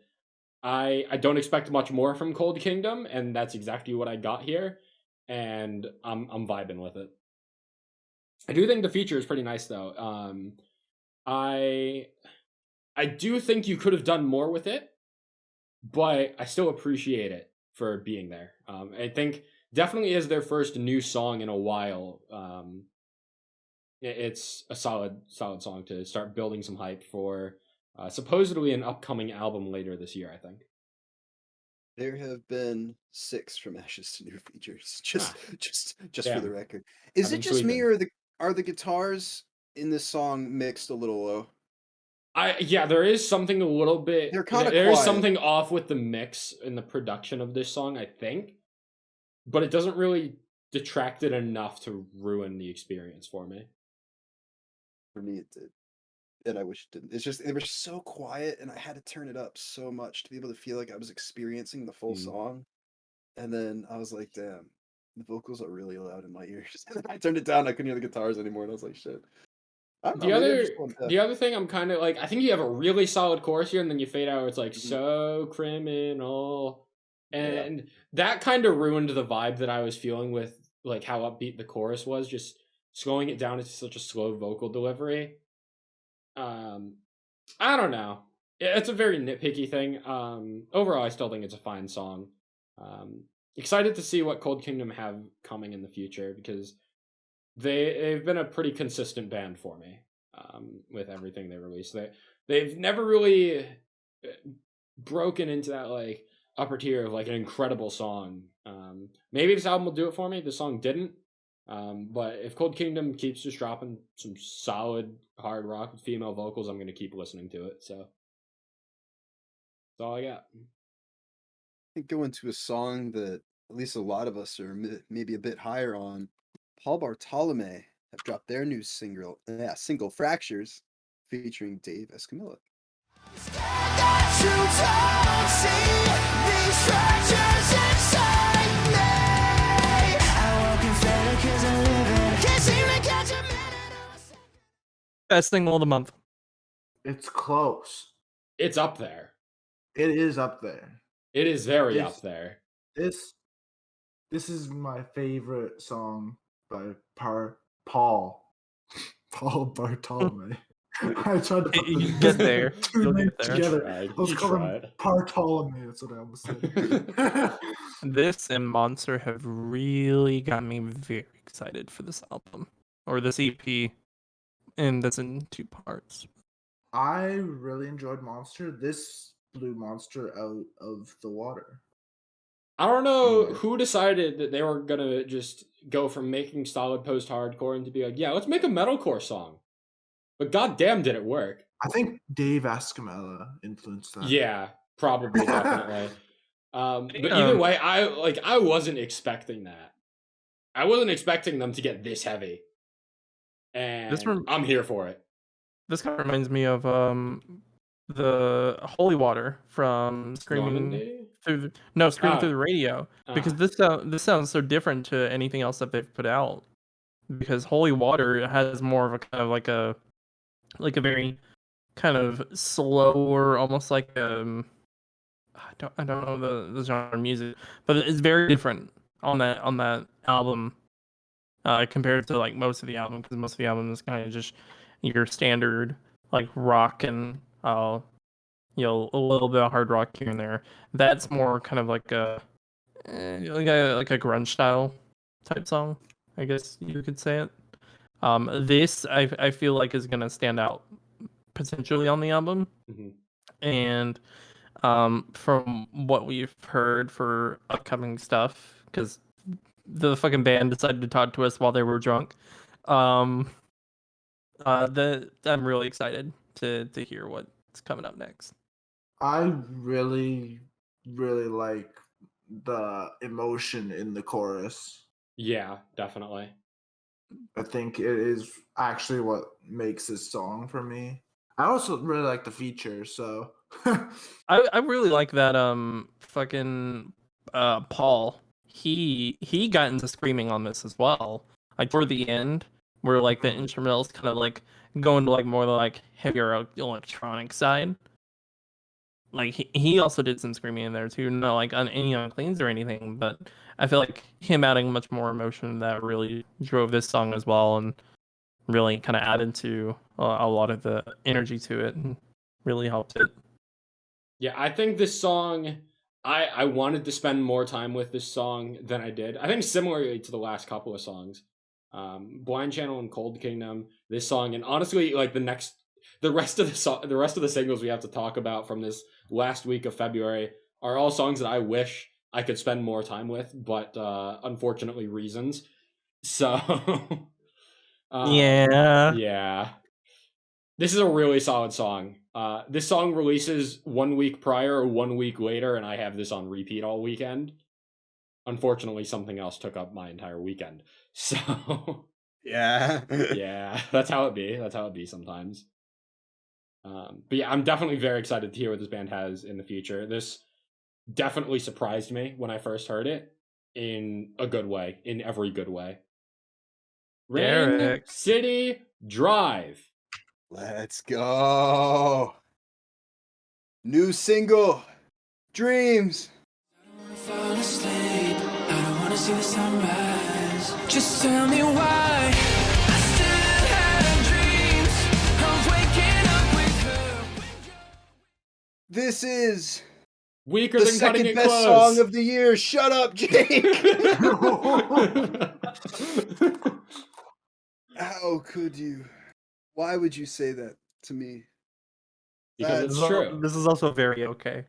I don't expect much more from Cold Kingdom, and that's exactly what I got here. And I'm vibing with it. I do think the feature is pretty nice though. I do think you could have done more with it, but I still appreciate it for being there. I think definitely is their first new song in a while. It's a solid song to start building some hype for supposedly an upcoming album later this year, I think. There have been 6 from Ashes to New features. Just for Damn. the record. Is I've it been just me, sleeping. or are the guitars in this song mixed a little low? Yeah, there is something a little bit. They're kinda There is quiet. something off with the mix and the production of this song, I think, but it doesn't really detract it enough to ruin the experience for me. For me, it did. And I wish it didn't. It's just, they were so quiet, and I had to turn it up so much to be able to feel like I was experiencing the full song. And then I was like, damn, the vocals are really loud in my ears. And then I turned it down, I couldn't hear the guitars anymore, and I was like, shit. I don't know, maybe I'm just going deaf. The other thing I'm kind of like, I think you have a really solid chorus here, and then you fade out where it's like, so criminal. And that kind of ruined the vibe that I was feeling with like how upbeat the chorus was, just slowing it down to such a slow vocal delivery. I don't know. It's a very nitpicky thing. Overall, I still think it's a fine song. Excited to see what Cold Kingdom have coming in the future because they've been a pretty consistent band for me with everything they release. They've never really broken into that like upper tier of like an incredible song. Maybe this album will do it for me. This song didn't. But if Cold Kingdom keeps just dropping some solid hard rock with female vocals, I'm going to keep listening to it. So that's all I got. I think going to a song that at least a lot of us are maybe a bit higher on. Paul Bartolome have dropped their new single Fractures, featuring Dave Escamilla. Best single of the month. It's close. It's up there. It is up there. It is very It's- up there. This is my favorite song by Paul Bartolome. I tried to put You the get there. two You'll names get there. together. Tried. I was You calling tried. him Bartolome. That's what I almost said. This and Monster have really got me very excited for this album or this EP, and that's in 2 parts. I really enjoyed Monster. This blew Monster out of the water. I don't know who decided that they were going to just go from making solid post-hardcore and to be like, yeah, let's make a metalcore song. But goddamn, did it work. I think Dave Escamilla influenced that. Yeah, probably, definitely. But either way, I wasn't expecting that. I wasn't expecting them to get this heavy. And I'm here for it. This kind of reminds me of the Holy Water from Screaming Normandy? Through the Radio, because this sounds so different to anything else that they've put out. Because Holy Water has more of a kind of like a very kind of slower, almost like I don't know the genre of music, but it's very different on that album compared to like most of the album, because most of the album is kind of just your standard like rock and a little bit of hard rock here and there. That's more kind of like a grunge style type song, I guess you could say it. This I feel like is gonna stand out potentially on the album, and from what we've heard for upcoming stuff, because the fucking band decided to talk to us while they were drunk. I'm really excited to hear what's coming up next. I really, really like the emotion in the chorus. Yeah, definitely. I think it is actually what makes this song for me. I also really like the feature, so I really like that fucking Paul. He got into screaming on this as well. Like toward the end, where like the instrumentals kind of like go into like more like heavier electronic side. Like he also did some screaming in there too. No like on any cleans or anything, but I feel like him adding much more emotion that really drove this song as well and really kind of added to a lot of the energy to it and really helped it. Yeah, I think this song, I wanted to spend more time with this song than I did. I think similarly to the last couple of songs, Blind Channel and Cold Kingdom, this song, and honestly, like the rest of the rest of the singles we have to talk about from this last week of February are all songs that I wish I could spend more time with, but unfortunately reasons. So, yeah. This is a really solid song. This song releases 1 week prior or 1 week later, and I have this on repeat all weekend. Unfortunately, something else took up my entire weekend. So, Yeah. yeah, that's how it be. That's how it be sometimes. But yeah, I'm definitely very excited to hear what this band has in the future. This definitely surprised me when I first heard it in a good way, in every good way. Rain Derek. City Drive. Let's go. New single, Dreams. Fall asleep. I don't wanna see the sunrise. Just tell me why. I still have dreams of waking up with her. This is Weaker the than cutting second it best close. song of the year. Shut up, Jake. How could you? Why would you say that to me? Because That's it's true. This is also very okay.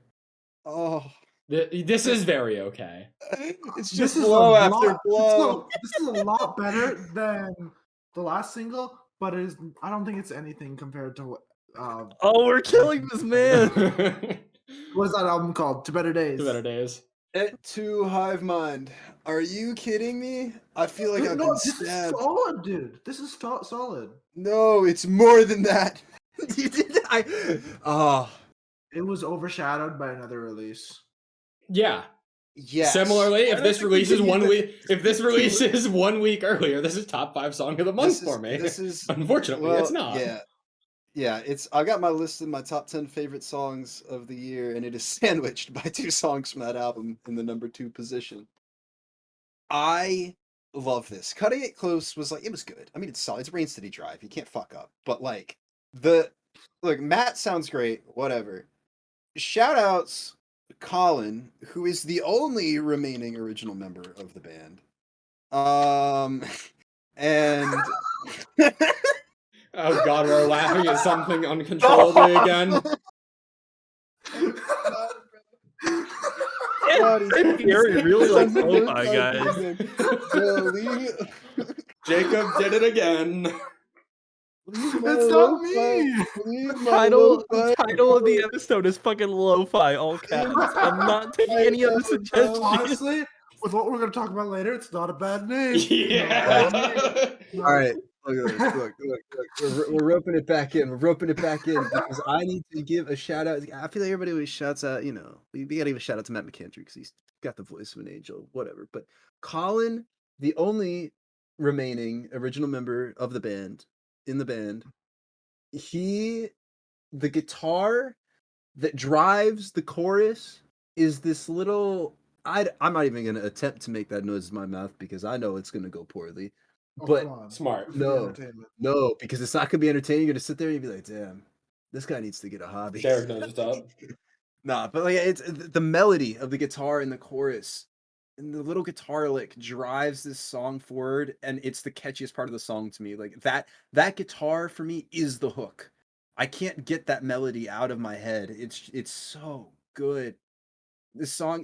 Oh, This is very okay. it's this just is blow a after lot, blow. This is a lot better than the last single, but it is. I don't think it's anything compared to what. Oh, we're killing this man. What is that album called? To Better Days. To Better Days. To Hivemind. Are you kidding me? I feel like I've No, been this is stabbed. solid, dude. This is solid. No, it's more than that. You did. Oh, It was overshadowed by another release. Yeah. yes. Similarly, if Why this don't you releases continue 1 the- week, if this releases 1 week earlier, this is top 5 song of the month for me. This is Unfortunately, well, it's not. Yeah. It's. I got my list of my top 10 favorite songs of the year, and it is sandwiched by 2 songs from that album in the number 2 position. I love this. Cutting It Close was like, it was good. I mean, it's solid. It's Rain City Drive. You can't fuck up. But like Matt sounds great. Whatever. Shout outs Colin, who is the only remaining original member of the band. And Oh god, we're laughing at something uncontrollably again. Gary really likes lo-fi, guys. Jacob did it again. It's not me. The title of the episode is fucking lo-fi, all caps. I'm not taking any other suggestions. Honestly, with what we're going to talk about later, it's not a bad name. Yeah. No. All right, look. We're roping it back in. We're roping it back in because I need to give a shout out. I feel like everybody always shouts out. You know, we got to give a shout out to Matt McKendry because he's got the voice of an angel, whatever. But Colin, the only remaining original member of the band, in the band, the guitar that drives the chorus is this little. I'm not even gonna attempt to make that noise in my mouth because I know it's gonna go poorly. Oh, But come on. Smart. No, because it's not gonna be entertaining. You're gonna sit there and you'll be like, "Damn, this guy needs to get a hobby." Derek knows what's up. Nah, but like it's the melody of the guitar in the chorus, and the little guitar lick drives this song forward, and it's the catchiest part of the song to me. Like that guitar for me is the hook. I can't get that melody out of my head. It's so good. This song,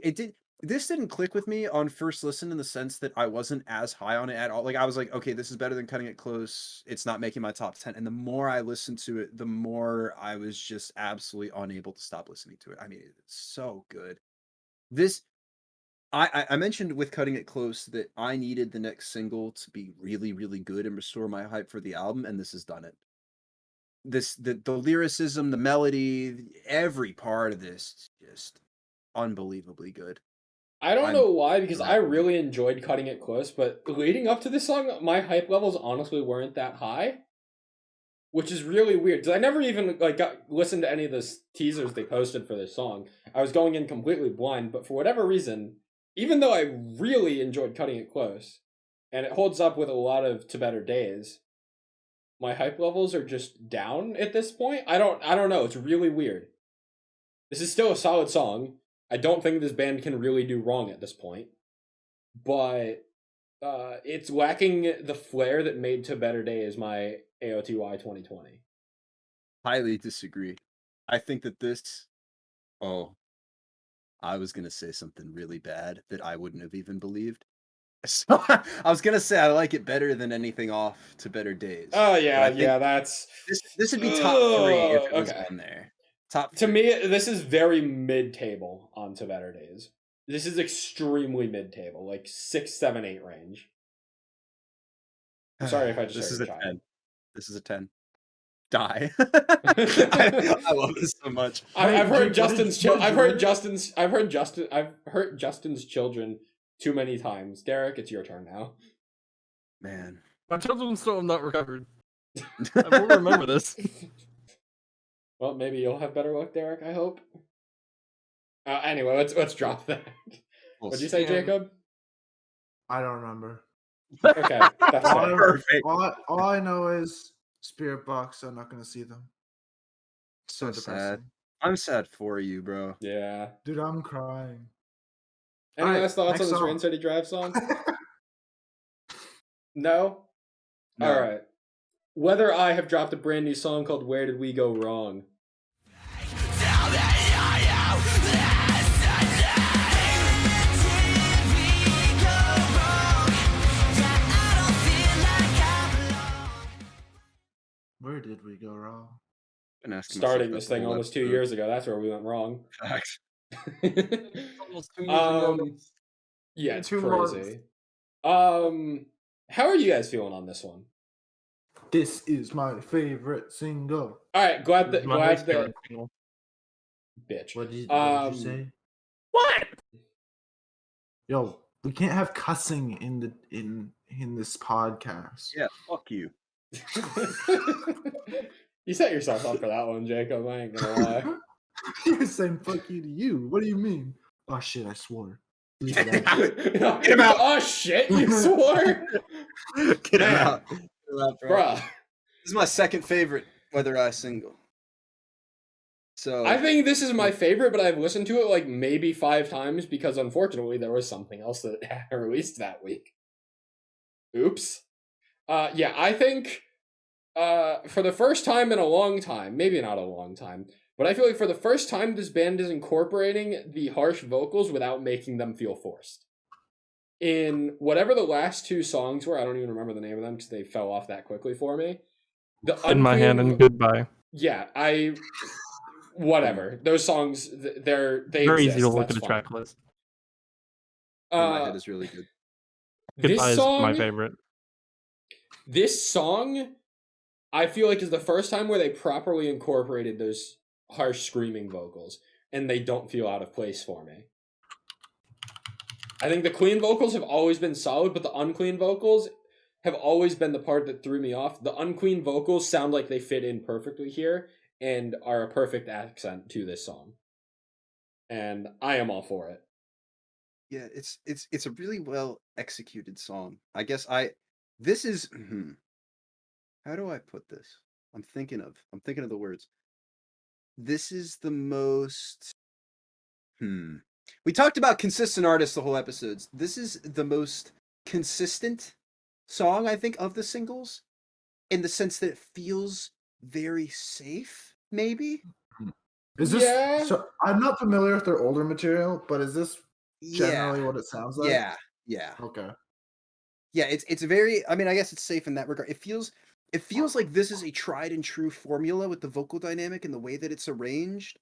this didn't click with me on first listen in the sense that I wasn't as high on it at all. Like I was like, okay, this is better than Cutting It Close. It's not making my top 10. And the more I listened to it, the more I was just absolutely unable to stop listening to it. I mean, it's so good. This, I mentioned with Cutting It Close that I needed the next single to be really, really good and restore my hype for the album, and this has done it. The lyricism, the melody, every part of this is just unbelievably good. I don't I'm know why, because I happy. really enjoyed Cutting It Close, but leading up to this song, my hype levels honestly weren't that high, which is really weird. Because I never even listened to any of the teasers they posted for this song. I was going in completely blind, but for whatever reason, even though I really enjoyed Cutting It Close, and it holds up with a lot of To Better Days, my hype levels are just down at this point. I don't know. It's really weird. This is still a solid song. I don't think this band can really do wrong at this point, but it's lacking the flair that made To Better Days my AOTY 2020. Highly disagree. I think that this. Oh, I was gonna say something really bad that I wouldn't have even believed. So I was gonna say I like it better than anything off To Better Days. Oh yeah, But I think yeah, that's this would be top 3 if it was okay. on there. Top To 3. me, this is very mid-table on To Better Days. This is extremely mid-table, like 6, 7, 8 range. I'm sorry if I just This is heard a a 10. This is a 10. Die. I love this so much. I've heard Jake, what did you do? I've heard Justin's Children too many times. Derek, it's your turn now. Man. My children still have not recovered. I will remember this. Well, maybe you'll have better luck, Derek. I hope. Anyway, let's drop that. What'd you say, Yeah. Jacob? I don't remember. Okay, that's All, fair. Perfect. all I know is Spirit Box. I'm not gonna see them. So So depressing. sad. I'm sad for you, bro. Yeah. Dude, I'm crying. Any Alright, last thoughts next on this song. Rain City Drive song? No? No. Alright. Whether I have dropped a brand new song called Where Did We Go Wrong? Where did we go wrong? Been asking Starting myself this that the thing whole almost 2 episode. years ago. That's where we went wrong. Facts. Almost 2 years ago. Yeah, it's 2 crazy. How are you guys feeling on this one? This is my favorite single. Alright, glad that Single. bitch. What did you say? What? Yo, we can't have cussing in this podcast. Yeah, fuck you. You set yourself up for that one, Jacob. I ain't gonna lie. You're saying fuck you to you. What do you mean? Oh shit, I swore. Get him out. Oh shit, you swore? Get him Man. out. Get him out, bro. Bruh. This is my second favorite Whether I Single. So I think this is my favorite, but I've listened to it like maybe 5 times because unfortunately there was something else that released that week. Oops. Yeah, I think for the first time in a long time, maybe not a long time, but I feel like for the first time this band is incorporating the harsh vocals without making them feel forced. In whatever the last 2 songs were, I don't even remember the name of them because they fell off that quickly for me. In my hand and goodbye. Yeah, whatever. Those songs, they Very exist, easy to look that's at a fine. track list. In my head is really good. Goodbye This is my song, favorite. this song, I feel like is the first time where they properly incorporated those harsh screaming vocals, and they don't feel out of place for me. I think the clean vocals have always been solid, but the unclean vocals have always been the part that threw me off. The unclean vocals sound like they fit in perfectly here and are a perfect accent to this song. And I am all for it. Yeah, it's a really well executed song. I guess this is how do I put this? I'm thinking of the words. This is the most we talked about consistent artists the whole episodes. This is the most consistent song, I think, of the singles, in the sense that it feels very safe, maybe? Is this Yeah. so I'm not familiar with their older material, but is this generally what it sounds like? Yeah. Okay. Yeah, it's very. I mean, I guess it's safe in that regard. It feels like this is a tried and true formula with the vocal dynamic and the way that it's arranged,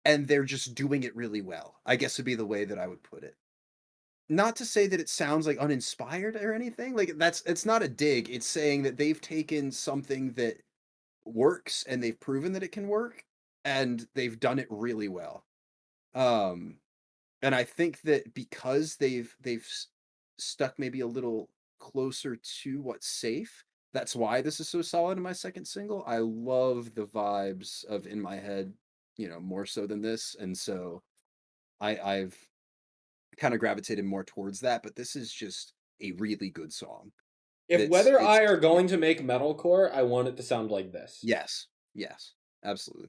and they're just doing it really well. I guess would be the way that I would put it. Not to say that it sounds like uninspired or anything. Like it's not a dig. It's saying that they've taken something that works and they've proven that it can work, and they've done it really well. And I think that because they've stuck maybe a little closer to what's safe, that's why this is so solid in my second single. I love the vibes of In My Head, more so than this, and so I've kind of gravitated more towards that, but this is just a really good song. If Weather Eye are going to make metalcore, I want it to sound like this. Yes, absolutely.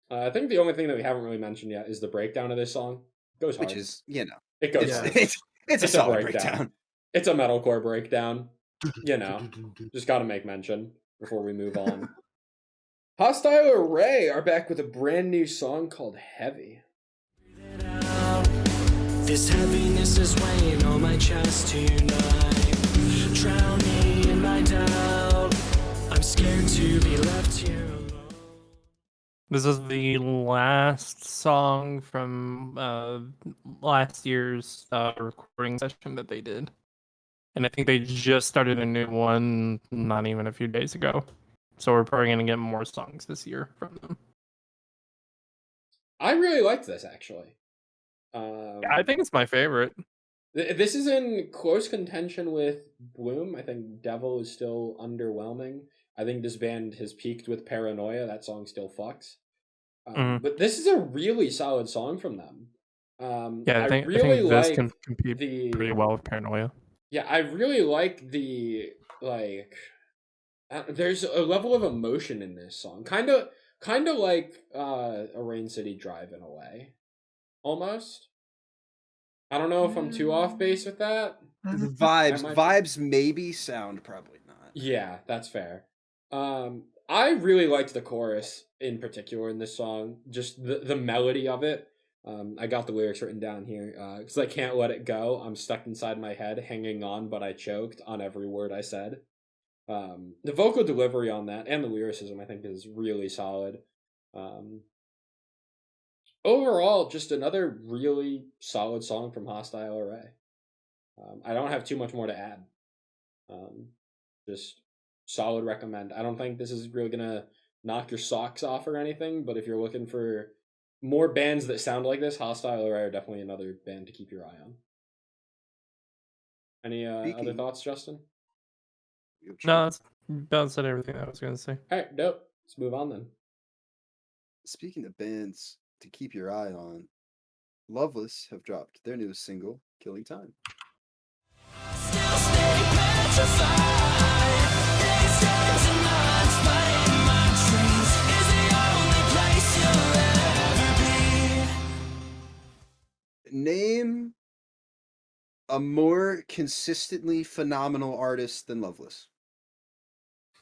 I think the only thing that we haven't really mentioned yet is the breakdown of this song. It goes hard. Which is, it goes hard. It's a solid breakdown. It's a metalcore breakdown. Just got to make mention before we move on. Hostile Array are back with a brand new song called Heavy. This heaviness is weighing on my chest tonight, drowning in my doubt. I'm scared to be left here alone. This is the last song from last year's recording session that they did. And I think they just started a new one not even a few days ago. So we're probably going to get more songs this year from them. I really liked this, actually. I think it's my favorite. This is in close contention with Bloom. I think Devil is still underwhelming. I think this band has peaked with Paranoia. That song still fucks. But this is a really solid song from them. I think this can compete pretty well with Paranoia. Yeah, I really like the there's a level of emotion in this song, kind of like a Rain City Drive in a way, almost. I don't know if I'm too off base with that. Vibes maybe, sound probably not. Yeah, that's fair. I really liked the chorus in particular in this song, just the melody of it. I got the lyrics written down here. Because I can't let it go. I'm stuck inside my head, hanging on, but I choked on every word I said. The vocal delivery on that and the lyricism, I think, is really solid. Overall, just another really solid song from Hostile Array. I don't have too much more to add. Just solid recommend. I don't think this is really gonna knock your socks off or anything, but if you're looking for more bands that sound like this, Hostile Array are definitely another band to keep your eye on. Any other thoughts, Justin? No, that's said everything I was going to say. All right, dope. Let's move on then. Speaking of bands to keep your eye on, Loveless have dropped their newest single, Killing Time. Still stay petrified. Days, days and nights, but in my dreams is the only place you'll ever be. Name a more consistently phenomenal artist than Loveless.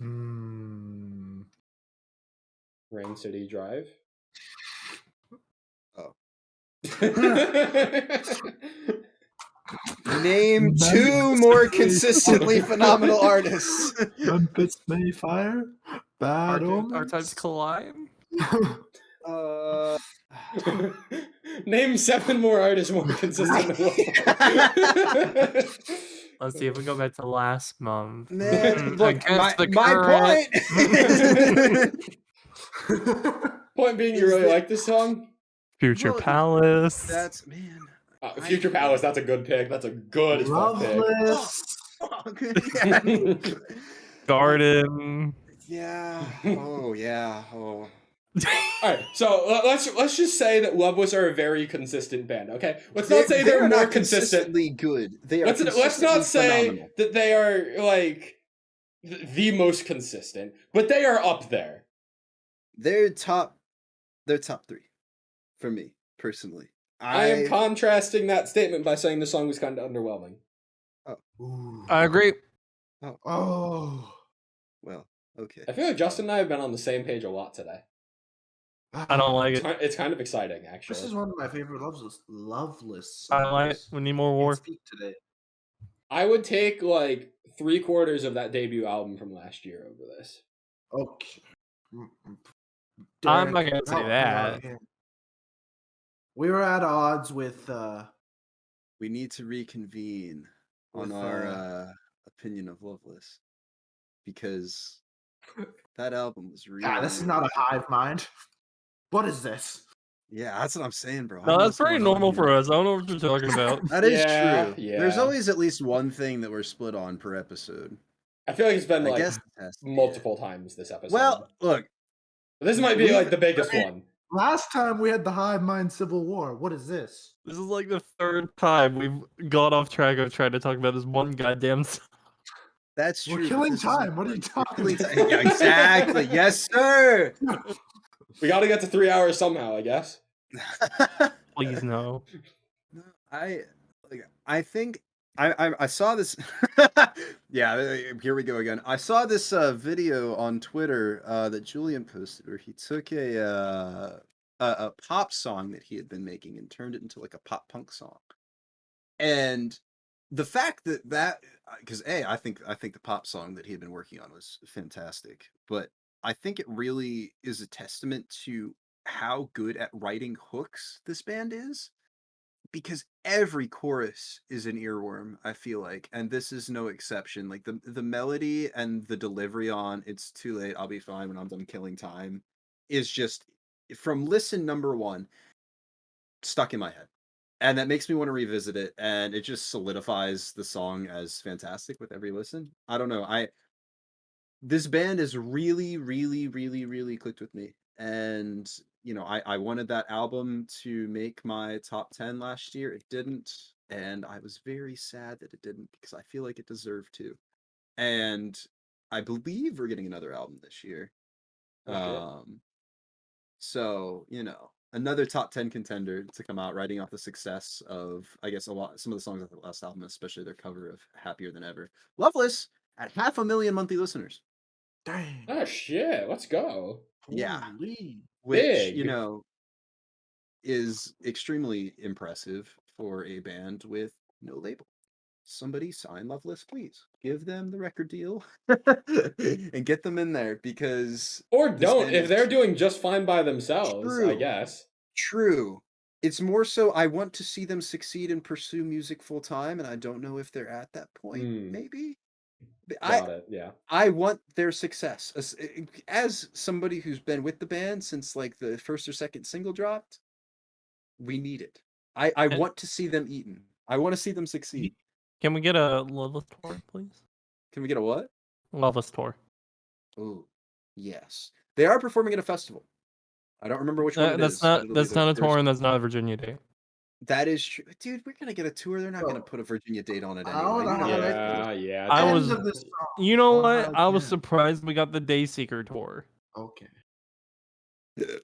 Rain City Drive. Oh. Name two more consistently phenomenal artists. Memphis May Fire, Bad Omens. Archetypes Collide. Name 7 more artists more consistent than Let's see if we go back to last month. Man, look, Against my point. Point being, you really like this song? Future Palace. That's man. Future Palace. That's a good pick. That's a good as fuck pick. Loveless. Garden. Yeah. Oh yeah. Oh. All right, so let's just say that Loveless are a very consistent band. Okay, let's not say they're more consistently good. They are. Let's not say that they are like the most consistent, but they are up there. They're top 3 for me personally. I am contrasting that statement by saying the song was kind of underwhelming. Oh. I agree. Oh. Well, okay. I feel like Justin and I have been on the same page a lot today. I don't like it. It's kind of exciting, actually. This is one of my favorite loveless songs. I like it. We need more Can't war. speak today. I would take like 3/4 of that debut album from last year over this. Okay. I'm not gonna Derek, say help me that. out here. We were at odds with We need to reconvene on With, our opinion of Loveless, because that album was really. God, this is not a hive mind. What is this? Yeah, that's what I'm saying, bro. I No, don't know that's what's very going on normal here. for us. I don't know what you're talking about. That is Yeah, true. yeah. There's always at least one thing that we're split on per episode. I feel like it's been I like guess it has to be. multiple times this episode. Well, look, this might be we've- like the biggest one. Last time we had the hive mind civil war. What is this? This is like the third time we've got off track of trying to talk about this one goddamn song. that's true. We're but killing this is time. a- What are you we're talking killing about? time. Yeah, exactly. Yes, sir. We got to get to 3 hours somehow, I guess. Please no. No, I think I saw this. Yeah, here we go again. I saw this video on Twitter that Julian posted, where he took a pop song that he had been making and turned it into like a pop punk song. And the fact that because I think the pop song that he had been working on was fantastic, but I think it really is a testament to how good at writing hooks this band is, because every chorus is an earworm, I feel like, and this is no exception. Like the melody and the delivery on "It's Too Late, I'll Be Fine When I'm Done Killing Time" is just, from listen number one, stuck in my head. And that makes me want to revisit it, and it just solidifies the song as fantastic with every listen. I don't know. This band is really, really, really, really clicked with me. And, you know, I wanted that album to make my top 10 last year. It didn't. And I was very sad that it didn't, because I feel like it deserved to. And I believe we're getting another album this year. Okay. So, you know, another top 10 contender to come out, riding off the success of, I guess, some of the songs of the last album, especially their cover of Happier Than Ever. Loveless at 500,000 monthly listeners. Dang. Oh, shit. Let's go. Yeah. Holy. Which, Big. you know, is extremely impressive for a band with no label. Somebody sign Loveless, please. Give them the record deal and get them in there, because Or this don't, band if is they're doing just fine by themselves, I True. guess. true. It's more so I want to see them succeed and pursue music full time, and I don't know if they're at that point. Maybe. Got it, yeah. I want their success. As somebody who's been with the band since like the first or second single dropped, we need it. I want to see them eaten. I want to see them succeed. Can we get a Loveless tour, please? Can we get a what? Loveless tour. Oh, yes. They are performing at a festival. I don't remember which one it That's is, but it'll be that's their not a tour, first- and that's not a Virginia date. That is true. Dude, we're gonna get a tour. They're not gonna Bro. put a Virginia date on it I anyway. don't know You know how that. they- Yeah. I End was- of this song. You know Oh, what? I was yeah. surprised we got the Dayseeker tour. Okay.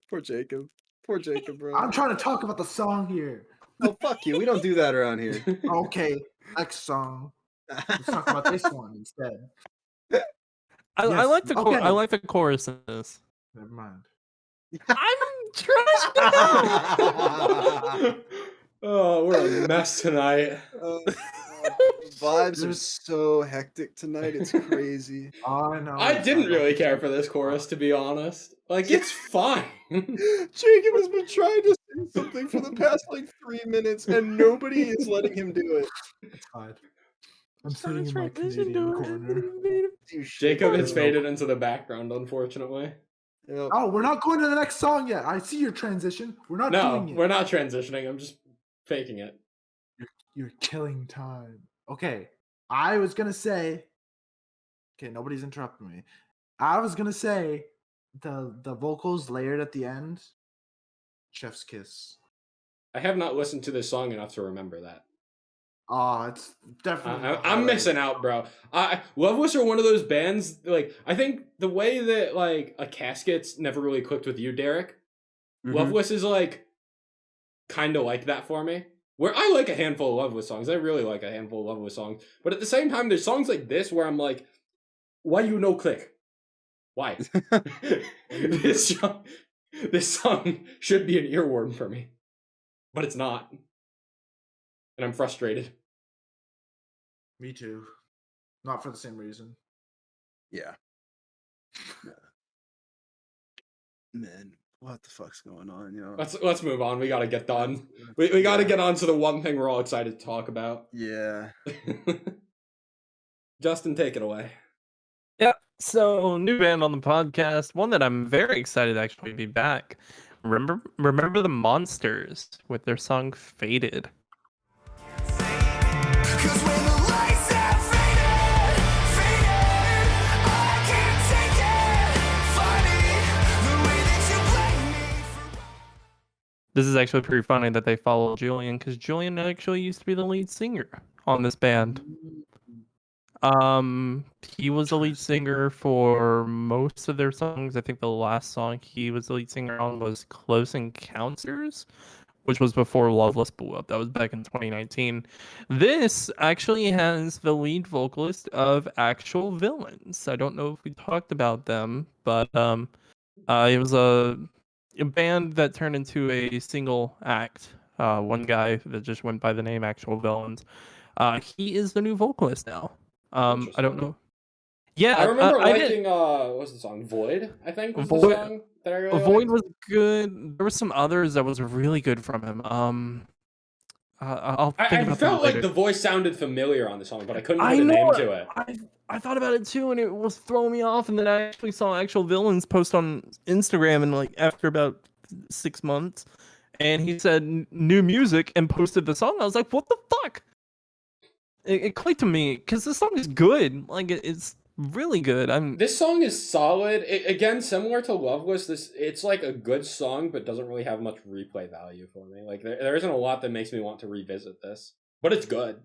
Poor Jacob. Poor Jacob, bro. I'm trying to talk about the song here. Oh, fuck you. We don't do that around here. Okay, next song. Let's talk about this one instead. I Yes, like the okay. I like the chorus in this. Never mind. I'm trying to Oh, we're a mess tonight. Vibes are There's- so hectic tonight. It's crazy. I know. I didn't really care for this chorus, to be honest. Like, it's fine. Jacob has been trying to say something for the past like 3 minutes, and nobody is letting him do it. It's fine. I'm sitting in my Canadian corner. You shit, Jacob has bro. faded into the background, unfortunately. Yep. Oh, we're not going to the next song yet. I see your transition. We're not No, doing it. we're not transitioning. I'm just faking it. You're killing time. Okay. I was gonna say. Okay, nobody's interrupting me. I was gonna say the vocals layered at the end. Chef's kiss. I have not listened to this song enough to remember that. Oh, it's definitely. I'm missing out, bro. Loveless are one of those bands. Like, I think the way that like a Casket's never really clicked with you, Derek. Mhm. Loveless is like kind of like that for me. Where I like a handful of Loveless songs. I really like a handful of Loveless songs. But at the same time, there's songs like this where I'm like, why you no click? Why? this song, This song should be an earworm for me, but it's not. And I'm frustrated. Me too. Not for the same reason. Yeah. Man, what the fuck's going on, yo? Let's move on. We gotta get done. We gotta get on to the one thing we're all excited to talk about. Yeah. Justin, take it away. Yeah, so new band on the podcast, one that I'm very excited to actually be back. Remember the Monsters with their song Faded. Cause when the lights have faded, I can't take it. Funny, the way that you blame me for... This is actually pretty funny that they follow Julian, because Julian actually used to be the lead singer on this band. He was the lead singer for most of their songs. I think the last song he was the lead singer on was Close Encounters, which was before Loveless blew up. That was back in 2019. This actually has the lead vocalist of Actual Villains. I don't know if we talked about them, but it was a band that turned into a single act. One guy that just went by the name Actual Villains. He is the new vocalist now. I don't know. Yeah, I remember I liking what was the song? Void, I think was the Void- song that I really Void liked. was good. There were some others that was really good from him. I'll think I about felt them like later. the voice sounded familiar on the song, but I couldn't put I a name know to it. I thought about it too, and it was throwing me off. And then I actually saw Actual Villains post on Instagram, and like after about 6 months, and he said new music and posted the song. I was like, what the fuck? It clicked to me because this song is good. Like it's really good. This song is solid. Again, similar to Loveless, it's like a good song, but doesn't really have much replay value for me. Like there isn't a lot that makes me want to revisit this, but it's good.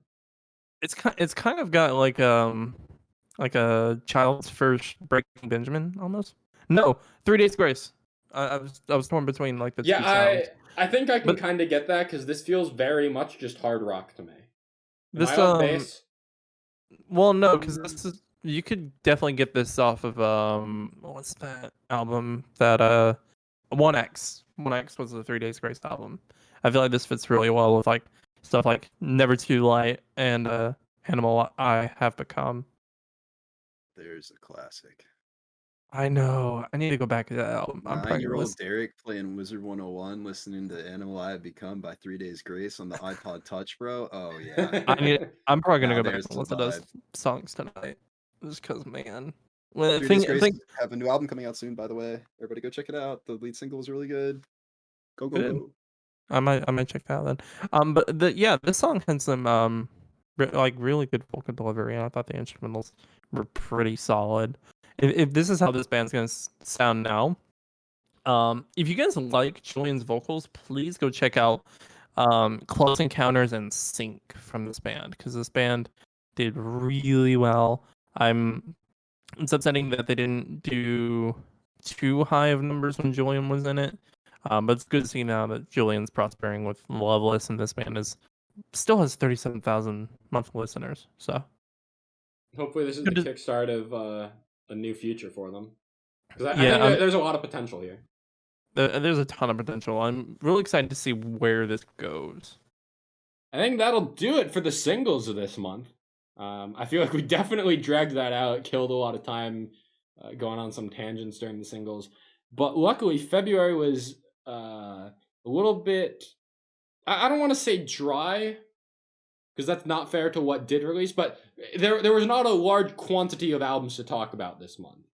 It's kind of got like a child's first Breaking Benjamin almost. No, 3 Days Grace. I was torn between like the two sounds. I think I can But- kind of get that because this feels very much just hard rock to me. Am This I off base? well no, because this is you could definitely get this off of what's that album that 1X. 1X was the 3 Days Grace album. I feel like this fits really well with like stuff like Never Too Light and Animal I Have Become. There's a classic. I know. I need to go back to that album. I'm probably gonna 9-year-old listen. Derek playing Wizard 101, listening to Animal I Have Become by 3 Days Grace on the iPod Touch, bro. Oh, yeah. I'm probably gonna Now go back there's and the listen to those vibe. songs tonight. Just cause, man. Well, 3 Days Grace have a new album coming out soon, by the way. Everybody go check it out. The lead single was really good. Go, go, Good. go. I might check that out then. But this song had some really good vocal delivery, and I thought the instrumentals were pretty solid. If this is how this band's gonna sound now, if you guys like Julian's vocals, please go check out Close Encounters and Sync from this band, because this band did really well. It's upsetting that they didn't do too high of numbers when Julian was in it. But it's good to see now that Julian's prospering with Loveless, and this band still has 37,000 monthly listeners. So Hopefully this is Good the to- kickstart of a new future for them. Because I Yeah, think there's a lot of potential here. there's a ton of potential. I'm really excited to see where this goes. I think that'll do it for the singles of this month. I feel like we definitely dragged that out, killed a lot of time going on some tangents during the singles. But luckily, February was a little bit, I don't want to say dry, because that's not fair to what did release, but there was not a large quantity of albums to talk about this month.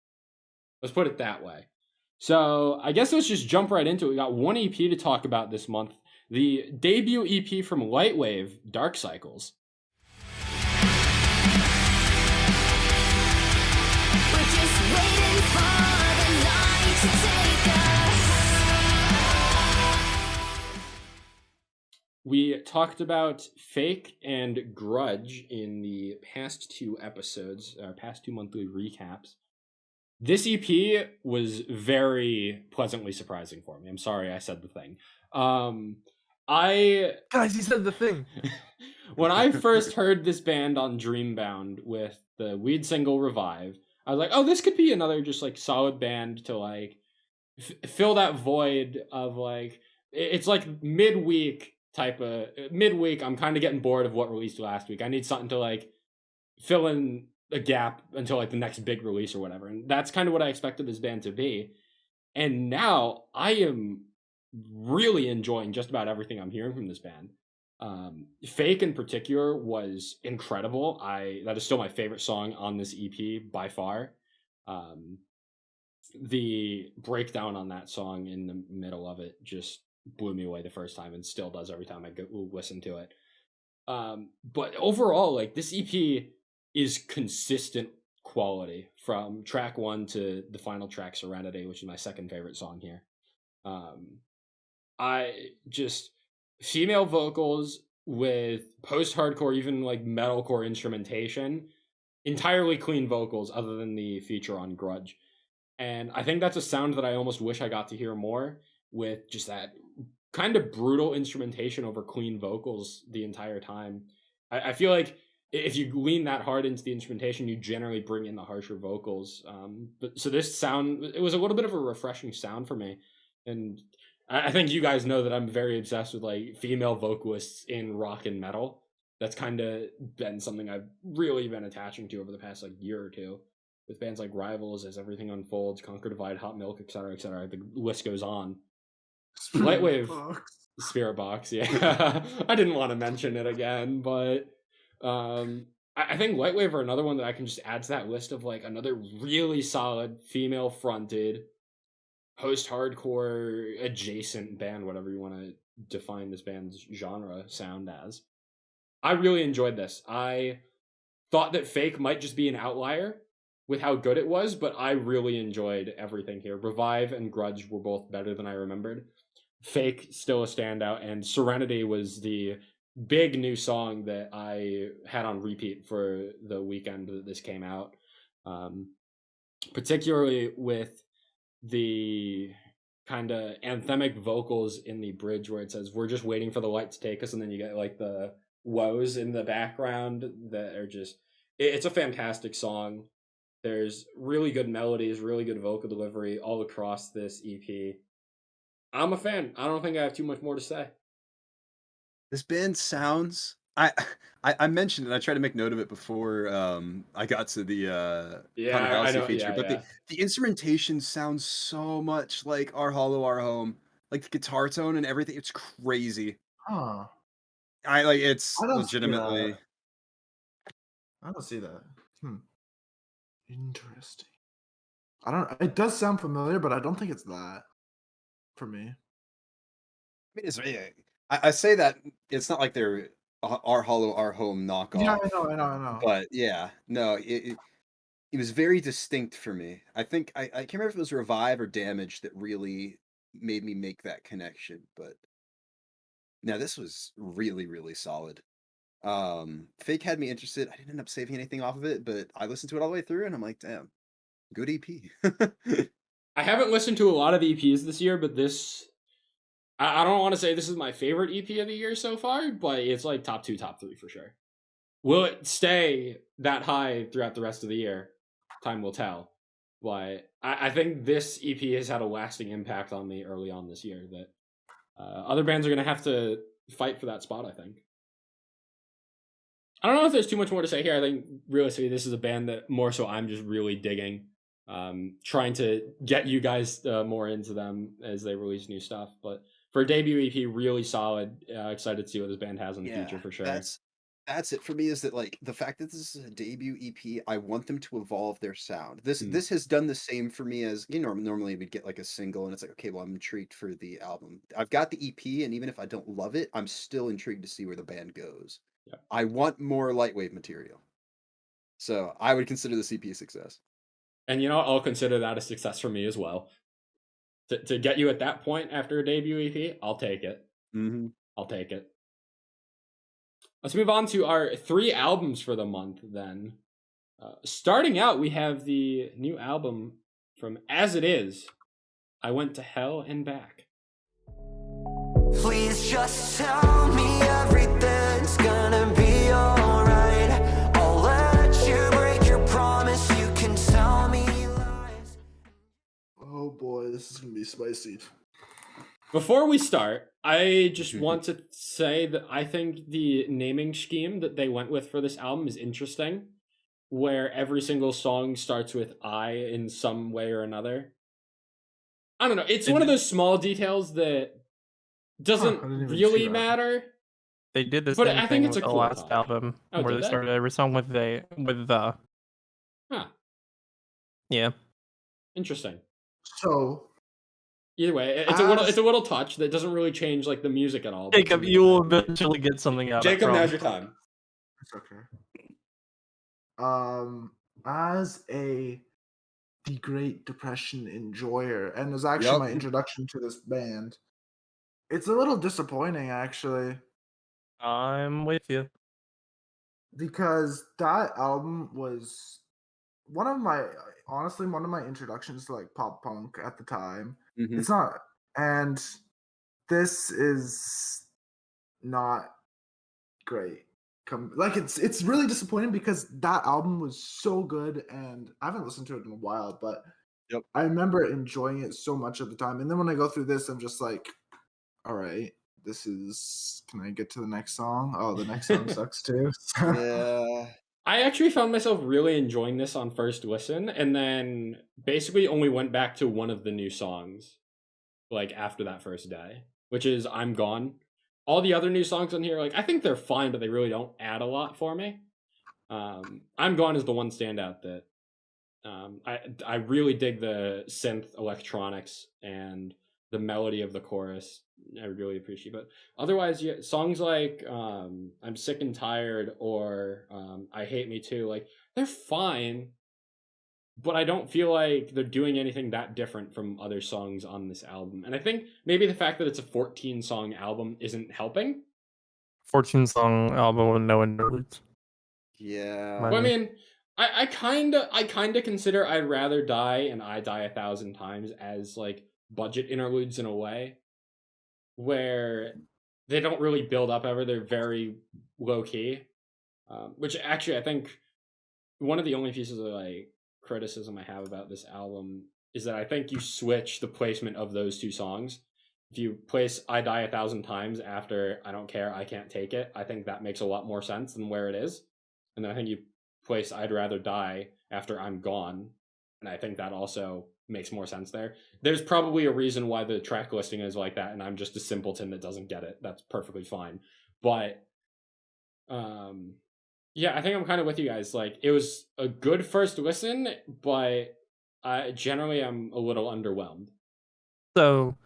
Let's put it that way. So I guess let's just jump right into it. We got one EP to talk about this month. The debut EP from Lightwave, Dark Cycles. We're just waiting for the night to take us. We talked about Fake and Grudge in the past two episodes, past two monthly recaps. This EP was very pleasantly surprising for me. I'm sorry I said the thing. Guys, he said the thing. When I first heard this band on Dreambound with the lead single Revive, I was like, oh, this could be another just like solid band to like fill that void of like it's like midweek. I'm kind of getting bored of what released last week. I need something to like fill in a gap until like the next big release or whatever. And that's kind of what I expected this band to be. And now I am really enjoying just about everything I'm hearing from this band. Fake in particular was incredible. That is still my favorite song on this EP by far. The breakdown on that song in the middle of it just blew me away the first time and still does every time I go listen to it. But overall, like this EP is consistent quality from track 1 to the final track, Serenity, which is my second favorite song here. I just female vocals with post-hardcore, even like metalcore instrumentation, entirely clean vocals other than the feature on Grudge. And I think that's a sound that I almost wish I got to hear more, with just that kind of brutal instrumentation over clean vocals the entire time. I feel like if you lean that hard into the instrumentation, you generally bring in the harsher vocals. But so this sound, it was a little bit of a refreshing sound for me. And I think you guys know that I'm very obsessed with like female vocalists in rock and metal. That's kind of been something I've really been attaching to over the past like year or two, with bands like Rivals, As Everything Unfolds, Conquer Divide, Hot Milk, etc., etc. The list goes on. Lightwave, Spirit Box, yeah. I didn't want to mention it again, but I think Lightwave are another one that I can just add to that list of like another really solid female-fronted post-hardcore adjacent band, whatever you want to define this band's genre sound as. I really enjoyed this. I thought that Fake might just be an outlier with how good it was, but I really enjoyed everything here. Revive and Grudge were both better than I remembered. Fake, still a standout, and Serenity was the big new song that I had on repeat for the weekend that this came out. Particularly with the kind of anthemic vocals in the bridge where it says, "We're just waiting for the light to take us," and then you get like the woes in the background that are just... It's a fantastic song. There's really good melodies, really good vocal delivery all across this EP. I'm a fan. I don't think I have too much more to say. This band sounds... I mentioned it. I tried to make note of it before I got to the I know, feature. yeah, But yeah. the instrumentation sounds so much like Our Hollow, Our Home. Like the guitar tone and everything. It's crazy. Huh. It's I don't see legitimately... that. I don't see that. Interesting. It does sound familiar, but I don't think it's that for me. I mean, I say that it's not like they're Our Hollow, Our Home knockoff. Yeah, I know. But yeah, no, it was very distinct for me. I think I can't remember if it was Revive or Damage that really made me make that connection. But now this was really, really solid. Fake had me interested. I didn't end up saving anything off of it, but I listened to it all the way through, and I'm like, damn, good EP. I haven't listened to a lot of EPs this year, but this... I don't want to say this is my favorite EP of the year so far, but it's like top 2, top 3 for sure. Will it stay that high throughout the rest of the year? Time will tell. But I think this EP has had a lasting impact on me early on this year that other bands are going to have to fight for that spot, I think. I don't know if there's too much more to say here. I think realistically this is a band that more so I'm just really digging. Trying to get you guys more into them as they release new stuff. But for a debut EP, really solid. Excited to see what this band has in the future for sure. That's it for me, is that like the fact that this is a debut EP, I want them to evolve their sound. This has done the same for me as, you know, normally we'd get like a single and it's like, okay, well, I'm intrigued for the album. I've got the EP, and even if I don't love it, I'm still intrigued to see where the band goes. Yeah. I want more Lightwave material. So I would consider this EP a success. And you know, I'll consider that a success for me as well. To get you at that point after a debut EP, I'll take it. Mm-hmm. I'll take it. Let's move on to our 3 albums for the month then. Starting out, we have the new album from As It Is, I Went to Hell and Back. Please just tell me everything's gonna be alright. I'll let you break your promise. You can tell me lies. Oh boy, this is gonna be spicy. Before we start, I just want to say that I think the naming scheme that they went with for this album is interesting, where every single song starts with I in some way or another. I don't know. It's one of those small details that doesn't I didn't even see really that. matter. They did the But same I think thing it's with a the cool last touch. album, Oh, where did they they? started every song with the. Huh. Yeah. Interesting. So Either way, it's a little touch that doesn't really change like the music at all. but Jacob, something you will that I appreciate. eventually get something out Jacob, of now's it. your time. it's okay. As the Great Depression enjoyer, and it was actually Yup. my introduction to this band. It's a little disappointing, actually, I'm with you. because that album was honestly one of my introductions to like pop punk at the time. Mhm. It's not, and this is not great. It's really disappointing because that album was so good, and I haven't listened to it in a while, but Yep. I remember enjoying it so much at the time. And then when I go through this, I'm just like, all right, can I get to the next song? Oh, the next song sucks too. Yeah. I actually found myself really enjoying this on first listen, and then basically only went back to one of the new songs, like after that first day, which is "I'm Gone." All the other new songs on here, like I think they're fine, but they really don't add a lot for me. "I'm Gone" is the one standout that I really dig the synth electronics and the melody of the chorus. I really appreciate, but otherwise, yeah, songs like "I'm Sick and Tired" or "I Hate Me Too," like they're fine, but I don't feel like they're doing anything that different from other songs on this album. And I think maybe the fact that it's a 14-song album isn't helping. 14-song album with no interludes. Yeah. My- Well, I mean, I kinda consider "I'd Rather Die" and "I Die 1,000 Times" as like budget interludes in a way, where they don't really build up ever. They're very low key, which actually I think one of the only pieces of like criticism I have about this album is that I think you switch the placement of those two songs. If you place "I Die 1,000 Times" after "I Don't Care, I Can't Take It," I think that makes a lot more sense than where it is. And then I think you place "I'd Rather Die" after "I'm Gone," and I think that also makes more sense there. There's probably a reason why the track listing is like that, and I'm just a simpleton that doesn't get it. That's perfectly fine. But yeah, I think I'm kind of with you guys. Like, it was a good first listen, but I generally am a little underwhelmed. So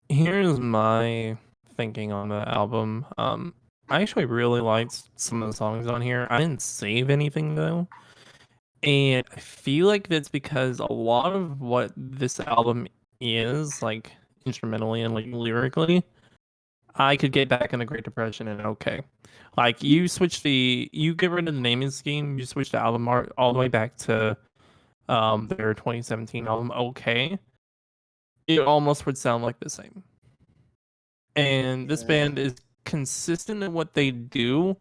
here's my thinking on the album. I actually really liked some of the songs on here. I didn't save anything though. And I feel like that's because a lot of what this album is, like instrumentally and like lyrically, I could get back in the Great Depression and okay. Like you get rid of the naming scheme, you switch the album art all the way back to their 2017 album, okay. It almost would sound like the same. And this Yeah. band is consistent in what they do,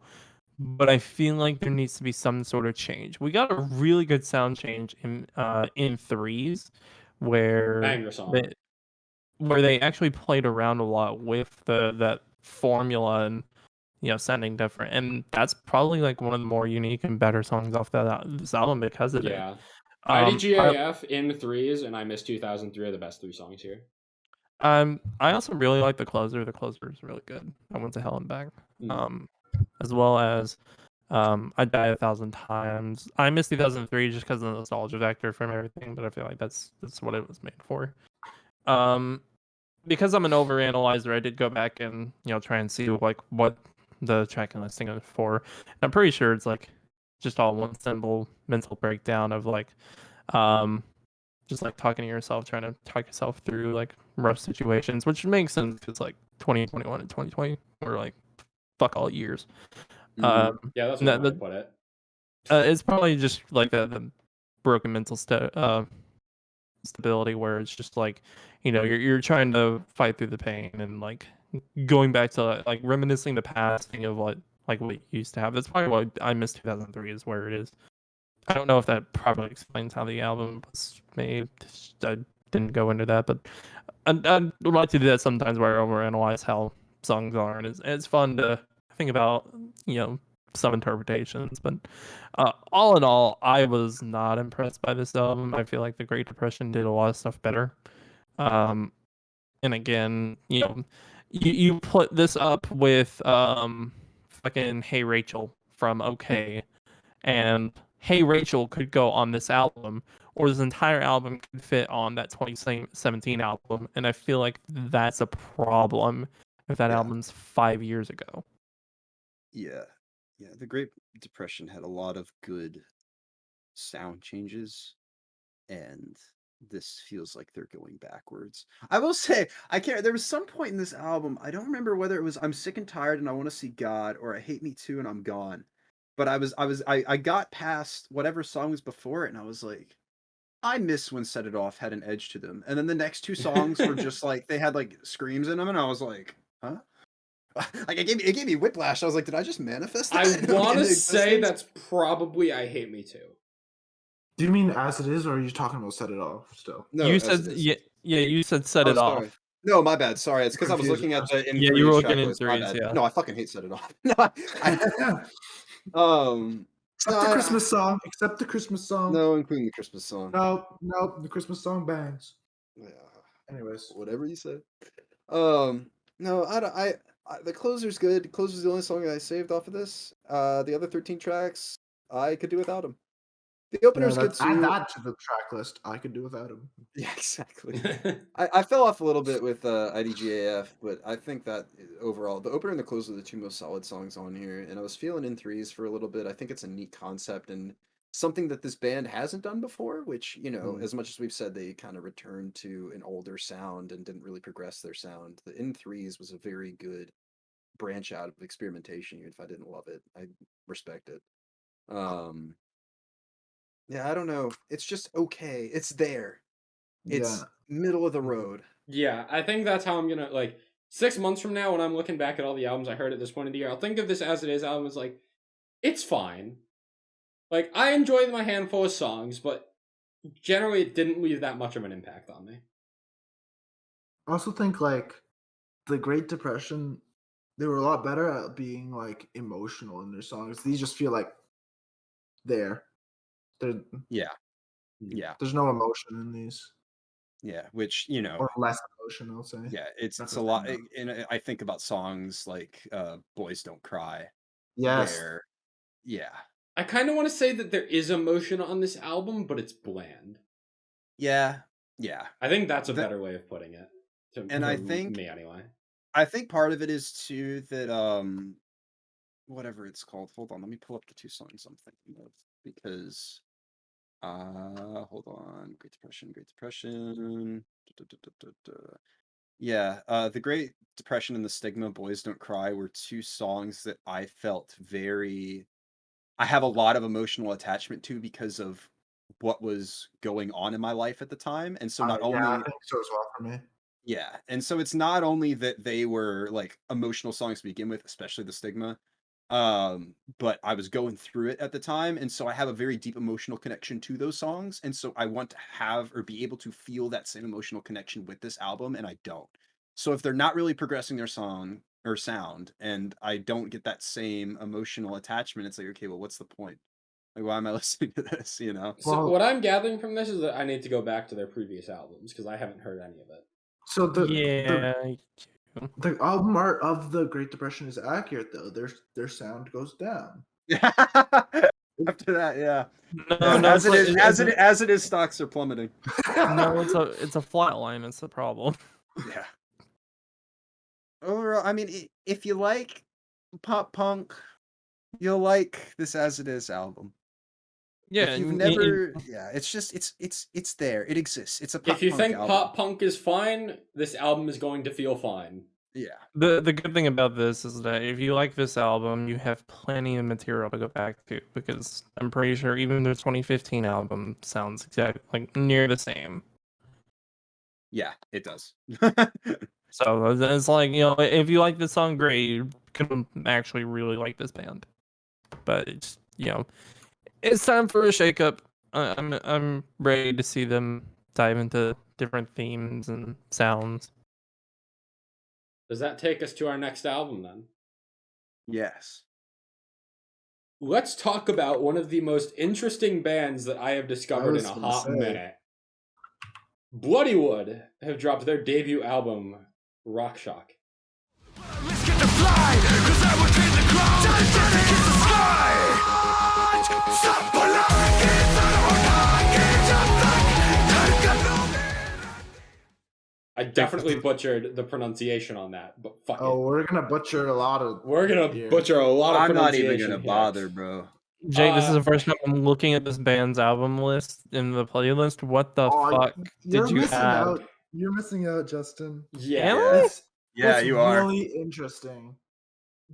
but I feel like there needs to be some sort of change. We got a really good sound change in threes, where Banger song. they actually played around a lot with that formula and sounding different, and that's probably like one of the more unique and better songs off this album because of it. Yeah. Um, IDGAF in threes and "I Miss 2003" are the best three songs here. I also really like the closer. The closer is really good. I went to hell and back. As well as I Die 1,000 Times. I miss 2003 just because of the nostalgia factor from everything, but I feel like that's what it was made for. Because I'm an overanalyzer, I did go back and try and see like what the track and listing is for. And I'm pretty sure it's like just all one simple mental breakdown of like just like talking to yourself, trying to talk yourself through like rough situations, which makes sense because like 2021 and 2020 were like fuck all years. Mhm. Yeah, that's No, one way to put it. It's probably just like the broken mental stability, where it's just like you're trying to fight through the pain and like going back to like reminiscing the past, thinking of what you used to have. That's probably what I Miss 2003 is, where it is. I don't know if that probably explains how the album was made. I didn't go into that, but I would like to do that sometimes where I overanalyze how songs are, and it's fun to think about, some interpretations. But all in all, I was not impressed by this album. I feel like the Great Depression did a lot of stuff better. And again, you put this up with fucking Hey Rachel from OK, and Hey Rachel could go on this album, or this entire album could fit on that 2017 album, and I feel like that's a problem if that Yeah. album's 5 years ago. Yeah. The Great Depression had a lot of good sound changes, and this feels like they're going backwards. I will say, there was some point in this album, I don't remember whether it was I'm Sick and Tired and I Want to See God, or I Hate Me Too and I'm Gone. But I got past whatever song was before it, and I was like, I miss when Set It Off had an edge to them. And then the next two songs were just like, they had like screams in them, and I was like, huh? Like it gave me whiplash. I was like, did I just manifest that? I want to say that's probably I Hate Me Too. Do you mean As It Is, or are you talking about Set It Off still? No, You As said It Is. you said Set It Sorry. Off. No, my bad. Sorry, it's because I was Confused. looking at the in Yeah, you were looking in list. My threes, bad. yeah. No, I fucking hate Set It Off. Except the Christmas song. Except the Christmas song. No, including the Christmas song. No, the Christmas song bangs. Yeah, Anyways, whatever you say. No, the closer's good. Closer's the only song I saved off of this. The other 13 tracks I could do without them. The opener's good too. add that to the track list. I could do without him. Yeah, exactly. I fell off a little bit with IDGAF, but I think that overall, the opener and the closer are the two most solid songs on here, and I was feeling in threes for a little bit. I think it's a neat concept and something that this band hasn't done before, which, as much as we've said they kind of returned to an older sound and didn't really progress their sound, the in threes was a very good branch out of experimentation. Even if I didn't love it, I respect it. Yeah, I don't know. It's just okay. It's there. It's middle of the road. Yeah, I think that's how I'm gonna, 6 months from now when I'm looking back at all the albums I heard at this point of the year, I'll think of this As It Is album as it's fine. I enjoyed my handful of songs, but generally it didn't leave that much of an impact on me. I also think the Great Depression, they were a lot better at being emotional in their songs. These just feel like they're Yeah. There's no emotion in these. Yeah, which or less emotion, I'll say. Yeah, it's a lot. And I think about songs like "Boys Don't Cry." Yes. Where, yeah. I kind of want to say that there is emotion on this album, but it's bland. Yeah. I think that's a better way of putting it. I think me anyway. I think part of it is too that whatever it's called. Hold on, let me pull up the two songs I'm thinking of, because hold on. Great Depression. Yeah, the Great Depression and the Stigma, Boys Don't Cry, were two songs that I felt I have a lot of emotional attachment to because of what was going on in my life at the time. And so not only I think so as well for me. Yeah, and so it's not only that they were emotional songs to begin with, especially the Stigma, but I was going through it at the time, and so I have a very deep emotional connection to those songs, and so I want to have or be able to feel that same emotional connection with this album, and I don't. So if they're not really progressing their song or sound, and I don't get that same emotional attachment, it's okay, well, what's the point? Why am I listening to this? So what I'm gathering from this is that I need to go back to their previous albums because I haven't heard any of it. So the album art of the Great Depression is accurate, though. Their sound goes down. After that, yeah. No, as it is, stocks are plummeting. No, it's a flat line. It's the problem. Yeah. Overall, I mean, if you like pop punk, you'll like this As It Is album. Yeah, if you've never, it's just it's there. It exists. It's a pop If you punk think album. pop punk is fine, this album is going to feel fine. Yeah. The good thing about this is that if you like this album, you have plenty of material to go back to, because I'm pretty sure even their 2015 album sounds exactly near the same. Yeah, it does. So it's if you like this song, great, you can actually really like this band. But it's it's time for a shakeup. I'm ready to see them dive into different themes and sounds. Does that take us to our next album then? Yes. Let's talk about one of the most interesting bands that I have discovered in a hot minute. Bloodywood have dropped their debut album, Rock Shock. I definitely butchered the pronunciation on that, but fuck it. We're gonna butcher a lot of. We're gonna butcher a lot of I'm not pronunciation. even gonna here. bother, bro. Jake, this is the first time I'm looking at this band's album list in the playlist. What the fuck did you add? Out. You're missing out, Justin. Yeah. Yeah, you are. Really interesting.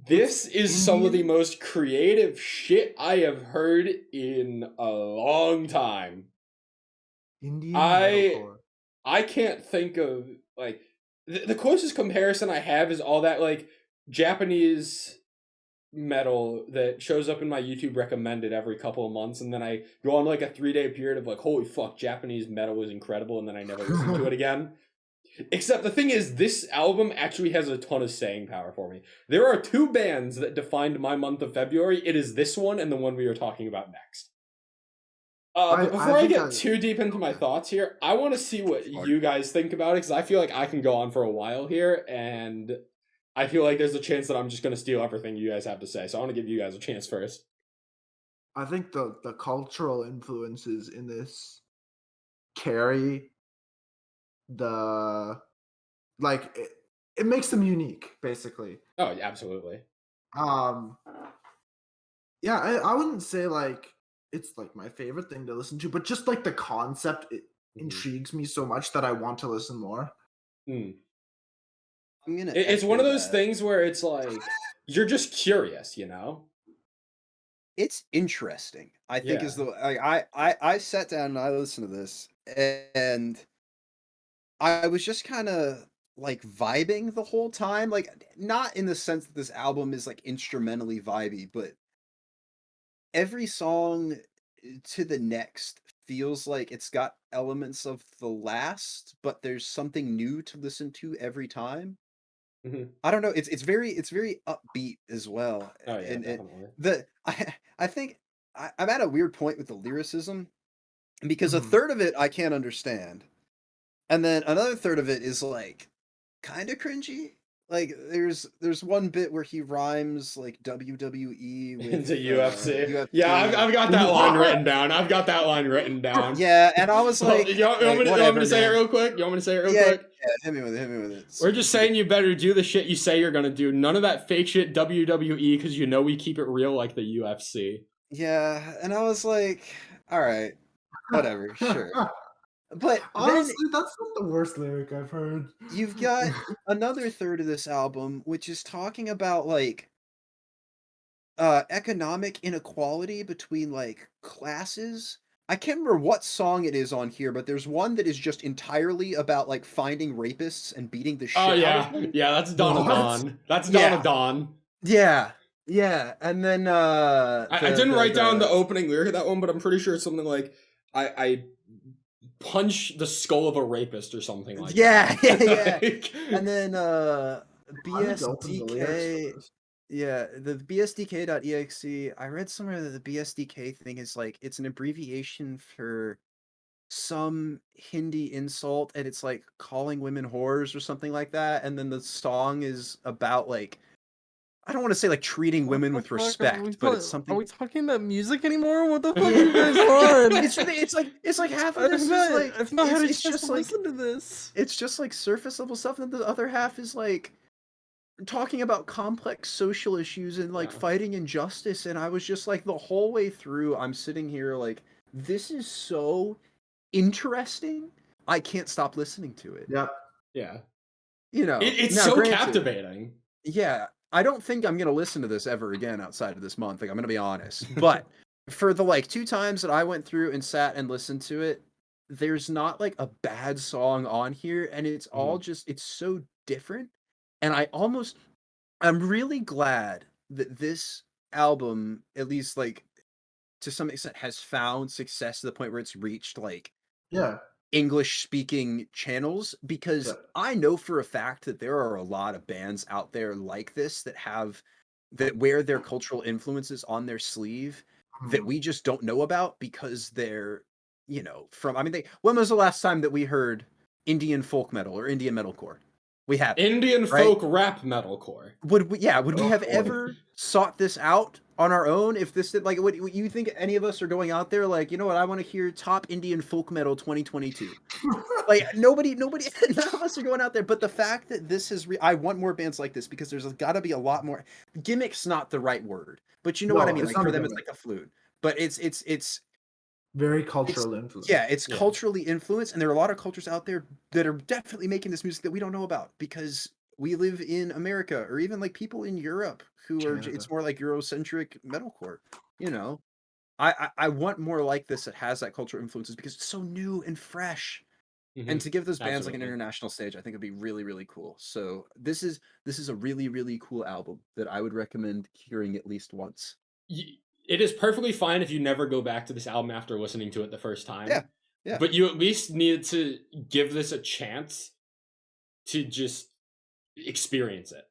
This is some of the most creative shit I have heard in a long time. Indian metalcore. I can't think of, like, the closest comparison I have is all that, like, Japanese metal that shows up in my YouTube recommended every couple of months, and then I go on, like, a 3-day period of, like, holy fuck, Japanese metal is incredible, and then I never listen to it again. Except the thing is, this album actually has a ton of staying power for me. There are 2 bands that defined my month of February. It is this one and the one we are talking about next. But before I get too deep into my thoughts here, I want to see what you guys think about it, because I feel like I can go on for a while here, and I feel like there's a chance that I'm just going to steal everything you guys have to say, so I want to give you guys a chance first. I think the cultural influences in this carry the... Like, it makes them unique, basically. Oh, yeah, absolutely. Yeah, I wouldn't say, like, it's like my favorite thing to listen to, but just like the concept, it intrigues me so much that I want to listen more. It's one of those things where it's like you're just curious, you know. It's interesting. I think is the like I sat down and I listened to this, and I was just kind of like vibing the whole time, like not in the sense that this album is like instrumentally vibey, but every song to the next feels like it's got elements of the last, but there's something new to listen to every time. I don't know. It's very upbeat as well. Oh yeah, definitely. I think I'm at a weird point with the lyricism, because a third of it I can't understand, and then another third of it is like kind of cringy. Like there's one bit where he rhymes like WWE with into UFC. Yeah, I've got that line written down. Yeah, and I was like, you want me to say it real quick? quick? Yeah, hit me with it. We're just saying you better do the shit you say you're gonna do. None of that fake shit WWE, because you know we keep it real like the UFC. Yeah, and I was like, all right, whatever, sure. But honestly, that's not the worst lyric I've heard. You've got another third of this album, which is talking about like economic inequality between like classes. I can't remember what song it is on here, but there's one that is just entirely about like finding rapists and beating the shit out of them. Yeah, that's Dawn of Dawn. That's Dawn of Dawn. Yeah. And then I didn't write down the opening lyric of that one, but I'm pretty sure it's something like I punch the skull of a rapist or something like that. Yeah. And then BSDK. Yeah, the BSDK.exe. I read somewhere that the BSDK thing is like it's an abbreviation for some Hindi insult, and it's like calling women whores or something like that. And then the song is about like, I don't want to say like treating women with respect, but it's something. Are we talking about music anymore? What the fuck is going on? It's like half of this is like I've not had a it's chance just to like listen to this. It's just like surface level stuff, and the other half is like talking about complex social issues and like fighting injustice. And I was just like the whole way through, I'm sitting here like, this is so interesting. I can't stop listening to it. Yeah. You know, it's so captivating. Yeah. I don't think I'm going to listen to this ever again outside of this month. Like, I'm going to be honest. But for the, like, 2 times that I went through and sat and listened to it, there's not, like, a bad song on here. And it's all just, it's so different. And I'm really glad that this album, at least, like, to some extent, has found success to the point where it's reached, like, English speaking channels, because Yeah. I know for a fact that there are a lot of bands out there like this that wear their cultural influences on their sleeve that we just don't know about because they're, when was the last time that we heard Indian folk metal or Indian metalcore? We haven't. Indian right? folk rap metalcore. Would we have boy. ever sought this out on our own if this did, like, what you think any of us are going out there like, you know what, I want to hear top Indian folk metal 2022? Like, nobody none of us are going out there, but the fact that this is I want more bands like this, because there's got to be a lot more. Gimmick's not the right word, but you know what I No, mean, it's like not for a them it's gimmick. like a flute, but it's Very cultural influence. yeah, it's Yeah. culturally influenced, and there are a lot of cultures out there that are definitely making this music that we don't know about because we live in America, or even like people in Europe who are. Canada. It's more like Eurocentric metalcore. You know, I want more like this that has that cultural influences because it's so new and fresh. And to give those bands like an Absolutely. international stage, I think it'd be really, really cool. So this is a really, really cool album that I would recommend hearing at least once. It is perfectly fine if you never go back to this album after listening to it the first time. Yeah, yeah. But you at least need to give this a chance to just experience it.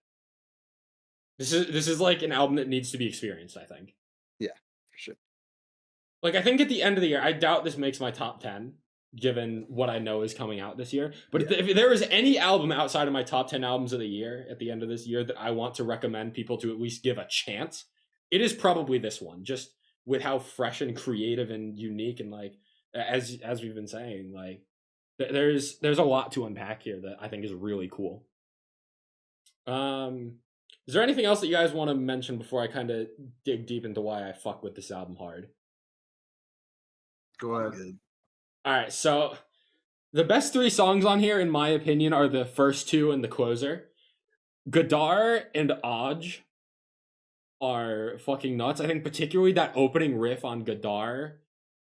This is like an album that needs to be experienced, I think. Yeah, for sure. Like, I think at the end of the year, I doubt this makes my top 10, given what I know is coming out this year. But if there is any album outside of my top 10 albums of the year at the end of this year that I want to recommend people to at least give a chance, it is probably this one, just with how fresh and creative and unique, and like as we've been saying, like there's a lot to unpack here that I think is really cool. Is there anything else that you guys want to mention before I kind of dig deep into why I fuck with this album hard? Go ahead. Good. All right, so the best 3 songs on here, in my opinion, are the first 2 and the closer. Godar and Aj are fucking nuts. I think particularly that opening riff on Godar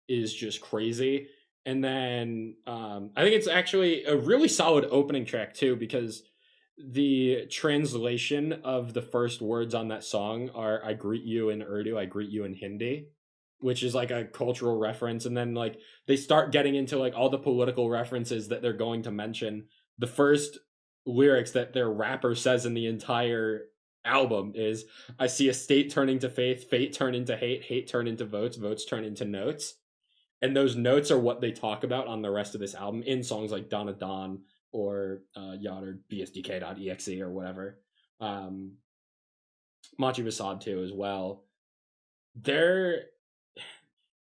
is just crazy. And then I think it's actually a really solid opening track too, because the translation of the first words on that song are "I greet you in Urdu, I greet you in Hindi," which is like a cultural reference. And then like they start getting into like all the political references that they're going to mention. The first lyrics that their rapper says in the entire album is, "I see a state turning to faith, fate turn into hate, hate turn into votes, votes turn into notes." And those notes are what they talk about on the rest of this album in songs like Donna Don or Yacht or BSDK.exe or whatever. Machi Vasad too as well. There's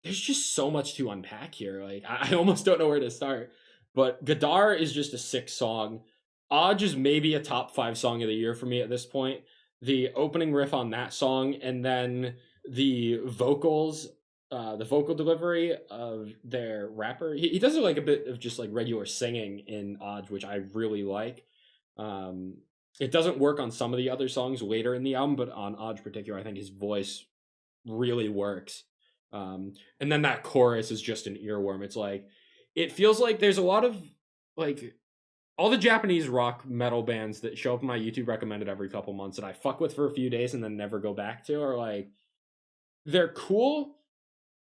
just so much to unpack here. Like I almost don't know where to start. But Godar is just a sick song. Aj is maybe a top 5 song of the year for me at this point. The opening riff on that song, and then the vocals, the vocal delivery of their rapper. He does like a bit of just like regular singing in Aj, which I really like. It doesn't work on some of the other songs later in the album, but on Aj particular, I think his voice really works. And then that chorus is just an earworm. It's like, it feels like there's a lot of like all the Japanese rock metal bands that show up in my YouTube recommended every couple months that I fuck with for a few days and then never go back to are like, they're cool,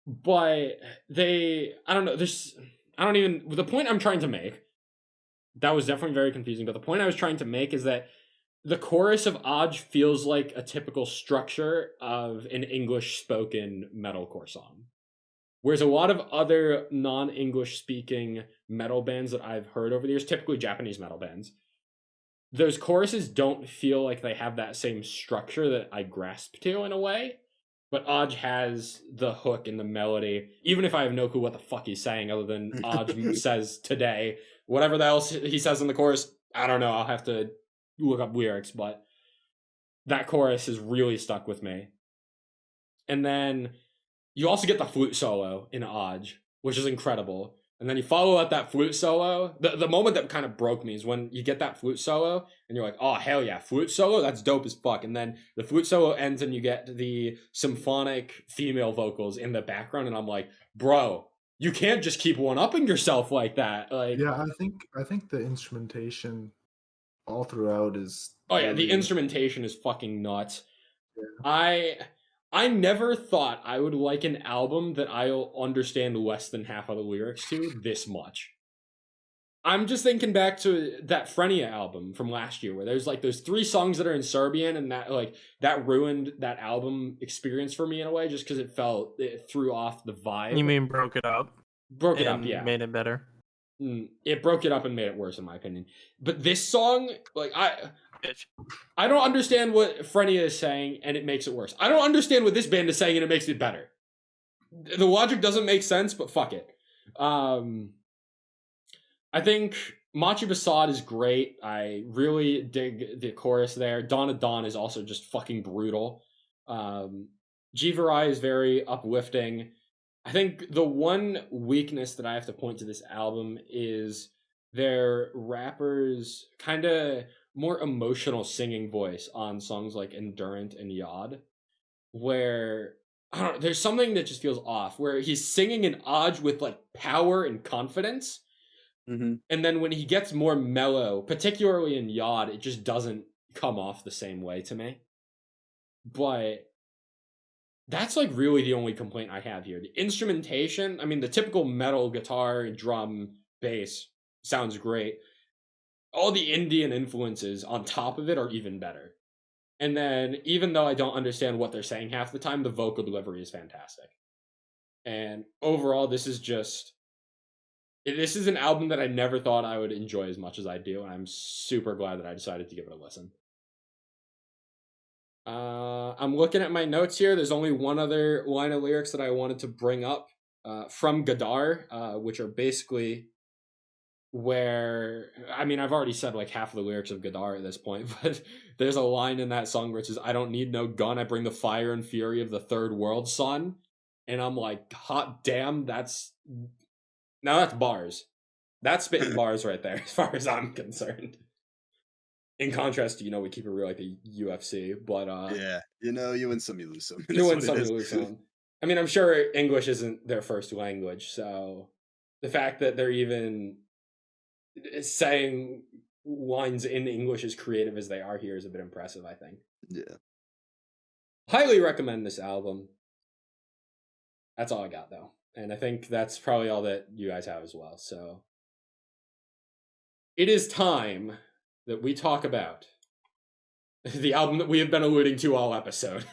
but I don't know, the point I'm trying to make, that was definitely very confusing, but the point I was trying to make is that the chorus of Aj feels like a typical structure of an English spoken metalcore song. Whereas a lot of other non-English speaking metal bands that I've heard over the years, typically Japanese metal bands, those choruses don't feel like they have that same structure that I grasp to in a way. But Aj has the hook and the melody, even if I have no clue what the fuck he's saying other than Aj says today. Whatever the else he says in the chorus, I don't know. I'll have to look up lyrics, but that chorus has really stuck with me. And then you also get the flute solo in Aj, which is incredible. And then you follow up that flute solo. The moment that kind of broke me is when you get that flute solo and you're like, oh, hell yeah, flute solo? That's dope as fuck. And then the flute solo ends and you get the symphonic female vocals in the background. And I'm like, bro, you can't just keep one-upping yourself like that. Like, Yeah, I think the instrumentation all throughout is. oh yeah, the really- instrumentation is fucking nuts. Yeah. I never thought I would like an album that I'll understand less than half of the lyrics to this much. I'm just thinking back to that Frenia album from last year, where there's like those 3 songs that are in Serbian, and that ruined that album experience for me in a way, just because it threw off the vibe. You mean broke it up? Broke it up, yeah. Made it better. It broke it up and made it worse, in my opinion. But this song, like, I don't understand what Frenia is saying, and it makes it worse. I don't understand what this band is saying, and it makes it better. The logic doesn't make sense, but fuck it. I think Machi Basad is great. I really dig the chorus there. Donna Dawn is also just fucking brutal. Jivarai is very uplifting. I think the one weakness that I have to point to this album is their rappers' kind of more emotional singing voice on songs like Endurant and Yod, where I don't know, there's something that just feels off, where he's singing an Aj with like power and confidence. Mm-hmm. And then when he gets more mellow, particularly in Yod, it just doesn't come off the same way to me. But that's like really the only complaint I have here. The instrumentation, I mean, the typical metal guitar, drum, bass sounds great. All the Indian influences on top of it are even better. And then, even though I don't understand what they're saying half the time, the vocal delivery is fantastic. And overall, this is an album that I never thought I would enjoy as much as I do, and I'm super glad that I decided to give it a listen. I'm looking at my notes here. There's only one other line of lyrics that I wanted to bring up from Gadar, which are basically where, I mean, I've already said like half of the lyrics of Gadar at this point, but there's a line in that song where it says, "I don't need no gun, I bring the fire and fury of the third world, son." And I'm like, hot damn, that's bars. That's spitting bars right there, as far as I'm concerned. In contrast to, we keep it real like the UFC, but yeah, you win some, you lose some. You win some, you lose some. I mean, I'm sure English isn't their first language, so the fact that they're even saying lines in English as creative as they are here is a bit impressive, I think. Yeah. Highly recommend this album. That's all I got, though. And I think that's probably all that you guys have as well. So it is time that we talk about the album that we have been alluding to all episode.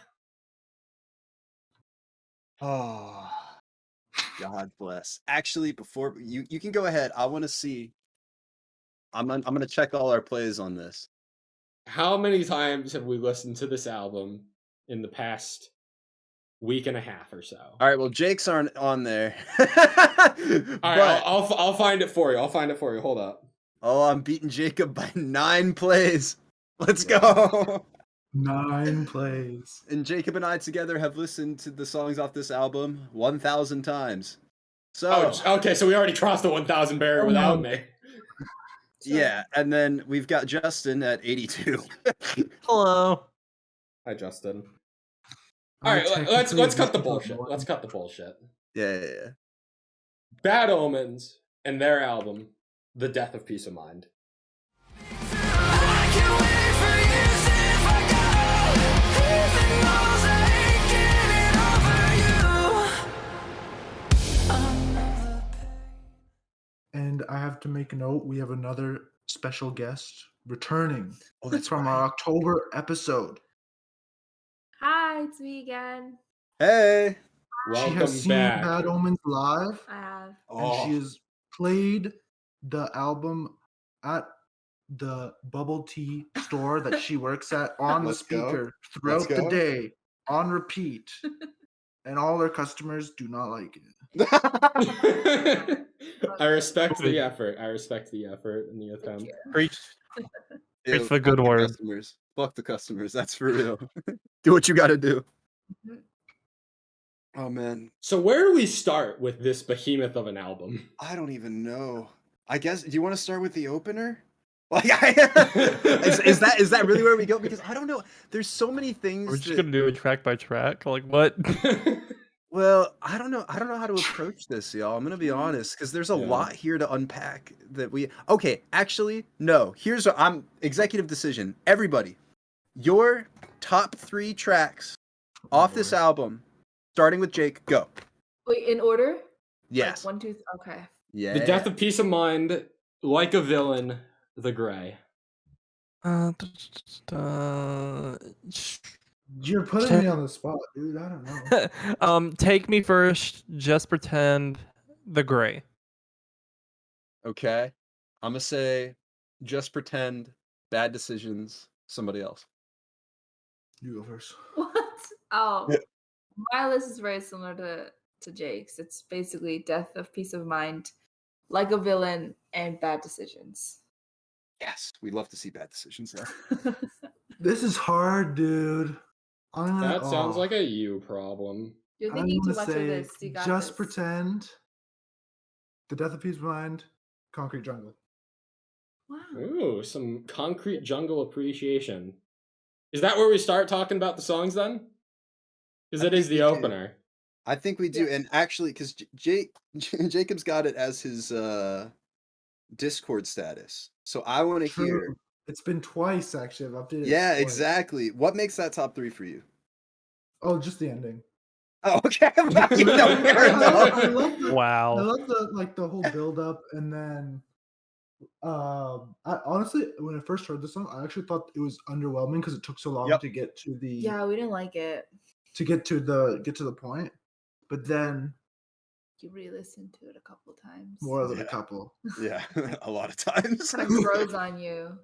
Oh, God bless. Actually, before you can go ahead, I want to see. I'm gonna check all our plays on this. How many times have we listened to this album in the past week and a half or so? All right, well, Jake's aren't on there. All right, I'll find it for you. Hold up. Oh, I'm beating Jacob by 9 plays. Let's go. 9 plays. And Jacob and I together have listened to the songs off this album 1,000 times. So okay, so we already crossed the 1,000 barrier without me. Yeah, and then we've got Justin at 82. Hello. Hi, Justin. All right, let's cut the bullshit. Let's cut the bullshit. Yeah. Bad Omens and their album, The Death of Peace of Mind. I can't wait for years if I go, even though I ain't getting over you. And I have to make a note, we have another special guest returning. Oh, that's from our October episode. Hi, it's me again. Hey. She Welcome has seen back. Bad Omens live, I have. and she has played the album at the bubble tea store that she works at on the Let's go. speaker throughout Let's the go. day on repeat. And all her customers do not like it. I respect the effort. And the attempt. Preach. Ew, It's a good fuck the word. Customers. Fuck the customers. That's for real. Do what you got to do. Oh man, So where do we start with this behemoth of an album? I don't even know. I guess. Do you want to start with the opener? Like, is that really where we go? Because I don't know. There's so many things. We're just that- gonna do it track by track. Like what? Well, I don't know how to approach this, y'all. I'm gonna be honest, because there's a Yeah. lot here to unpack. Okay, actually, no. Here's I'm executive decision. Everybody, your top 3 tracks off this album, starting with Jake. Go. Wait, in order? Yes. Like 1, 2, okay. Yeah. The Death of Peace of Mind Like a Villain, The Gray. You're putting me on the spot, dude. I don't know. Take Me First, Just Pretend, The Gray. Okay. I'm gonna say Just Pretend, Bad Decisions, somebody else. You go first. What? Oh, my list is very similar to Jake's. It's basically Death of Peace of Mind, Like a Villain, and Bad Decisions. Yes, we'd love to see Bad Decisions there. This is hard, dude. That sounds like a you problem. You're I'm thinking too gonna much of say this. You got Just this. Pretend, The Death of Peace of Mind, Concrete Jungle. Wow. Ooh, some Concrete Jungle appreciation. Is that where we start talking about the songs then? Because it is the opener. I think we do, Yeah. and actually, because Jacob's got it as his Discord status, so I want to hear. True. It's been twice actually. I've updated. Yeah, it twice. exactly. What makes that top 3 for you? Oh, just the ending. Oh, okay. You know, fair enough. I love the, I Wow. love the whole build up, and then I honestly, when I first heard the song, I actually thought it was underwhelming because it took so long Yep. to get to the Yeah, we didn't like it. get to the point. But then You re-listened to it a couple times. more than Yeah. a couple. Yeah, a lot of times. Kind of grows on you.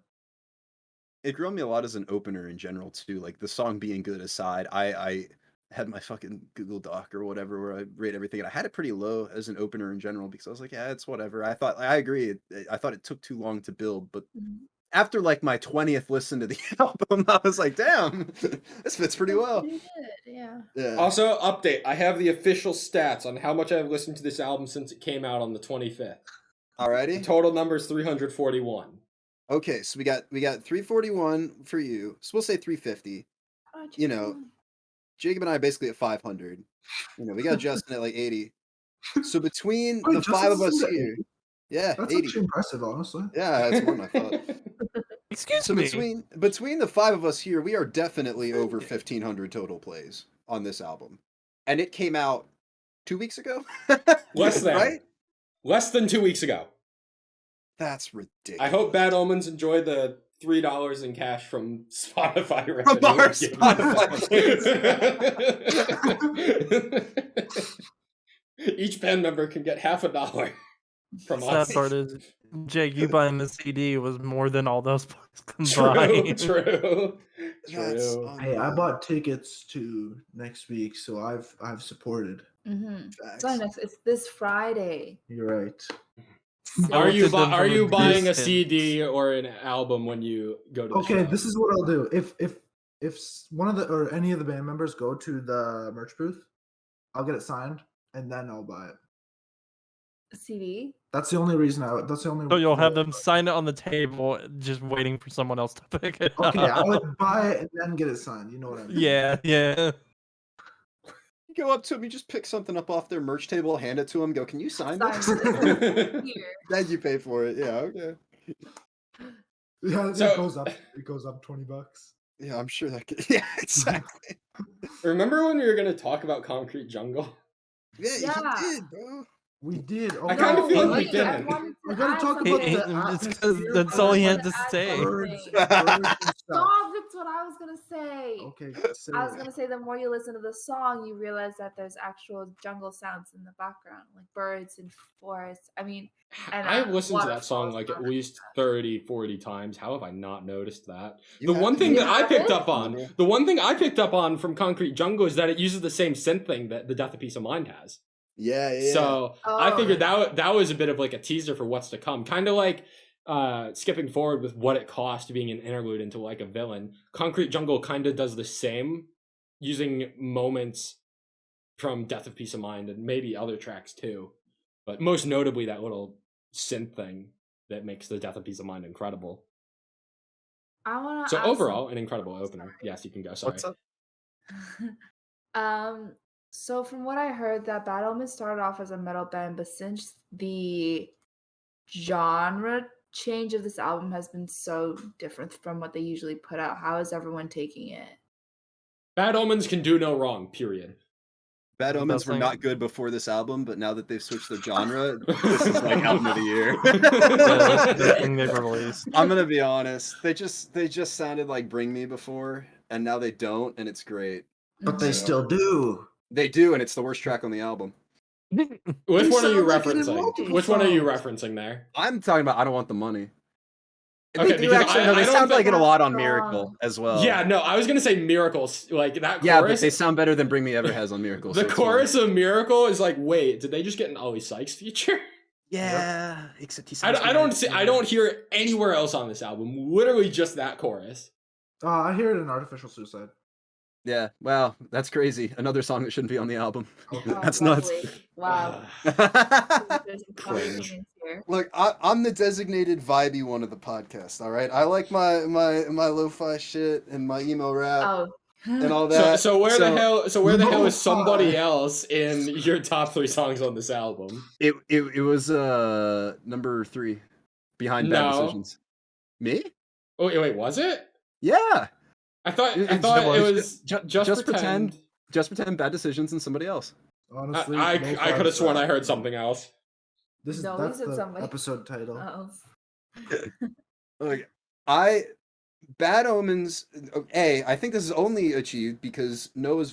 It grew on me a lot as an opener in general too. Like the song being good aside, I had my fucking Google Doc or whatever where I rate everything, and I had it pretty low as an opener in general because I was like, yeah, it's whatever. I agree. I thought it took too long to build, but Mhm. after like my 20th listen to the album, I was like, damn, this fits pretty well. Pretty good, yeah. Yeah. Also, update. I have the official stats on how much I've listened to this album since it came out on the 25th. The Alrighty. total number is 341. Okay, so we got 341 for you. So we'll say 350. How'd You know, Jacob and I are basically at 500. You know, we got Justin at like 80. So between Wait, the 5 of Justin's us at here, yeah, That's 80. actually impressive, honestly. Yeah, that's more than I thought. Excuse So me. between the 5 of us here, we are definitely over 1,500 total plays on this album, and it came out 2 weeks ago. Less than. Right? Less than 2 weeks ago. That's ridiculous. I hope Bad Omens enjoyed the $3 in cash from Spotify revenue. From our Spotify. Each band member can get $50 from Sad us. part is, Jake, you buying the CD was more than all those books True, combined. true. That's True. Hey, I bought tickets to next week, so I've supported. Mm-hmm. facts. It's this Friday. You're right. Are you looked at them are from you a buying a distance. CD or an album when you go to the Okay, show? this is what I'll do. If one of the or any of the band members go to the merch booth, I'll get it signed and then I'll buy it. CD? That's the only reason that's the only So you'll have way- them sign it on the table, just waiting for someone else to pick it Okay, I up. would buy it and then get it signed. You know what I mean? Yeah, yeah. You go up to them, you just pick something up off their merch table, hand it to them, go, can you sign this? Sign it. Here. Then you pay for it. Yeah, okay. Yeah, So- it goes up. It goes up $20. Yeah, I'm sure that could. Yeah, exactly. Remember when we were going to talk about Concrete Jungle? Yeah, Yeah. you did, bro. We did. I kinda feel like we wait, didn't. wanted We gotta add talk something. about the It's 'cause atmosphere. that's I all he wanted had to add say. something. birds and stuff. Stop, that's what I was gonna say. Okay, say I was it. gonna say the more you listen to the song, you realize that there's actual jungle sounds in the background, like birds and forests. I mean, and I've listened to that song waterfalls like at and least 30, 40 times. How have I not noticed that? You The have one to thing be- that I picked haven't? up on, the one thing I picked up on from Concrete Jungle is that it uses the same synth thing that the Death of Peace of Mind has. Yeah, yeah. So I Oh. figured that was a bit of like a teaser for what's to come. Kind of like skipping forward with what it cost being an interlude into Like a Villain. Concrete Jungle kind of does the same, using moments from Death of Peace of Mind and maybe other tracks too. But most notably that little synth thing that makes the Death of Peace of Mind incredible. I want to. So overall, an incredible opener. Yes, you can go. Sorry. What's up? So from what I heard, that Bad Omens started off as a metal band, but since the genre change of this album has been so different from what they usually put out, how is everyone taking it? Bad Omens can do no wrong. Period. Bad The Omens best were thing- not good before this album, but now that they've switched their genre, this is like album of the year. the best thing they've released. I'm gonna be honest. They just sounded like Bring Me before, and now they don't, and it's great. But they So- still do. They do, and it's the worst track on the album. Which They one are you sound like it in referencing? multiple Which one are you songs. referencing there? I'm talking about I Don't Want the Money. Okay, They do because actually, I no, they don't sound think like it a lot on that's Miracle wrong. as well. Yeah, no, I was gonna say Miracles, like that Yeah, but chorus. they sound better than Bring Me Ever has on Miracle. The so it's fine. chorus of Miracle is like, wait, did they just get an Ollie Sykes feature? Yeah, except he I, sounds I don't good. see. I don't hear it anywhere else on this album. Literally just that chorus. I hear it in Artificial Suicide. Yeah, well, that's crazy. Another song that shouldn't be on the album. Oh, That's nuts. lovely. Wow. Ah, There's some Cringe. compliments here. Look, I'm the designated vibey one of the podcast. All right, I like my lo-fi shit and my emo rap Oh. and all so, that. so where the hell? So where the hell is Lo-fi. somebody else in your top 3 songs on this album? It was number 3 behind Bad No. Decisions. Me? Oh wait, was it? Yeah. I thought It it was Ju- just pretend. Just pretend Bad Decisions and somebody else. Honestly, I Lo-Fi could have sworn I sucks. heard something else. This is No, he that's said the somebody episode title. Like Bad Omens. I think this is only achieved because Noah's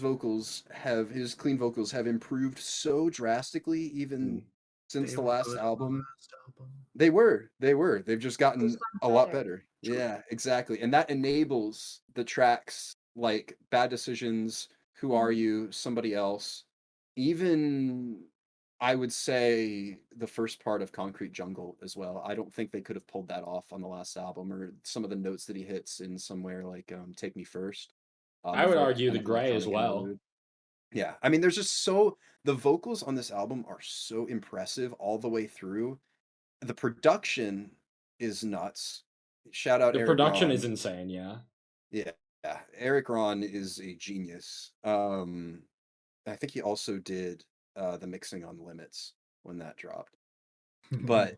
his clean vocals have improved so drastically, even since They the were last good on album. the last album. They were. They've just gotten Just a lot better. better. Yeah, exactly. And that enables the tracks like Bad Decisions, Who Are You, Somebody Else, even I would say the first part of Concrete Jungle as well. I don't think they could have pulled that off on the last album, or some of the notes that he hits in somewhere like Take Me First. I would before argue kind the of Gray as electronic well. interlude. Yeah, I mean, there's just the vocals on this album are so impressive all the way through. The production is nuts. Shout out The Eric production Ron. is insane. Yeah. Yeah, Eric Ron is a genius. I think he also did the mixing on Limits when that dropped. But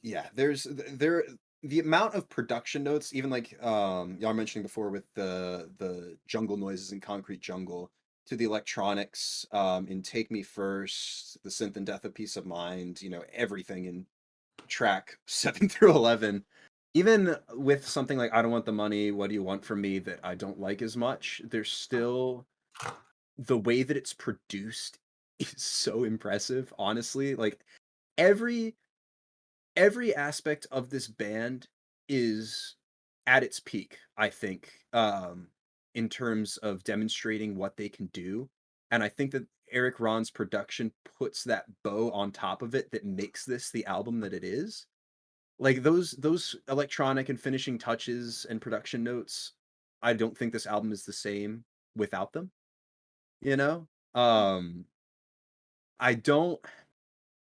yeah, the amount of production notes, even like y'all were mentioning before with the jungle noises in Concrete Jungle, to the electronics in Take Me First, the synth and Death of Peace of Mind, everything in track 7 through 11. Even with something like I Don't Want the Money, What Do You Want From Me that I don't like as much, there's still the way that it's produced is so impressive, honestly. Like every aspect of this band is at its peak, I think, in terms of demonstrating what they can do. And I think that Eric Ron's production puts that bow on top of it that makes this the album that it is. Like those electronic and finishing touches and production notes, I don't think this album is the same without them. I don't,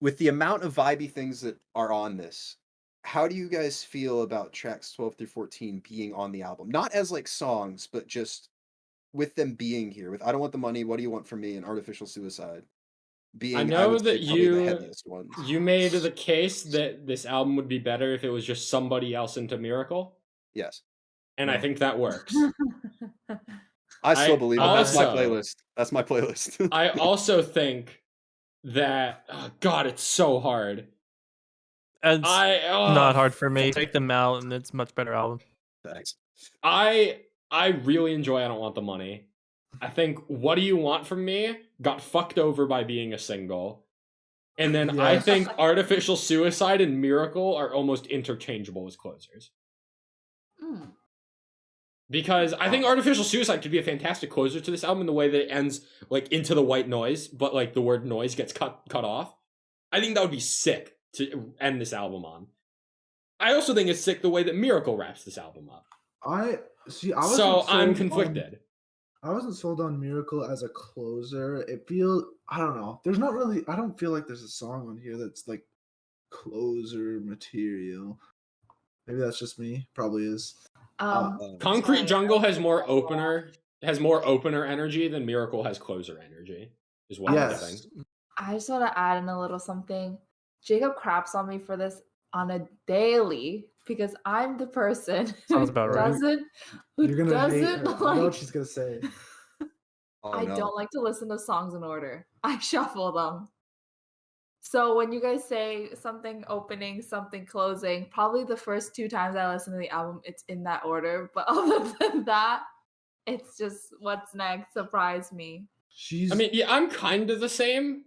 with the amount of vibey things that are on this, how do you guys feel about tracks 12 through 14 being on the album? Not as like songs, but just with them being here, with I Don't Want the Money, What Do You Want From Me, and Artificial Suicide being, I know would say, that probably the you heaviest ones. you made the case that this album would be better if it was just somebody else into Miracle, Yes. and I think that works. I still I believe it. That's my also- playlist. That's my playlist. I also think that God, it's so hard. It's not hard for me. fuck. Take them out, and it's a much better album. Thanks. I really enjoy I Don't Want the Money. I think What Do You Want From Me got fucked over by being a single. And then I Yes. think Artificial Suicide and Miracle are almost interchangeable as closers. Mm. Because I think Artificial Suicide could be a fantastic closer to this album in the way that it ends like into the white noise, but like the word noise gets cut off. I think that would be sick to end this album on. I also think it's sick the way that Miracle wraps this album up. I wasn't So I'm sold conflicted. I wasn't sold on Miracle as a closer. It feels, I don't know. There's not really, I don't feel like there's a song on here that's like closer material. Maybe that's just me. Probably is. Concrete sorry, Jungle I- has more opener energy than Miracle has closer energy. Is what I'm getting. Yes. I just want to add in a little something. Jacob craps on me for this on a daily because I'm the person Sounds about right. who You're gonna hate doesn't her. I know what like she's gonna say. Oh I no. don't like to listen to songs in order. I shuffle them. So when you guys say something opening, something closing, probably the first 2 times I listen to the album, it's in that order. But other than that, it's just what's next. Surprise me. She's I mean, yeah, I'm kind of the same,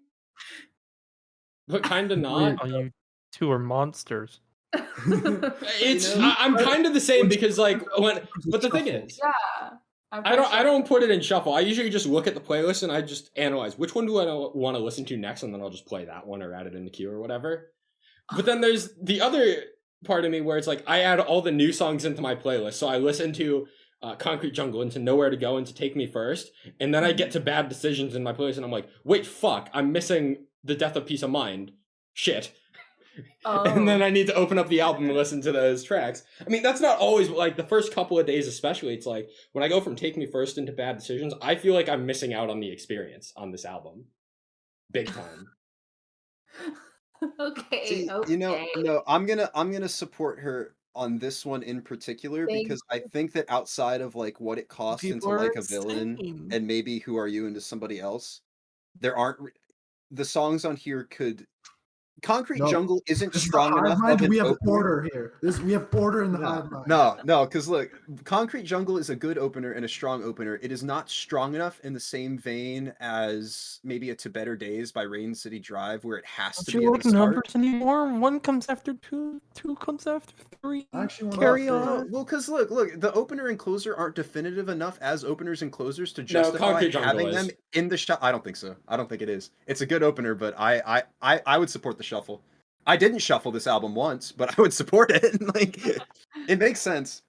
but kind of not. Oh, you two are monsters. It's You know, I'm kind of the same because like when, It's a but the thing shuffle. is, Yeah. I don't put it in shuffle. I usually just look at the playlist and I just analyze which one do I want to listen to next, and then I'll just play that one or add it in the queue or whatever. But then there's the other part of me where it's like I add all the new songs into my playlist. So I listen to Concrete Jungle, into Nowhere to Go, and to Take Me First, and then I get to Bad Decisions in my playlist, and I'm like, wait, fuck, I'm missing The Death of Peace of Mind. Shit. And then I need to open up the album and listen to those tracks. I mean, that's not always, like, the first couple of days especially, it's like, when I go from Take Me First into Bad Decisions, I feel like I'm missing out on the experience on this album. Big time. Okay. See, Okay. no, I'm gonna support her on this one in particular Thank because I think that outside of like what it costs People into are like a villain insane. and maybe Who Are You into somebody else, there aren't the songs on here could Concrete No, Jungle isn't This is the strong hive enough mind. of an We have opener. order here. We have order in the hive mind. No, because look, Concrete Jungle is a good opener and a strong opener. It is not strong enough in the same vein as maybe a To Better Days by Rain City Drive, where it has to Don't be you at like the start. numbers anymore? One comes after two, two comes after three. I actually want Carry to on. Well, because look, the opener and closer aren't definitive enough as openers and closers to No, justify Concrete Jungle having is. them in the shot. I don't think so. I don't think it is. It's a good opener, but I would support the shuffle. I didn't shuffle this album once, but I would support it. Like, it makes sense,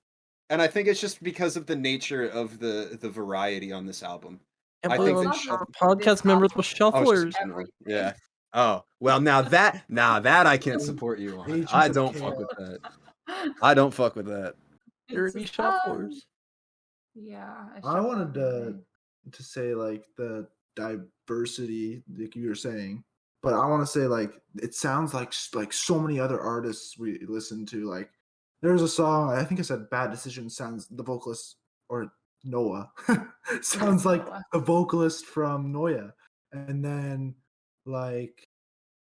and I think it's just because of the nature of the variety on this album. I think that Podcast members with Oh, it's just shufflers. general. Yeah. Oh, well, now that I can't support you on. Agents I of don't Chaos. fuck with that. I don't fuck with that. Dirty It's just, shufflers. Yeah. I wanted to say like the diversity, like you were saying, but I want to say like it sounds like so many other artists we listen to. Like there's a song I think I said Bad Decision sounds the vocalist or Noah sounds like Noah. the vocalist from Noya, and then like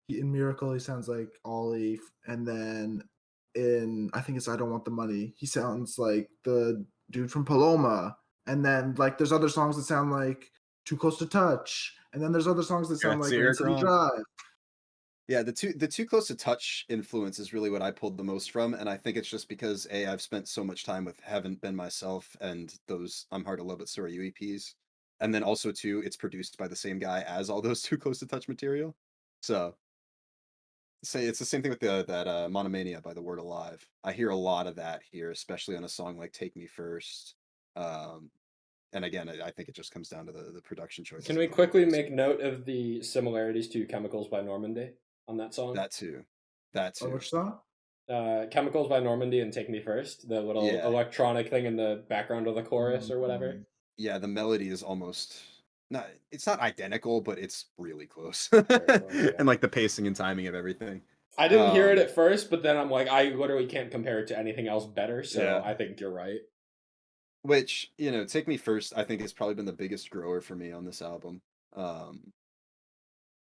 in Miracle he sounds like Ollie, and then in I think it's I Don't Want the Money he sounds like the dude from Paloma, and then like there's other songs that sound like Too Close to Touch, and then there's other songs that sound like see Rain Eric City wrong. Drive. Yeah, the Too Close to Touch influence is really what I pulled the most from, and I think it's just because I've spent so much time with Haven't Been Myself and those I'm Hard to Love But So Are You EPs, and then also too it's produced by the same guy as all those Too Close to Touch material. So say it's the same thing with that Monomania by The Word Alive. I hear a lot of that here, especially on a song like Take Me First. And again, I think it just comes down to the production choices. Can we quickly make note of the similarities to Chemicals by Normandy on that song? That too. Oh, which song? Chemicals by Normandy and Take Me First, the little electronic thing in the background of the chorus or whatever. Yeah, the melody is almost it's not identical, but it's really close. And like the pacing and timing of everything. I didn't hear it at first, but then I'm like, I literally can't compare it to anything else better, so Yeah. I think you're right. Which, Take Me First, I think has probably been the biggest grower for me on this album.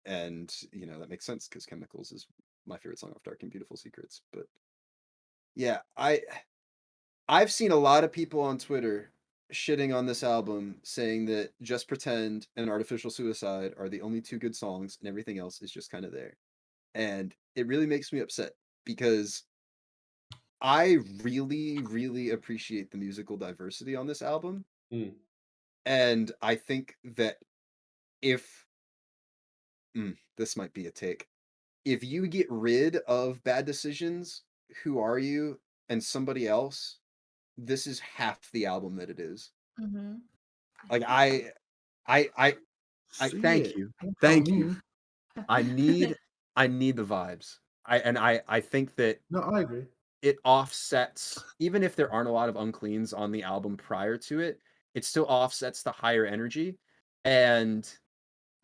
And, that makes sense because Chemicals is my favorite song off Dark and Beautiful Secrets. But yeah, I've seen a lot of people on Twitter shitting on this album, saying that Just Pretend and Artificial Suicide are the only 2 good songs and everything else is just kind of there. And it really makes me upset because I really, really appreciate the musical diversity on this album. And I think that if this might be a take, if you get rid of Bad Decisions, Who Are You, and Somebody Else, this is half the album that it is. Mm-hmm. Like I thank you. Thank you. I need the vibes. I think that No, I agree. it offsets, even if there aren't a lot of uncleans on the album prior to it, it still offsets the higher energy. And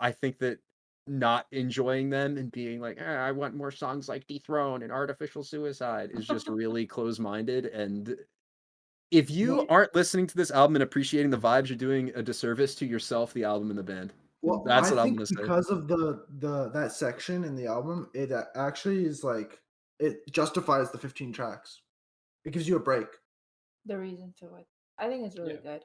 I think that not enjoying them and being like, I want more songs like Dethrone and Artificial Suicide is just really close-minded, and If you No. aren't listening to this album and appreciating the vibes, you're doing a disservice to yourself, the album, and the band. Well, That's I what I'm think gonna say. because of that section in the album, it actually is like it justifies the 15 tracks. It gives you a break. The reason to it. I think it's really good.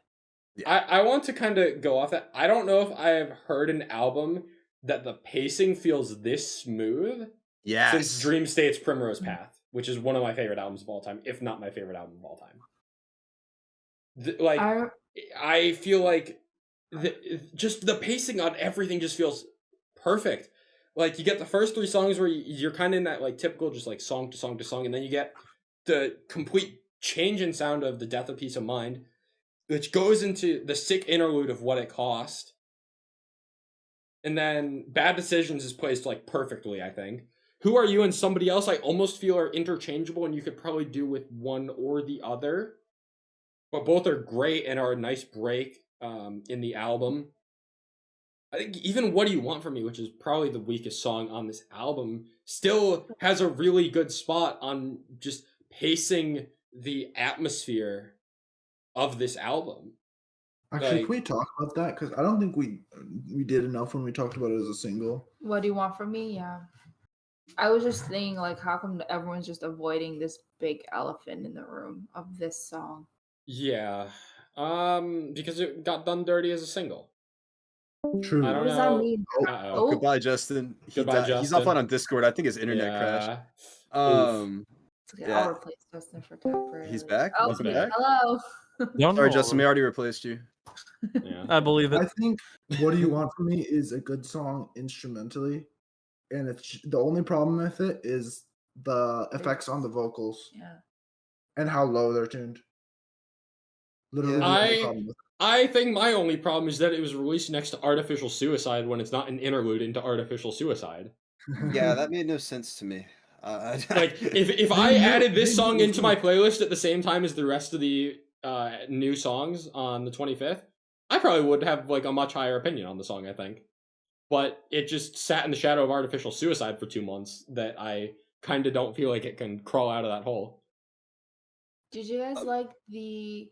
I want to kind of go off that. I don't know if I have heard an album that the pacing feels this smooth since Dream State's Primrose Path, which is one of my favorite albums of all time, if not my favorite album of all time. I feel like just the pacing on everything just feels perfect. Like you get the first 3 songs where you're kind of in that like typical just like song to song to song, and then you get the complete change in sound of The Death of Peace of Mind, which goes into the sick interlude of What It Cost. And then Bad Decisions is placed like perfectly, I think. Who Are You and Somebody Else I almost feel are interchangeable, and you could probably do with one or the other. But both are great and are a nice break in the album. I think even What Do You Want From Me, which is probably the weakest song on this album, still has a really good spot on just pacing the atmosphere of this album. Actually, can we talk about that? Because I don't think we did enough when we talked about it as a single. What Do You Want From Me? Yeah. I was just thinking, like, how come everyone's just avoiding this big elephant in the room of this song? Yeah. Because it got done dirty as a single. True. I don't What does know. that mean? Oh, goodbye, Justin. Goodbye, Justin. He's offline on Discord. I think his internet crashed. It's okay, yeah. I'll replace Justin for temporary. He's back? Oh, Welcome back. hello. Sorry, Justin, we already replaced you. Yeah. I believe it. I think What Do You Want From Me is a good song instrumentally, and it's the only problem with it is the effects on the vocals Yeah. and how low they're tuned. Literally, the only problem with it. I think my only problem is that it was released next to Artificial Suicide when it's not an interlude into Artificial Suicide. Yeah, that made no sense to me. Like, if I added this song into my playlist at the same time as the rest of the new songs on the 25th, I probably would have like a much higher opinion on the song, I think. But it just sat in the shadow of Artificial Suicide for 2 months that I kind of don't feel like it can crawl out of that hole. Did you guys like the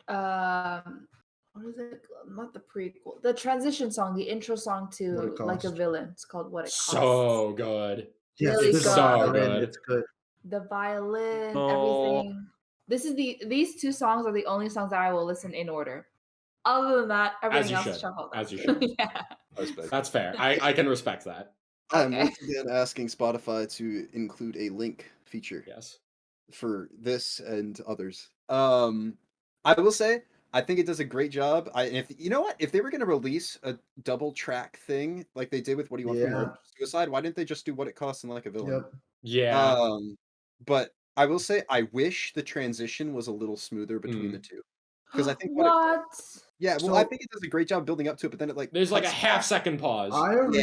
what is it? Not the prequel, the transition song, the intro song to Like a Villain. It's called What It Costs. So good. Yes, Really it's good. So good. It's good. The violin, Oh. everything. These 2 songs are the only songs that I will listen in order. Other than that, everything else is shuffled. As you should. Yeah. That's fair. I can respect that. I'm Okay. once again asking Spotify to include a link feature Yes. for this and others. I will say, I think it does a great job. If you know what, if they were going to release a double track thing like they did with What Do You Want From Me or Suicide, why didn't they just do What It Costs and Like a Villain? Yep. Yeah. But I will say, I wish the transition was a little smoother between the two, because I think What? yeah, well, I think it does a great job building up to it, but then it like There's like a cuts half-second pause. I originally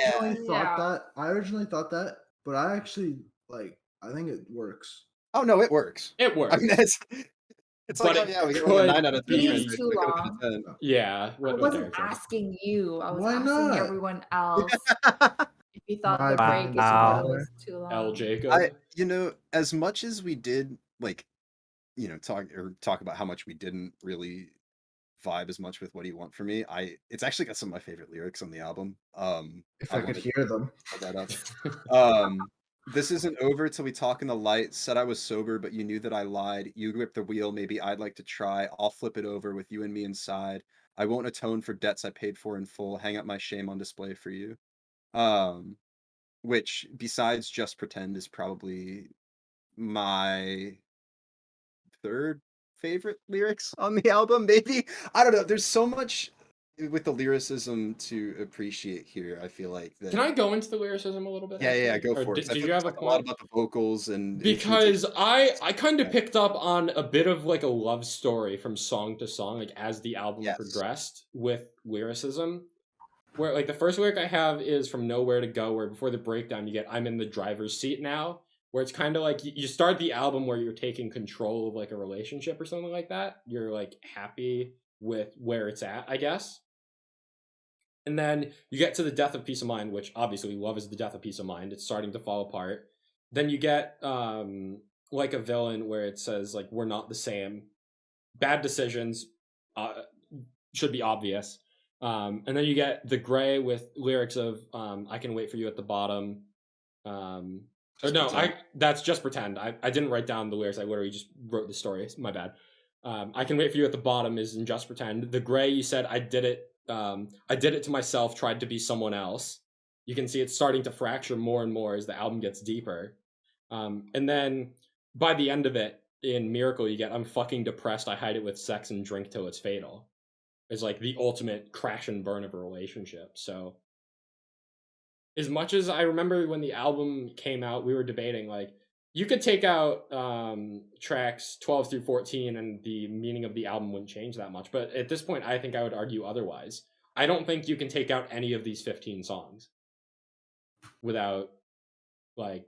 Yeah. thought that, but I actually I think it works. Oh no, it works. It works. I mean, it's like, But oh yeah, we it got like a 9 out of 10. It is translation. too We got a long. 10. Yeah. I wasn't asking you. I was Why asking not? everyone else if you thought the My break bad. was too long. L. Jacob. As much as we did talk about how much we didn't really vibe as much with What Do You Want From Me, it's actually got some of my favorite lyrics on the album. If I could hear them. That up. This isn't over till we talk in the light. Said I was sober, but you knew that I lied. You gripped the wheel, maybe I'd like to try. I'll flip it over with you and me inside. I won't atone for debts I paid for in full. Hang up my shame on display for you. Which, besides Just Pretend, is probably my third favorite lyrics on the album, maybe. I don't know. There's so much with the lyricism to appreciate here. I feel like that. Can I go into the lyricism a little bit? Yeah, go Or for it. Did you have a lot point? about the vocals and Because I kind of picked up on a bit of like a love story from song to song, like as the album progressed with lyricism. Where like the first lyric I have is from Nowhere to Go, where before the breakdown you get I'm in the driver's seat now, where it's kind of like you start the album where you're taking control of like a relationship or something like that. You're like happy with where it's at, I guess. And then you get to the Death of Peace of Mind, which obviously love is the death of peace of mind. It's starting to fall apart. Then you get Like a Villain, where it says like we're not the same. Bad Decisions should be obvious. And then you get The Gray with lyrics of I Can Wait For You at the bottom. That's Just Pretend. I didn't write down the lyrics. I literally just wrote the story. My bad. I Can Wait For You at the bottom is in Just Pretend. The Gray, you said, I did it to myself, tried to be someone else. You can see it's starting to fracture more and more as the album gets deeper. And then by the end of it, in Miracle, you get I'm fucking depressed, I hide it with sex and drink till it's fatal. It's like the ultimate crash and burn of a relationship. So as much as I remember when the album came out, we were debating, like, you could take out tracks 12 through 14 and the meaning of the album wouldn't change that much. But at this point, I think I would argue otherwise. I don't think you can take out any of these 15 songs without, like,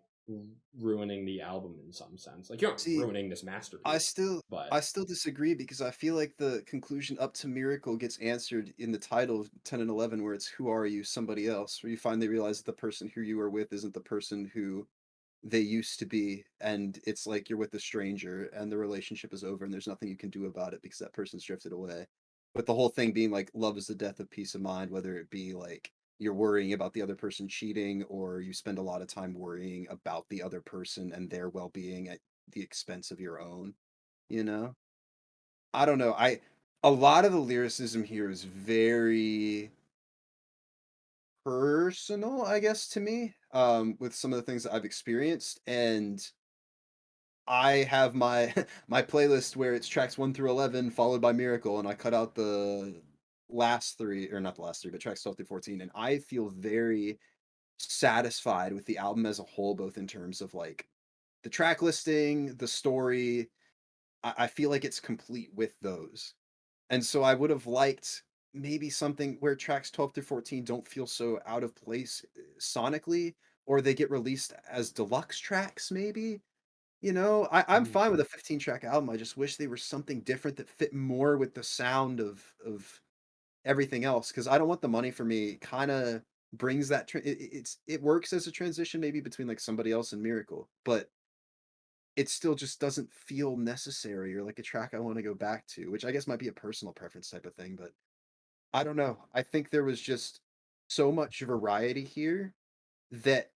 ruining the album in some sense. Like, you're not ruining this masterpiece. I still disagree, because I feel like the conclusion up to Miracle gets answered in the title of 10 and 11, where it's Who Are You, Somebody Else, where you finally realize that the person who you are with isn't the person who they used to be, and it's like you're with a stranger and the relationship is over and there's nothing you can do about it because that person's drifted away. But the whole thing being like love is the death of peace of mind, whether it be like you're worrying about the other person cheating, or you spend a lot of time worrying about the other person and their well-being at the expense of your own, you know? I don't know. A lot of the lyricism here is very personal, I guess, to me, with some of the things that I've experienced. And I have my my playlist where it's tracks 1 through 11 followed by Miracle, and I cut out the last three, or not the last three, but tracks 12 through 14, and I feel very satisfied with the album as a whole, both in terms of like the track listing, the story. I feel like it's complete with those. And so I would have liked maybe something where tracks 12 through 14 don't feel so out of place sonically, or they get released as deluxe tracks, maybe. You know, I'm fine with a 15-track album. I just wish they were something different that fit more with the sound of everything else, because I Don't Want the Money for me kind of brings that it works as a transition maybe between like Somebody Else and Miracle, but it still just doesn't feel necessary or like a track I want to go back to, which I guess might be a personal preference type of thing. But I don't know. I think there was just so much variety here that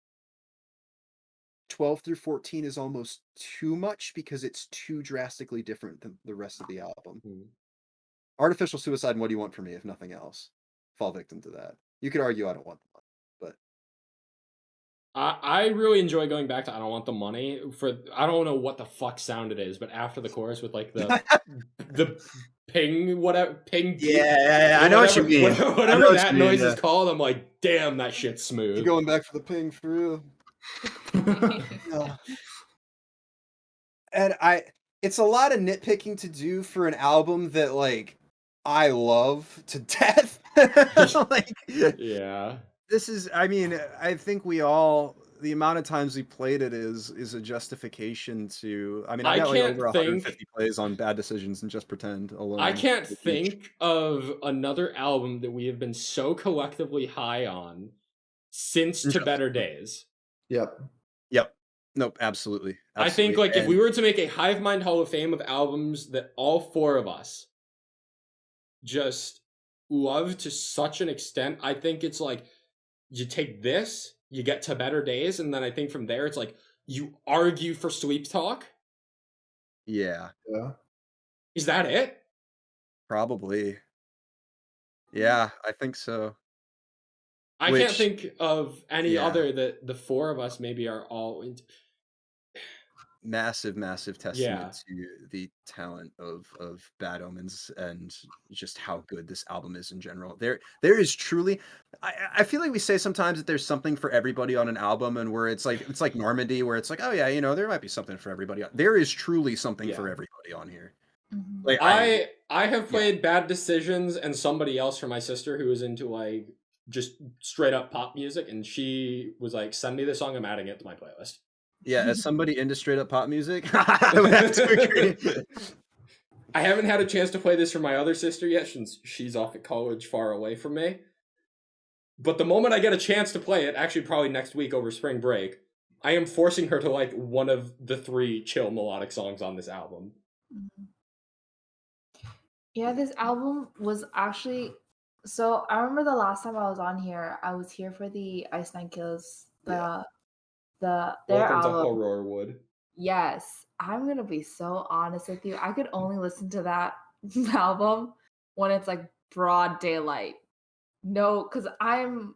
12 through 14 is almost too much, because it's too drastically different than the rest of the album. Artificial Suicide and What Do You Want From Me, if nothing else, fall victim to that. You could argue I Don't Want the Money, but I really enjoy going back to I Don't Want the Money. I don't know what the fuck sound it is, but after the chorus with like the ping, whatever, ping. Yeah, I know what you mean. Whatever that noise is called, I'm like, damn, that shit's smooth. You're going back for the ping for real. And it's a lot of nitpicking to do for an album that like I love to death. Like, yeah. This is, I mean, I think we all, the amount of times we played it is a justification to, I mean, I got like over 150 plays on Bad Decisions and Just Pretend alone. I can't think of another album that we have been so collectively high on since To Better Days. Yep. Nope, absolutely. I think like if we were to make a Hivemind Hall of Fame of albums that all four of us just love to such an extent, I think it's like, you take this, you get To Better Days, and then I think from there it's like you argue for Sleep Talk. Yeah. Is that it? Probably. Yeah, I think so. I can't think of any other that the four of us maybe are all into. Massive testament to the talent of Bad Omens and just how good this album is in general. There is truly, I feel like we say sometimes that there's something for everybody on an album, and where it's like Normandy, where it's like, oh yeah, you know, there might be something for everybody. There is truly something for everybody on here. Like I have played Bad Decisions and Somebody Else for my sister, who was into like just straight up pop music, and she was like, send me this song, I'm adding it to my playlist. Yeah, as somebody into straight up pop music, I would have to agree. I haven't had a chance to play this for my other sister yet, since she's off at college far away from me. But the moment I get a chance to play it, actually probably next week over spring break, I am forcing her to like one of the 3 chill melodic songs on this album. Yeah, this album was actually. So I remember the last time I was on here, I was here for the Ice Nine Kills, their Welcome to album. Horrorwood. Yes, I'm gonna be so honest with you. I could only listen to that album when it's like broad daylight. No, because I'm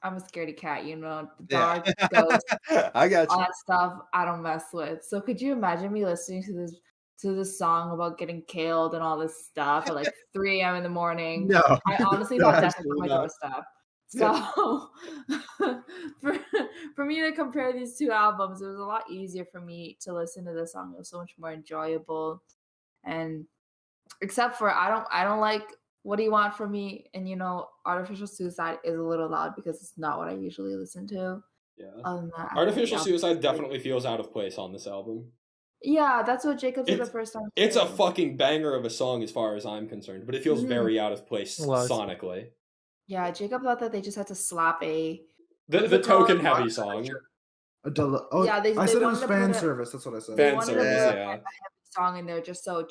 a scaredy cat, the Yeah. dark, ghosts, I got all you. that stuff I don't mess with. So could you imagine me listening to this song about getting killed and all this stuff at like 3 a.m. in the morning? No. I honestly No, thought death was absolutely my not. doorstep. So for me to compare these two albums, it was a lot easier for me to listen to this song. It was so much more enjoyable. And except for I don't like What Do You Want From Me, and Artificial Suicide is a little loud because it's not what I usually listen to. Yeah. Other than that, Artificial yeah. Suicide definitely feels out of place on this album. Yeah, that's what Jacob said the It's- first time. It's a too. fucking banger of a song as far as I'm concerned, but it feels Mhm. very out of place Was. sonically. Yeah, Jacob thought that they just had to slap The What's it called? token heavy song. Yeah, they I said it wanted was to fan put a- service. That's what I said. they Fan wanted to put service, a yeah. heavy song in there just so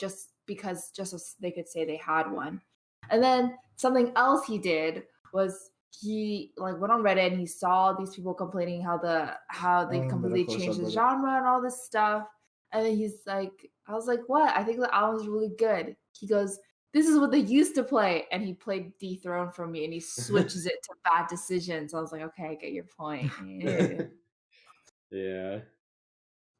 they could say they had one. And then something else he did was he like went on Reddit and he saw these people complaining how they completely metalcore changed the subreddit. genre and all this stuff. And then he's like, I was like, what? I think the album's really good. He goes, this is what they used to play. And he played Dethrone for me and he switches it to Bad Decisions. I was like, okay, I get your point. Yeah. Yeah.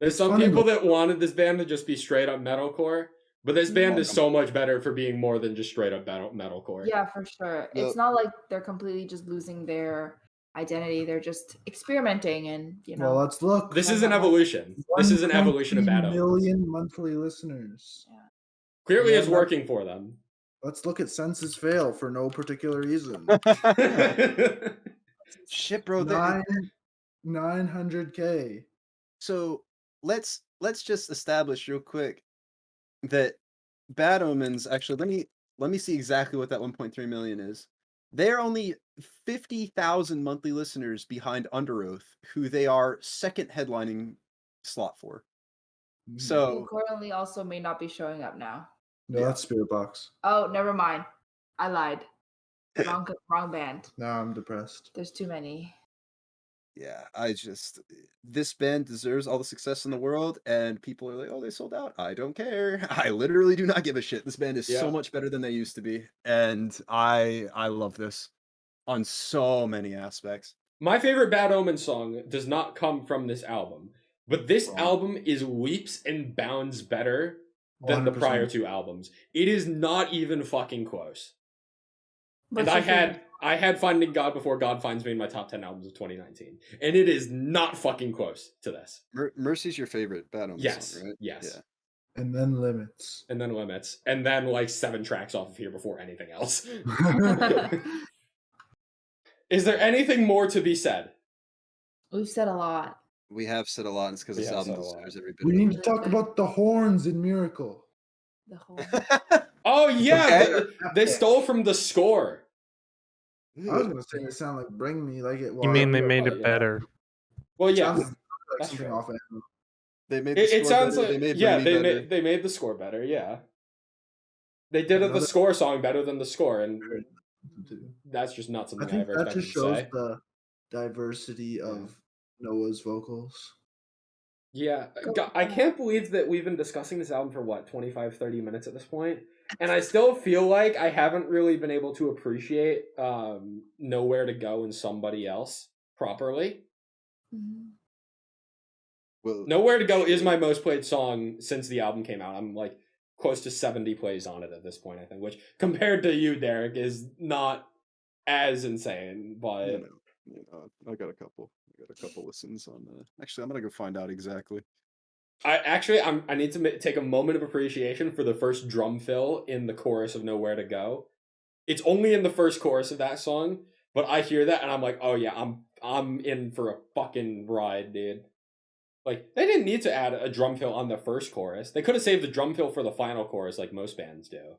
There's some funny people that wanted this band to just be straight up metalcore, but this band is so much better for being more than just straight up metalcore. Yeah, for sure. Well- It's not like they're completely just losing their identity. They're just experimenting and, Well, let's look. This is an evolution. This is an evolution of Bad 1.3 Omens. million monthly listeners. Clearly Yeah, it's working for them. Let's look at Census Fail for no particular reason. Shit, bro. 900K. So let's just establish real quick that Bad Omens, actually, let me see exactly what that 1.3 million is. They're only 50,000 monthly listeners behind Under Oath, who they are second headlining slot for. who So currently also may not be showing up now. No, Yeah. that's Spirit Box. Oh, never mind. I lied. Wrong band. Now I'm depressed. There's too many. yeah, this band deserves all the success in the world, and people are like, oh, they sold out. I don't care. I literally do not give a shit. This band is so Yeah. much better than they used to be, and I love this on so many aspects. My favorite Bad Omen song does not come from this album, but this Wrong. album is leaps and bounds better than the 100%. prior two albums. It is not even fucking close. What's And your I had Finding God Before God Finds Me in my top 10 albums of 2019, and it is not fucking close to this. Mercy's your favorite Bad Omens Yes, song, right? yes. Yeah. And then Limits. And then Limits, and then like 7 tracks off of here before anything else. favorite? Is there anything more to be said? We've said a lot. We have said a lot, and it's because We this have album said a lot. deserves every bit We of need it. to talk about the horns in Miracle. The whole Oh yeah, Okay. they stole from the score. I was gonna say they sound like Bring Me, like it. You mean they made Oh, it yeah. better? Well, yeah, Sounds like that's something true. off it. They made the It score sounds better. like They made yeah, Bring Me better. they made the score better. Yeah, they did the Another- score song better than the score, and that's just not I something I think ever that expected just to shows say. the diversity of Noah's vocals. Yeah, I can't believe that we've been discussing this album for what 25, 30 minutes at this point, and I still feel like I haven't really been able to appreciate Nowhere to Go and Somebody Else properly. Mhm. Well, Nowhere to Go is my most played song since the album came out. I'm like close to 70 plays on it at this point, I think, which compared to you, Derek, is not as insane, but I got a couple. Listens on. Actually, I'm gonna go find out exactly. I need to take a moment of appreciation for the first drum fill in the chorus of Nowhere to Go. It's only in the first chorus of that song, but I hear that and I'm like, oh yeah, I'm in for a fucking ride, dude. Like, they didn't need to add a drum fill on the first chorus. They could have saved the drum fill for the final chorus like most bands do.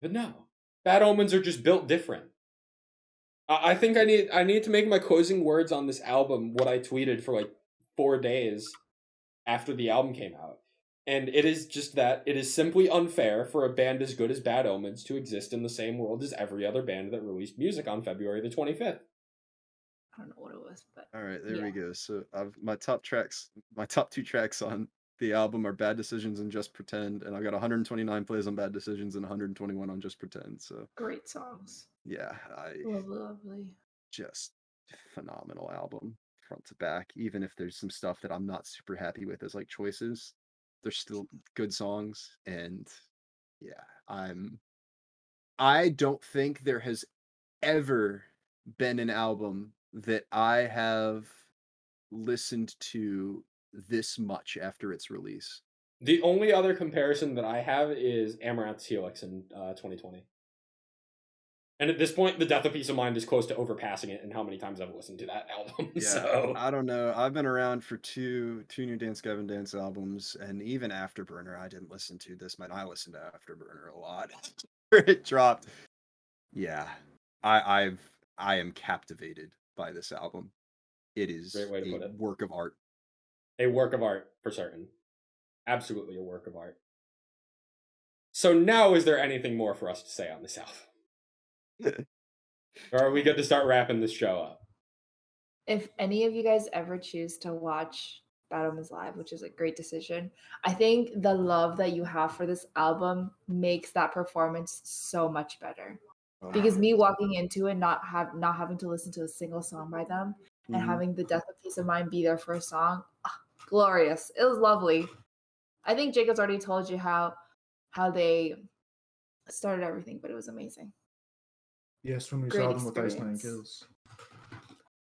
But no. Bad Omens are just built different. I think I need to make my closing words on this album what I tweeted for like 4 days after the album came out. And it is just that it is simply unfair for a band as good as Bad Omens to exist in the same world as every other band that released music on February the 25th. I don't know what it was, but All right, there Yeah. we go. So my top two tracks on the album are Bad Decisions and Just Pretend, and I got 129 plays on Bad Decisions and 121 on Just Pretend. So great songs. yeah, Lovely. just phenomenal album front to back. Even if there's some stuff that I'm not super happy with as like choices, there's still good songs. And yeah, I don't think there has ever been an album that I have listened to this much after its release. The only other comparison that I have is Amaranth's Helix in 2020. And at this point, The Death of Peace of Mind is close to overpassing it in how many times I've listened to that album. Yeah, So I don't know. I've been around for two new Dance Gavin Dance albums, and even Afterburner, I didn't listen to this. Man, I listened to Afterburner a lot. It dropped. Yeah, I am captivated by this album. It is Great way to a put it. work of art. a work of art for certain. Absolutely a work of art. So now is there anything more for us to say on this album? Or are we good to start wrapping this show up? If any of you guys ever choose to watch Bad Omens live, which is a great decision, I think the love that you have for this album makes that performance so much better. Because me walking into it, not having to listen to a single song by them, and having The Death of Peace of Mind be their first song, glorious. It was lovely. I think Jacob's already told you how they started everything, but it was amazing. Yes, when we Great saw them with Ice Nine experience. Kills.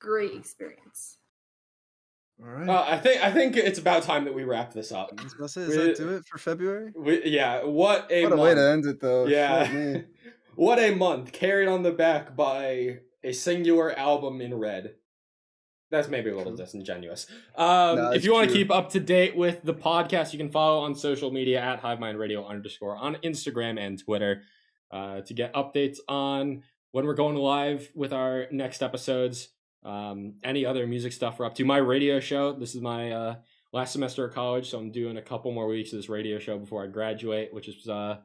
Great experience. All right. I think it's about time that we wrap this up. I was gonna say, does that do it for February? What a What a month. way to end it, though. Yeah. Shit, man. What a month, carried on the back by a singular album in red. That's maybe a little disingenuous. If it's you want to true. keep up to date with the podcast, you can follow on social media at HiveMindRadio_ on Instagram and Twitter to get updates on when we're going live with our next episodes. Any other music stuff we're up to. My radio show, this is my last semester of college, so I'm doing a couple more weeks of this radio show before I graduate, which is a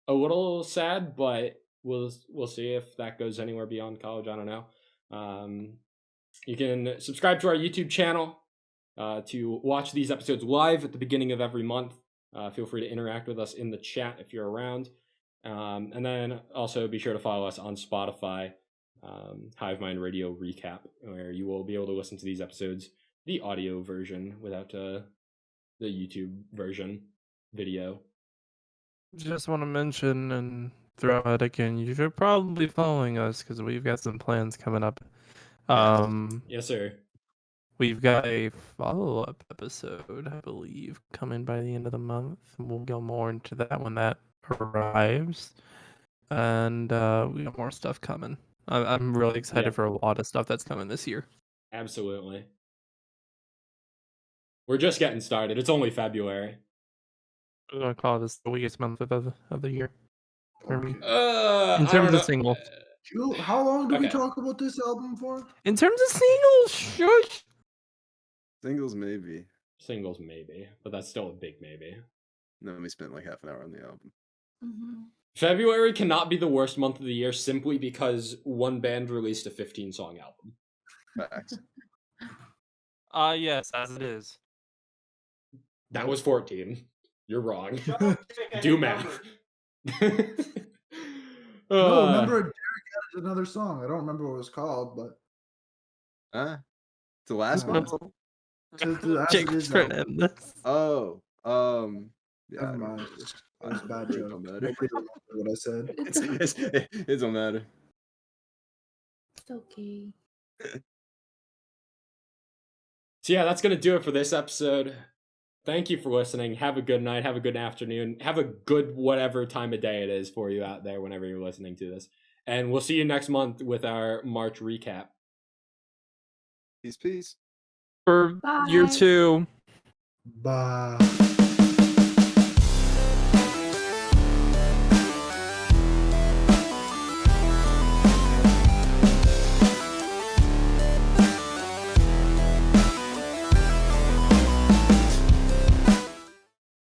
little sad, but we'll see if that goes anywhere beyond college. I don't know. You can subscribe to our YouTube channel to watch these episodes live at the beginning of every month. Feel free to interact with us in the chat if you're around. And then also be sure to follow us on Spotify, Hivemind Radio Recap, where you will be able to listen to these episodes, the audio version without the YouTube version video. Just want to mention and throw out again, you should probably be following us because we've got some plans coming up. Yes, sir. We've got a follow-up episode, I believe, coming by the end of the month. We'll go more into that when that arrives. And we got more stuff coming. I'm really excited for a lot of stuff that's coming this year. Absolutely. We're just getting started. It's only February. I'm going to call this the weakest month of the year. For me. In In terms of singles. How long do we Okay. talk about this album for? In terms of singles, shush. Singles, maybe. Singles, maybe, but that's still a big maybe. No, we spent like half an hour on the album. Mm-hmm. February cannot be the worst month of the year simply because one band released a 15-song album. Facts. Yes, as it is. That was 14. You're wrong. Do math. No, remember Derek added another song. I don't remember what it was called, but The last No. one? to As It Jacob's Is trying to album. end this. Oh, yeah. Never mind. It was a bad It joke. don't matter. Nobody remember what I said. It don't matter. It's okay. So yeah, that's going to do it for this episode. Thank you for listening. Have a good night. Have a good afternoon. Have a good whatever time of day it is for you out there whenever you're listening to this. And we'll see you next month with our March recap. Peace, peace. For year Bye. 2. Bye.